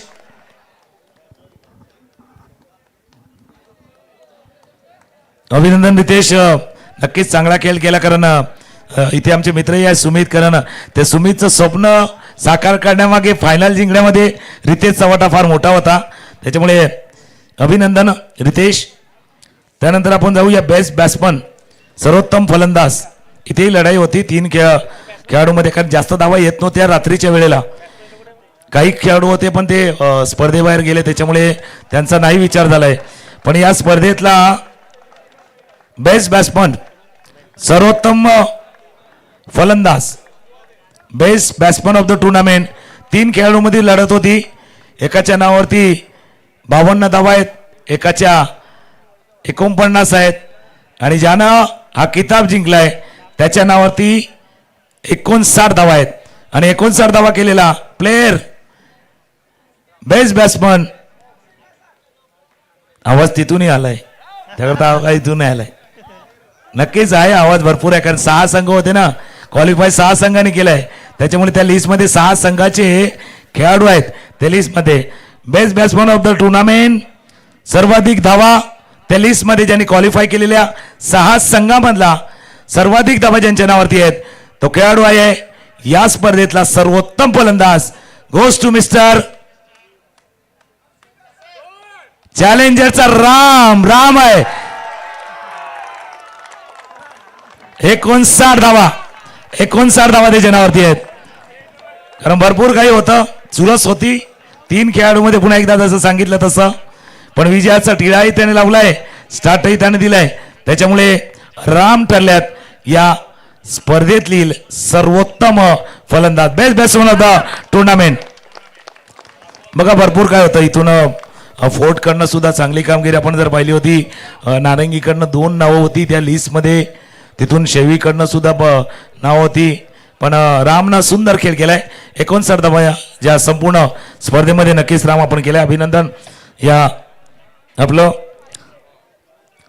अभिनंदन रितेश. नक्कीच चांगला खेळ केला, कारण इथे आमचे मित्रही आहे सुमित, कारण ते सुमितचं स्वप्न साकार करण्यामागे फायनल जिंकण्यामध्ये रितेशचा वाटा फार मोठा होता, त्याच्यामुळे अभिनंदन रितेश. त्यानंतर आपण जाऊया बेस्ट बॅट्समन, सर्वोत्तम फलंदाज. इथेही लढाई होती 3 खेळाडूमध्ये, कारण जास्त धावा येत नव्हत्या रात्रीच्या वेळेला. काही खेळाडू होते पण ते स्पर्धेबाहेर गेले, त्याच्यामुळे त्यांचा नाही विचार झालाय. पण या स्पर्धेतला बेस्ट बॅट्समन, सर्वोत्तम फलंदाज, best batsman of the tournament 3 खेळाडूंमध्ये लढत होती. एकाच्या नावावरती 52 धावा आहेत, एकाच्या 49 आहेत, आणि ज्यानं हा किताब जिंकलाय त्याच्या नावावरती 59 धावा आहेत. आणि 59 धावा केलेला प्लेयर बेस्ट बॅट्समन, आवाज तिथूनही आलाय, त्याकरता आवाज इथून आलाय. नक्कीच आहे, आवाज भरपूर आहे, कारण 6 संघ होते ना, क्वालिफाय 6 संघांनी केलाय, त्याच्यामुळे त्या लिस्टमध्ये 6 संघाचे खेळाडू आहेत त्या लिस्टमध्ये. Best batsman of the tournament, सर्वाधिक धावा त्या लिस्टमध्ये ज्यांनी क्वालिफाय केलेल्या 6 संघांमधला सर्वाधिक धावा ज्यांच्या नावावरती आहेत तो खेळाडू आहे या स्पर्धेतला सर्वोत्तम फलंदाज, गोस टू मिस्टर चॅलेंजरचा राम. राम आहे. 59 धावा, 59 धावा त्याच्या नावावरती आहेत, कारण भरपूर काही होतं, चुरस होती 3 खेळाडूमध्ये. पुन्हा एकदा जसं सांगितलं तसं, पण विजयाचा टिळाही त्याने लावलाय, स्टार्टही त्याने दिलाय, त्याच्यामुळे राम ठरल्यात या स्पर्धेतील सर्वोत्तम फलंदाज, best batsman of the tournament. बघा भरपूर काय होतं इथून. फोर्टकडनं सुद्धा चांगली कामगिरी आपण जर पाहिली होती. नारंगीकडनं 2 नावं होती त्या लिस्टमध्ये, तिथून शेवीकडनं सुद्धा नाव होती, पण रामनं सुंदर खेळ केलाय. 59 धावा ज्या संपूर्ण स्पर्धेमध्ये नक्कीच राम आपण केलाय. अभिनंदन या आपलं.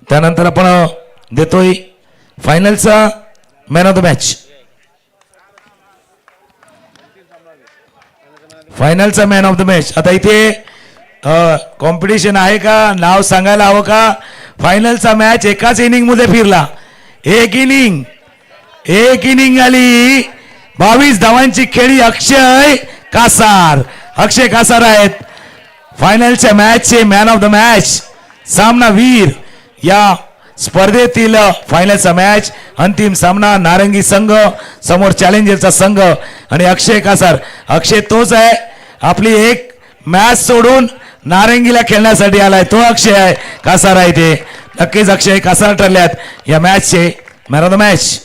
त्यानंतर आपण देतोय फायनलचा मॅन ऑफ द मॅच. फायनलचा मॅन ऑफ द मॅच. आता इथे कॉम्पिटिशन आहे का, नाव सांगायला हवं का? फायनलचा मॅच एकाच इनिंग मध्ये फिरला. एक इनिंग आली 22 धावांची खेळी अक्षय कासार. अक्षय कासार आहेत फायनलच्या मॅचचे मॅन ऑफ द मॅच, सामनावीर या स्पर्धेतील फायनलचा मॅच. अंतिम सामना नारंगी संघ समोर चॅलेंजरचा संघ आणि अक्षय कासार. अक्षय तोच आहे, आपली एक मॅच सोडून नारंगीला खेळण्यासाठी आलाय तो अक्षय आहे, कासार आहे ते. नक्कीच अक्षय कासार ठरल्यात या मॅचचे मॅन ऑफ द मॅच.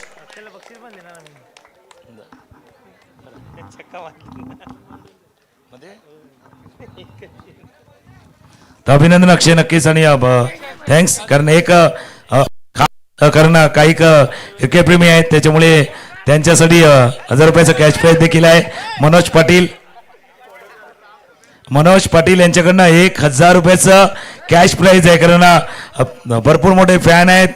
तर अभिनंदन अक्षय नक्कीच, आणि थँक्स, कारण एक कारण काही क्रिकेट प्रेमी आहेत त्याच्यामुळे त्यांच्यासाठी 1000 रुपयाचं कॅश प्राइज देखील आहे. मनोज पाटील यांच्याकडनं 1000 रुपयाचं कॅश प्राइज आहे, कारण भरपूर मोठे फॅन आहेत,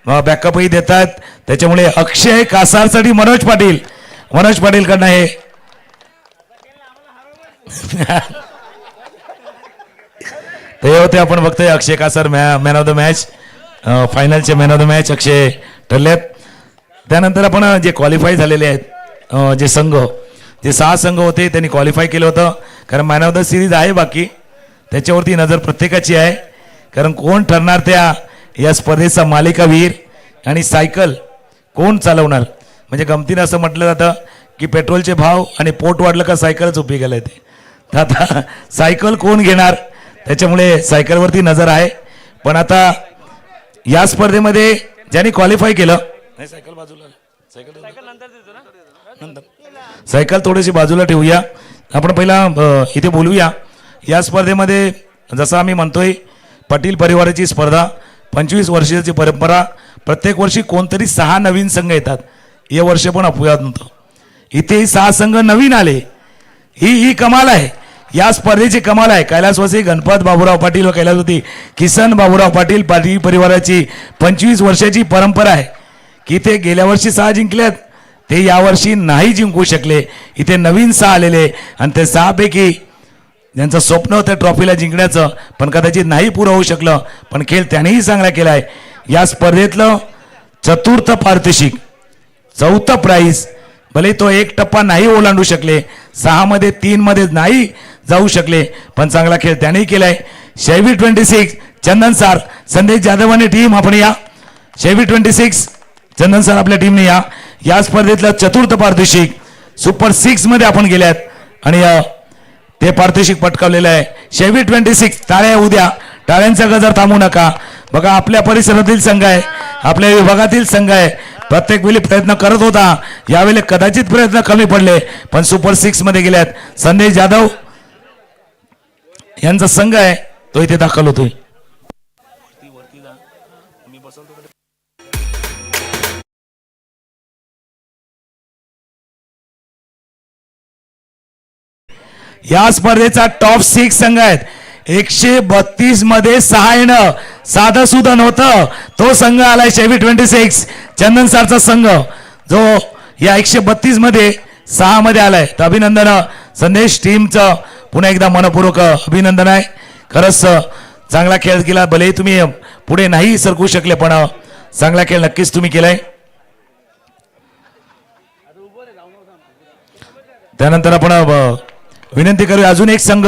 बॅकअपही देतात, त्याच्यामुळे अक्षय कासारसाठी मनोज पाटील कडनं हे ते होते. आपण बघतोय Akshay Kasar man of the match, फायनलचे man of the match Akshay ठरलेत. त्यानंतर आपण जे क्वालिफाय झालेले आहेत जे 6 संघ होते त्यांनी क्वालिफाय केलं होतं, कारण मॅन ऑफ द सिरीज आहे बाकी, त्याच्यावरती नजर प्रत्येकाची आहे, कारण कोण ठरणार त्या या स्पर्धेचा मालिकावीर आणि सायकल कोण चालवणार. म्हणजे गमतीनं असं म्हटलं जातं की पेट्रोलचे भाव आणि पोट वाढलं का सायकलच उपयोगाला येते, तर आता सायकल कोण घेणार त्याच्यामुळे सायकलवरती नजर आहे. पण आता या स्पर्धेमध्ये ज्यांनी क्वालिफाय केलं, सायकल थोडीशी बाजूला ठेवूया, आपण पहिला इथे बोलूया. या स्पर्धेमध्ये जसं आम्ही म्हणतोय पाटील परिवाराची स्पर्धा, 25 वर्षाची परंपरा, प्रत्येक वर्षी कोणतरी 6 नवीन संघ येतात. हे वर्ष पण अपवाद नव्हतं, इथे 6 संघ नवीन आले. ही कमाल आहे, या स्पर्धेची कमाल आहे. कैलासवासी गणपत बाबूराव पाटील व कैलासवासी किसन बाबूराव पाटील पाटील परिवाराची 25 वर्षाची परंपरा आहे की ते गेल्या वर्षी 6 जिंकल्यात, ते यावर्षी नाही जिंकू शकले. इथे नवीन 6 आलेले आणि ते 6 पैकी ज्यांचं स्वप्न होतं ट्रॉफीला जिंकण्याचं पण कदाचित नाही पुरं होऊ शकलं, पण खेळ त्यानेही चांगला केलाय. या स्पर्धेतलं चतुर्थ पारितोषिक 4थं प्राइज, भले तो एक टप्पा नाही ओलांडू शकले, 6 मध्ये 3 मध्ये नाही जाऊ शकले, पण चांगला खेळ त्यानेही केलाय. शैवी 26 चंदन सर, संदेश जाधव आणि टीम आपण या. शैवी 26 चंदन सर आपल्या टीमने या. या स्पर्धेतलं चतुर्थ पारितोषिक सुपर 6 मध्ये आपण गेल्यात आणि ते पारितोषिक पटकावलेलं आहे. शैवी 26 टाळ्या उद्या, टाळ्यांचा गजर थांबू नका. बघा आपल्या परिसरातील संघ आहे, आपल्या विभागातील संघ आहे, प्रत्येक वेळी प्रयत्न करत होता, यावेळी कदाचित प्रयत्न कमी पडले पण सुपर 6 मध्ये गेल्यात. संदेश जाधव यांचा संघ आहे तो इथे दाखल होतोय. या स्पर्धेचा टॉप 6 संघ आहेत. 132 मध्ये 6 येणं साधं सुद्धा नव्हतं. तो संघ आलाय शैवी 26 चंदन सरचा संघ, जो या 132 मध्ये 6 मध्ये आलाय. तर अभिनंदन संदेश टीमचं पुन्हा एकदा मनपूर्वक अभिनंदन आहे. खरंच चांगला खेळ केला, भले तुम्ही पुढे नाही सरकू शकले पण चांगला खेळ नक्कीच तुम्ही केलाय. त्यानंतर आपण विनंती करूया अजून एक संघ,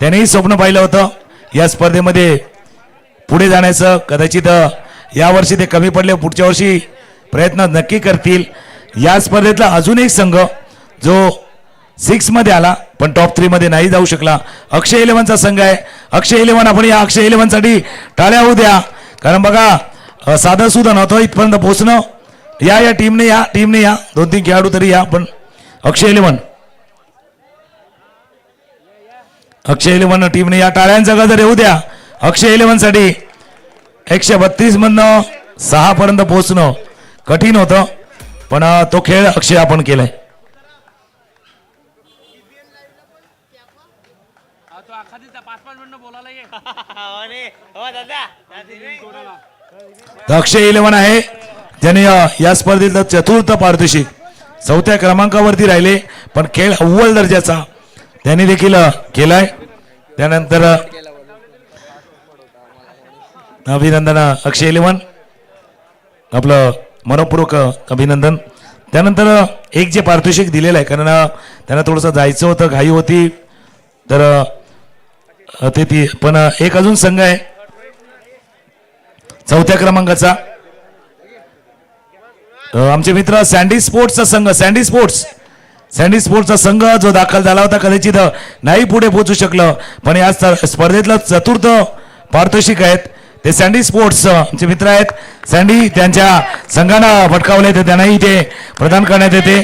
त्यानेही स्वप्न पाहिलं होतं या स्पर्धेमध्ये पुढे जाण्याचं. कदाचित यावर्षी ते कमी पडले, पुढच्या वर्षी प्रयत्न नक्की करतील. या स्पर्धेतला अजून एक संघ जो 6 मध्ये आला पण टॉप 3 मध्ये नाही जाऊ शकला, अक्षय 11चा संघ आहे. अक्षय 11 आपण या अक्षय 11 साठी टाळ्या होऊ द्या, कारण बघा साधं सुद्धा नव्हतं इथपर्यंत पोहोचणं. या टीमने या 2-3 खेळाडू तरी या. पण अक्षय 11 टीमने या टाळ्यांचा गजर येऊ द्या. अक्षय 11 साठी 132 मधनं 6 पर्यंत पोहोचणं कठीण होतं पण तो खेळ अक्षय आपण केलाय. अक्षय 11 आहे ज्याने या स्पर्धेतलं चतुर्थ पारितोषिक 4थ्या क्रमांकावरती राहिले पण खेळ अव्वल दर्जाचा त्यांनी देखील केलाय. त्यानंतर अभिनंदन अक्षय 11 आपलं मनपूर्वक अभिनंदन. त्यानंतर एक जे पारितोषिक दिलेलं आहे, कारण त्यांना थोडंसं जायचं होतं, घाई होती, तर ते पण एक अजून संघ आहे 4थ्या क्रमांकाचा, आमचे मित्र सँडी स्पोर्ट्सचा संघ. सँडी स्पोर्ट्सचा संघ जो दाखल झाला होता कदाचित नाही पुढे पोहोचू शकलं, पण या स्पर्धेतलं चतुर्थ पारितोषिक आहेत ते सँडी स्पोर्ट्स आमचे मित्र आहेत. सँडी त्यांच्या संघानं पटकावले तर त्यांनाही ते प्रदान करण्यात येते.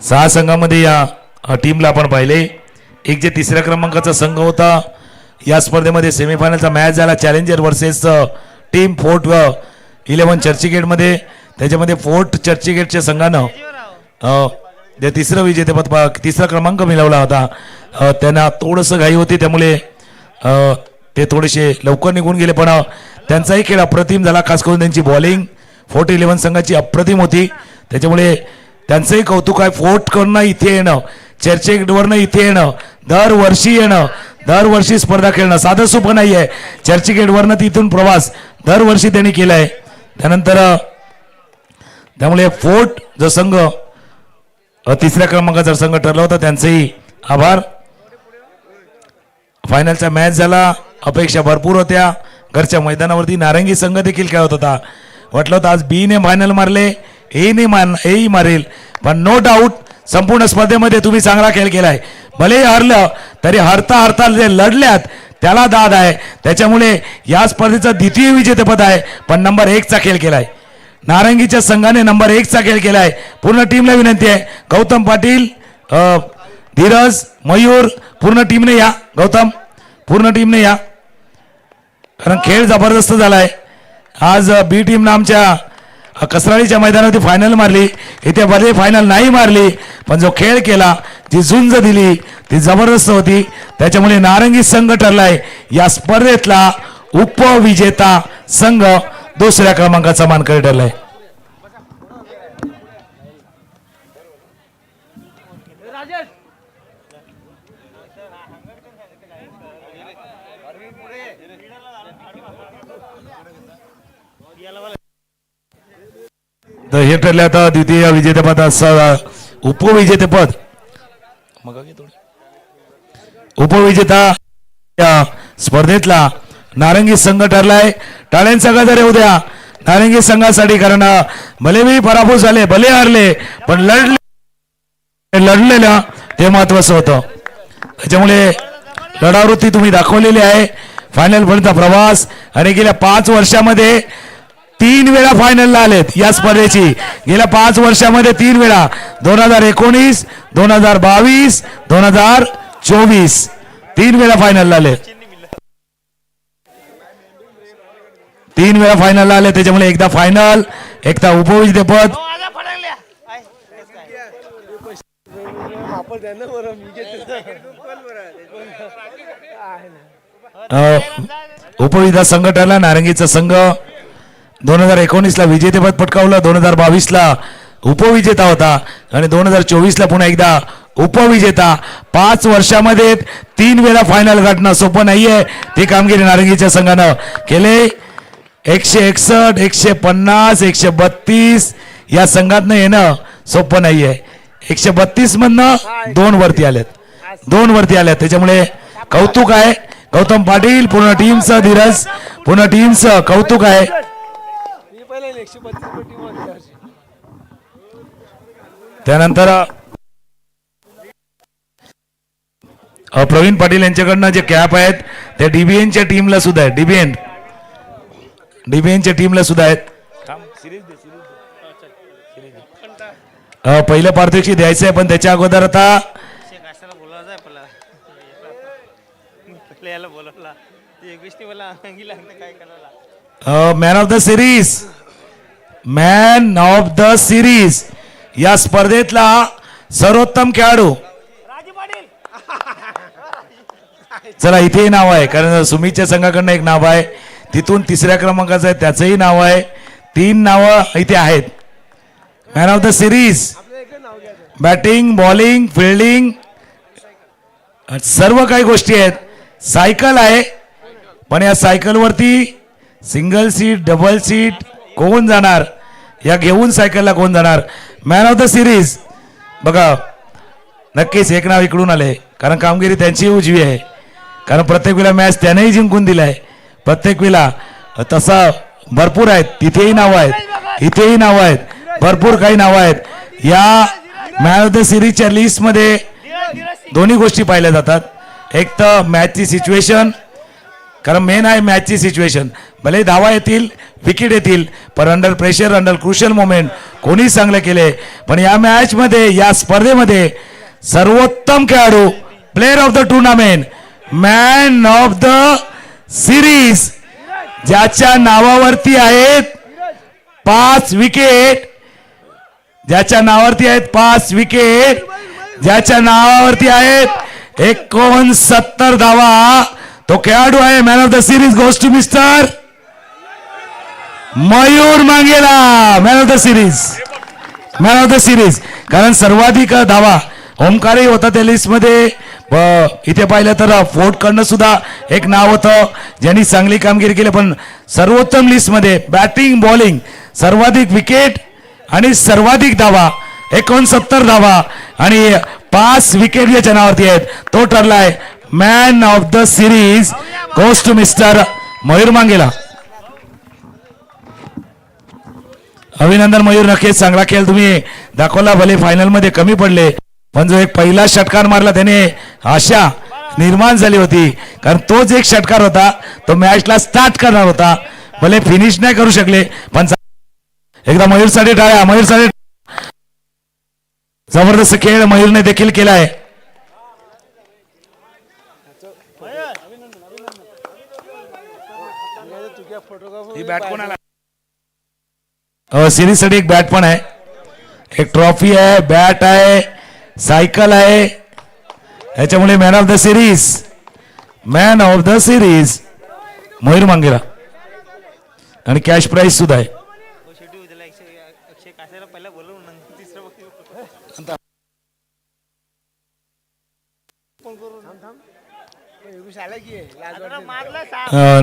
6 संघामध्ये या टीमला आपण पाहिले. एक जे 3ऱ्या क्रमांकाचा संघ होता या स्पर्धेमध्ये सेमीफायनलचा मॅच झाला, चॅलेंजर वर्सेस टीम फोर्ट 11 चर्चगेटमध्ये. त्याच्यामध्ये फोर्ट चर्चगेटच्या संघानं जे तिसरं विजेतेपद 3रा क्रमांक मिळवला होता. त्यांना थोडंसं घाई होती त्यामुळे ते थोडेसे लवकर निघून गेले, पण त्यांचाही खेळ अप्रतिम झाला. खास करून त्यांची बॉलिंग फोर्ट 11 संघाची अप्रतिम होती, त्याच्यामुळे त्यांचंही कौतुक आहे. फोर्टकडनं इथे येणं, चर्चगेटवरनं इथे येणं, दरवर्षी येणं, दरवर्षी स्पर्धा खेळणं साधं सोपं नाही आहे. चर्चगेटवरनं तिथून प्रवास दरवर्षी त्यांनी केलाय. त्यामुळे फोर्ट जो संघ 3ऱ्या क्रमांकाचा संघ ठरला होता त्यांचेही आभार. फायनलचा मॅच झाला, अपेक्षा भरपूर होत्या. घरच्या मैदानावरती नारंगी संघ देखील खेळत होता. वाटलं होतं आज बी ने फायनल मारले, एही मारेल, पण नो डाऊट संपूर्ण स्पर्धेमध्ये तुम्ही चांगला खेळ केलाय. भले हरलं तरी हरता जे लढल्यात त्याला दाद आहे, त्याच्यामुळे या स्पर्धेचं द्वितीय विजेतेपद आहे. पण नंबर 1चा खेळ केलाय नारंगीच्या संघाने, नंबर 1चा खेळ केलाय. पूर्ण टीमला विनंती आहे, गौतम पाटील, धीरज, मयूर पूर्ण टीमने या. गौतम पूर्ण टीमने या, कारण खेळ जबरदस्त झालाय. आज बी टीमनं आमच्या कसराळीच्या मैदानावरती फायनल मारली, इथे भले फायनल नाही मारली, पण जो खेळ केला, जी झुंज दिली ती जबरदस्त होती. त्याच्यामुळे नारंगी संघ ठरलाय या स्पर्धेतला उपविजेता संघ, दुसऱ्या क्रमांकाचा मानकरी ठरलाय. तर हे ठरले आता द्वितीय विजेतेपद, उपविजेतेपद, उपविजेता या स्पर्धेतला नारंगी संघ ठरलाय. टाळ्यांचा गजर येऊ द्या नारंगी संघासाठी, कारण भले मी पराभूत झाले, भले हारले, पण लढलेलं ते महत्वाचं होतं. त्याच्यामुळे लढावृत्ती तुम्ही दाखवलेली आहे, फायनल पर्यंत प्रवास, आणि गेल्या 5 वर्षामध्ये 3 वेळा फायनलला आलेत या स्पर्धेची. गेल्या 5 वर्षामध्ये 3 वेळा, 2019, 2022, 2024, 3 वेळा फायनलला आले, 3 वेळा फायनलला आले. त्याच्यामुळे एकदा फायनल, एकदा उपविजेतेपद. उपविजेता संघ ठरला नारंगीचा संघ. 2019ला विजेतेपद पटकावलं, 2022ला उपविजेता होता, आणि 2024ला पुन्हा एकदा उपविजेता. 5 वर्षामध्ये 3 वेळा फायनल गाठणं सोपं नाहीये. ती कामगिरी नारंगीच्या संघानं केले. 161, 150, 132 या संघातनं येणं सोपं नाहीये. 132 मधनं 2 वरती आलेत, 2 वरती आल्यात. त्याच्यामुळे कौतुक आहे गौतम पाटील, पूर्ण टीमचं, धीरज, पूर्ण टीमचं कौतुक आहे. त्यानंतर प्रवीण पाटील यांच्याकडनं जे कॅप आहेत ते डीबीएनच्या टीमला सुद्धा आहे, डीबीएनच्या टीमला सुद्धा आहेत. पहिलं पारितोषिक द्यायचं आहे, पण त्याच्या अगोदर आता man of the series, man of the series या स्पर्धेतला सर्वोत्तम खेळाडू. चला इथेही नाव आहे, कारण सुमितच्या संघाकडनं एक नाव आहे, तिथून 3ऱ्या क्रमांकाचं आहे, त्याचंही नाव आहे. 3 नावं इथे आहेत. Man of the series, batting, bowling, fielding, सर्व काही गोष्टी आहेत. सायकल आहे, पण या सायकलवरती सिंगल सीट, डबल सीट कोण जाणार, या घेऊन सायकलला कोण जाणार. मॅन ऑफ द सिरीज बघा, नक्कीच एक नाव इकडून आले, कारण कामगिरी त्यांची उजवी आहे, कारण प्रत्येक वेळा मॅच त्यानेही जिंकून दिलाय. प्रत्येक वेळा तसा भरपूर आहेत, तिथेही नावं आहेत, इथेही नावं आहेत, भरपूर काही नावं आहेत. या मॅन ऑफ द सिरीजच्या लिस्टमध्ये दोन्ही गोष्टी पाहिल्या जातात. एक तर मॅचची सिच्युएशन, कारण मेन आहे मॅचची सिच्युएशन. भले धावा येतील, विकेट येतील, पण under pressure, under crucial moment कोणी चांगले केले. पण या मॅचमध्ये, या स्पर्धेमध्ये सर्वोत्तम खेळाडू, player of the tournament, man of the series, ज्याच्या नावावरती आहेत 5 विकेट, ज्याच्या नावावरती आहेत 5 विकेट, ज्याच्या नावावरती आहेत 69 धावा, तो खेळाडू आहे. Man of the series goes to mister Mayur Mangela. Man of the series, man of the series, कारण सर्वाधिक धावा ओमकारही होता त्या लिस्टमध्ये. इथे पाहिलं तर फोर्टकडनं सुद्धा एक नाव होतं ज्यांनी चांगली कामगिरी केली, पण सर्वोत्तम लिस्टमध्ये बॅटिंग, बॉलिंग, सर्वाधिक विकेट आणि सर्वाधिक धावा 69 धावा आणि 5 विकेट याच्या नावावरती आहेत. तो ठरलाय man of the series goes to mister Mayur Mangela. अभिनंदन मयूर, नक्कीच चांगला खेळ तुम्ही दाखवला. भले फायनल मध्ये कमी पडले, पण जो एक पहिला षटकार मारला त्याने आशा निर्माण झाली होती, कारण तोच एक षटकार होता, तो मॅचला स्टार्ट करणार होता. भले फिनिश नाही करू शकले, पण एकदा मयूरसाठी टाळ्या. मयूरसाठी जबरदस्त खेळ मयूरने देखील केलाय. ही बॅट कोणाला सिरीजसाठी एक बॅट पण आहे, एक ट्रॉफी आहे, बॅट आहे, सायकल आहे. याच्यामुळे man of the series Mayur मांगेला आणि कॅश प्राइज सुद्धा आहे.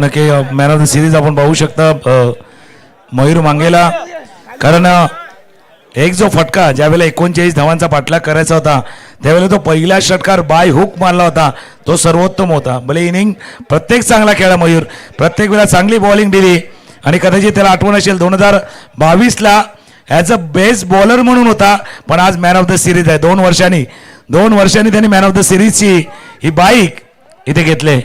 नक्की मॅन ऑफ द सिरीज आपण पाहू शकता मयूर मांगेला. कारण एक जो फटका ज्यावेळेला 39 धावांचा पाठलाग करायचा होता त्यावेळेला तो पहिला षटकार बाय हुक मारला होता, तो सर्वोत्तम होता. भले इनिंग प्रत्येक चांगला खेळला मयूर, प्रत्येक वेळा चांगली बॉलिंग दिली आणि कदाचित त्याला आठवण असेल 2022ला ॲज अ बेस्ट बॉलर म्हणून होता, पण आज मॅन ऑफ द सिरीज आहे. 2 वर्षांनी त्यांनी मॅन ऑफ द सिरीजची ही बाईक इथे घेतले.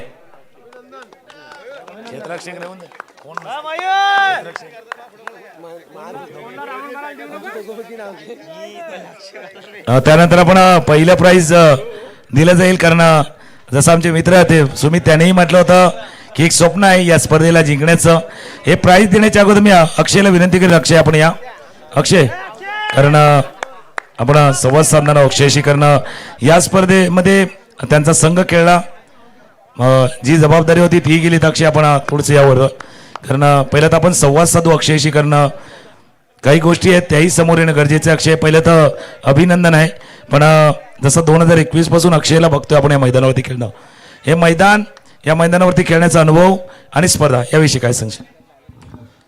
त्यानंतर आपण पहिलं प्राइज दिलं जाईल. कारण जसं आमचे मित्र ते सुमित त्यांनीही म्हटलं होतं की एक स्वप्न आहे या स्पर्धेला जिंकण्याचं. हे प्राइज देण्याच्या अगोदर मी अक्षयला विनंती करेन, अक्षय आपण या. अक्षय, कारण आपण संवाद साधणार अक्षयशी, कारण या स्पर्धेमध्ये त्यांचा संघ खेळला, जी जबाबदारी होती ती गेली. तर अक्षय आपण थोडंसं यावर, कारण पहिलं तर आपण संवाद साधू अक्षयशी, कारण काही गोष्टी आहेत त्याही समोर येणं गरजेचं आहे. अक्षय, पहिलं तर अभिनंदन आहे, पण जसं 2021 पासून अक्षयला बघतोय आपण या मैदानावरती खेळणं, हे मैदान, या मैदानावरती खेळण्याचा अनुभव आणि स्पर्धा याविषयी काय सांगशील?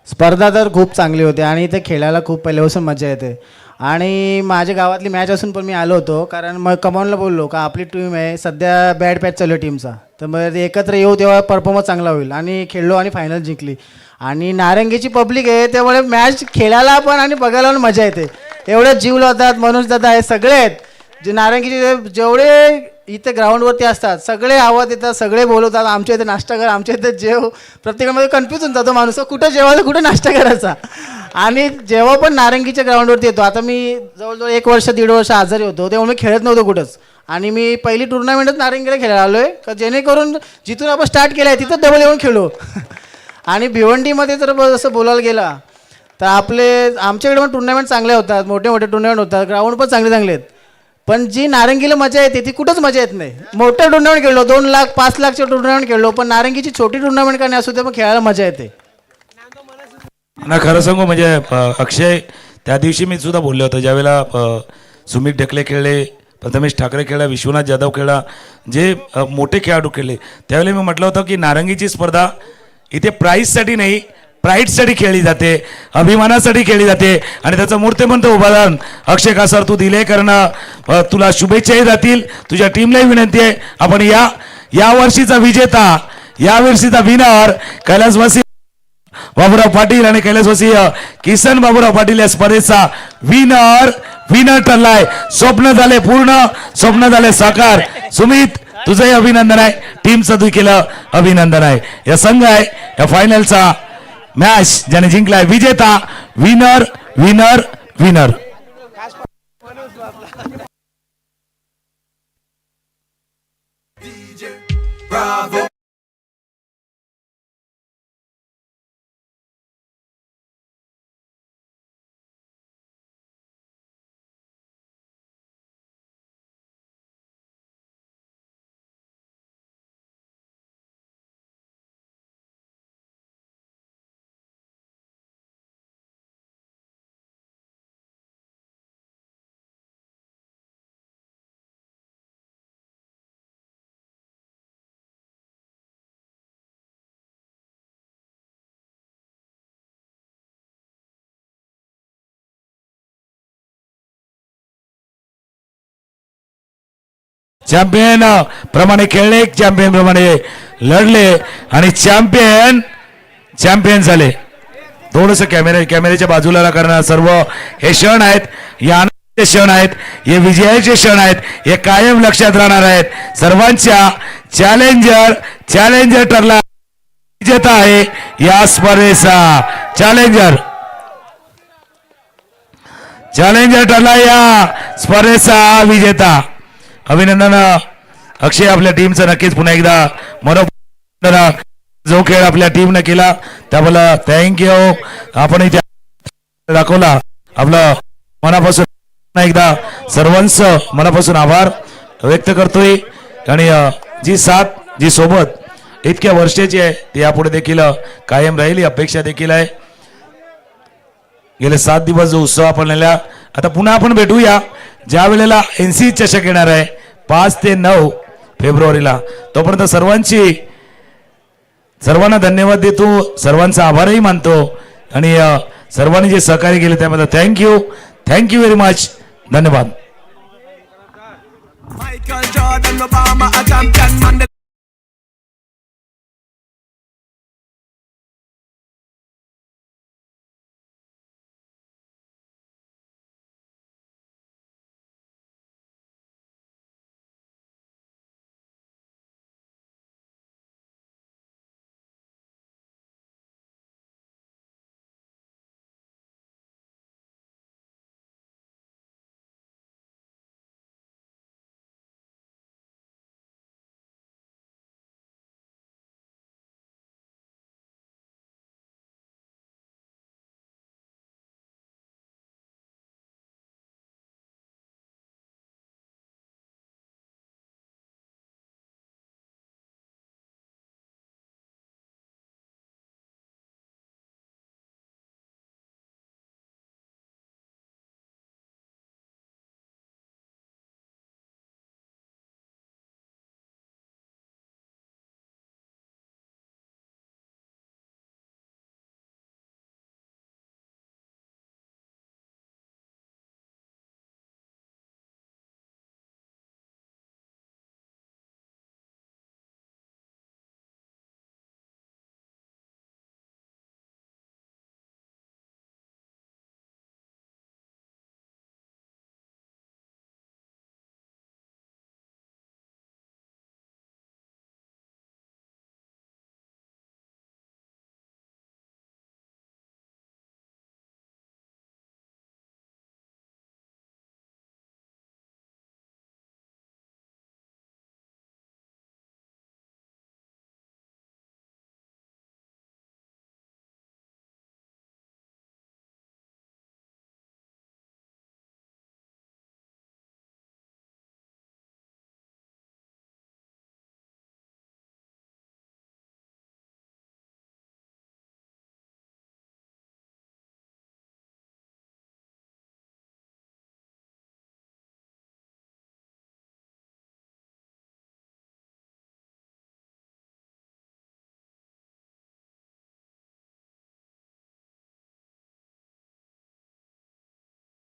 स्पर्धा तर खूप चांगली होती आणि इथे खेळायला खूप पहिल्यापासून मजा येते. आणि माझ्या गावातली मॅच असून पण मी आलो होतो, कारण मग कमावूनला बोललो का आपली टीम आहे सध्या बॅड पॅच चालू आहे टीमचा, तर मग एकत्र येऊ तेव्हा परफॉर्मन्स चांगला होईल. आणि खेळलो आणि फायनल जिंकली. आणि नारंगीची पब्लिक आहे त्यामुळे मॅच खेळायला पण आणि बघायला पण मजा येते. एवढे जीव लावतात, मनोज दादा हे सगळे आहेत जे नारंगीचे जेवढे इथे ग्राउंडवरती असतात सगळे आवाज येतात, सगळे बोलवतात आमच्या इथे नाश्ता कर, आमच्या इथे जेव. प्रत्येकामध्ये कन्फ्यूज होऊन जातो माणूस कुठं जेवायला कुठं नाश्ता करायचा. आणि जेव्हा पण नारंगीच्या ग्राउंडवरती येतो, आता मी जवळजवळ 1 वर्ष 1.5 वर्ष आजारी होतो तेव्हा मी खेळत नव्हतो कुठंच, आणि मी पहिली टुर्नामेंटच नारंगीला खेळायला आलो आहे का जेणेकरून जिथून आपण स्टार्ट केलं आहे तिथं डबल येऊन खेळलो. आणि भिवंडीमध्ये तर जसं बोलायला गेला तर आमच्याकडे पण टुर्नामेंट चांगले होतात, मोठे मोठे टुर्नामेंट होतात, ग्राउंड पण चांगले चांगले आहेत, पण जी नारंगीला मजा येते ती कुठंच मजा येत नाही. मोठे टुर्नामेंट खेळलो, 2 लाख 5 लाखचे टुर्नामेंट खेळलो, पण नारंगीची छोटी टुर्नामेंट करणे असू दे पण खेळायला मजा येते. ना खरं सांगू म्हणजे अक्षय, त्या दिवशी मी सुद्धा बोललो होतो ज्यावेळेला सुमित ढकले खेळले, प्रथमेश ठाकरे खेळला, विश्वनाथ जाधव खेळला, जे मोठे खेळाडू खेळले, त्यावेळेला मी म्हटलं होतं की नारंगीची स्पर्धा इथे प्राईजसाठी नाही प्राईडसाठी खेळली जाते, अभिमानासाठी खेळली जाते. आणि त्याचं मूर्तिमंत उदाहरण अक्षय कासार तू दिले, कारण तुला शुभेच्छाही जातील. तुझ्या टीमलाही विनंती आहे आपण या वर्षीचा विजेता, या वर्षीचा विनर कैलासवासी बाबूराव पाटील आणि कैलासवासी किसन बाबूराव पाटील या स्पर्धेचा विनर ठरलाय. स्वप्न झाले पूर्ण, स्वप्न झाले साकार. सुमित, तुझंही अभिनंदन आहे, टीमचं देखील अभिनंदन आहे. या संघ आहे या फायनलचा मॅच ज्याने जिंकलाय, विजेता, विनर विनर विनर. चॅम्पियन प्रमाणे खेळले, चॅम्पियन प्रमाणे लढले आणि चॅम्पियन झाले. थोडस कॅमेऱ्याच्या बाजूला कारण सर्व हे क्षण आहेत, या आनंदाचे क्षण आहेत, हे विजयाचे क्षण आहेत, हे कायम लक्षात राहणार आहेत. सर्वांच्या चॅलेंजर ठरला, विजेता आहे या स्पर्धेचा. चॅलेंजर ठरला या स्पर्धेचा विजेता. अभिनंदन अक्षय, आपल्या टीमचं नक्कीच पुन्हा एकदा मनोरंजन जो खेळ आपल्या टीमनं केला त्याबद्दल थँक्यू. आपण दाखवला. आपलं मनापासून पुन्हा एकदा सर्वांचं मनापासून आभार व्यक्त करतोय. आणि जी साथ जी सोबत इतक्या वर्षाची आहे ती यापुढे देखील कायम राहील ही अपेक्षा देखील आहे. गेले 7 दिवस जो उत्सव आपण नेला, आता पुन्हा आपण भेटूया ज्या वेळेला NC चषक येणार आहे 5 ते 9 फेब्रुवारीला. तोपर्यंत सर्वांना धन्यवाद देतो, सर्वांचा आभारही मानतो आणि सर्वांनी जे सहकार्य केले त्याबद्दल थँक्यू व्हेरी मच. धन्यवाद. Michael Jordan, Obama, a champion man.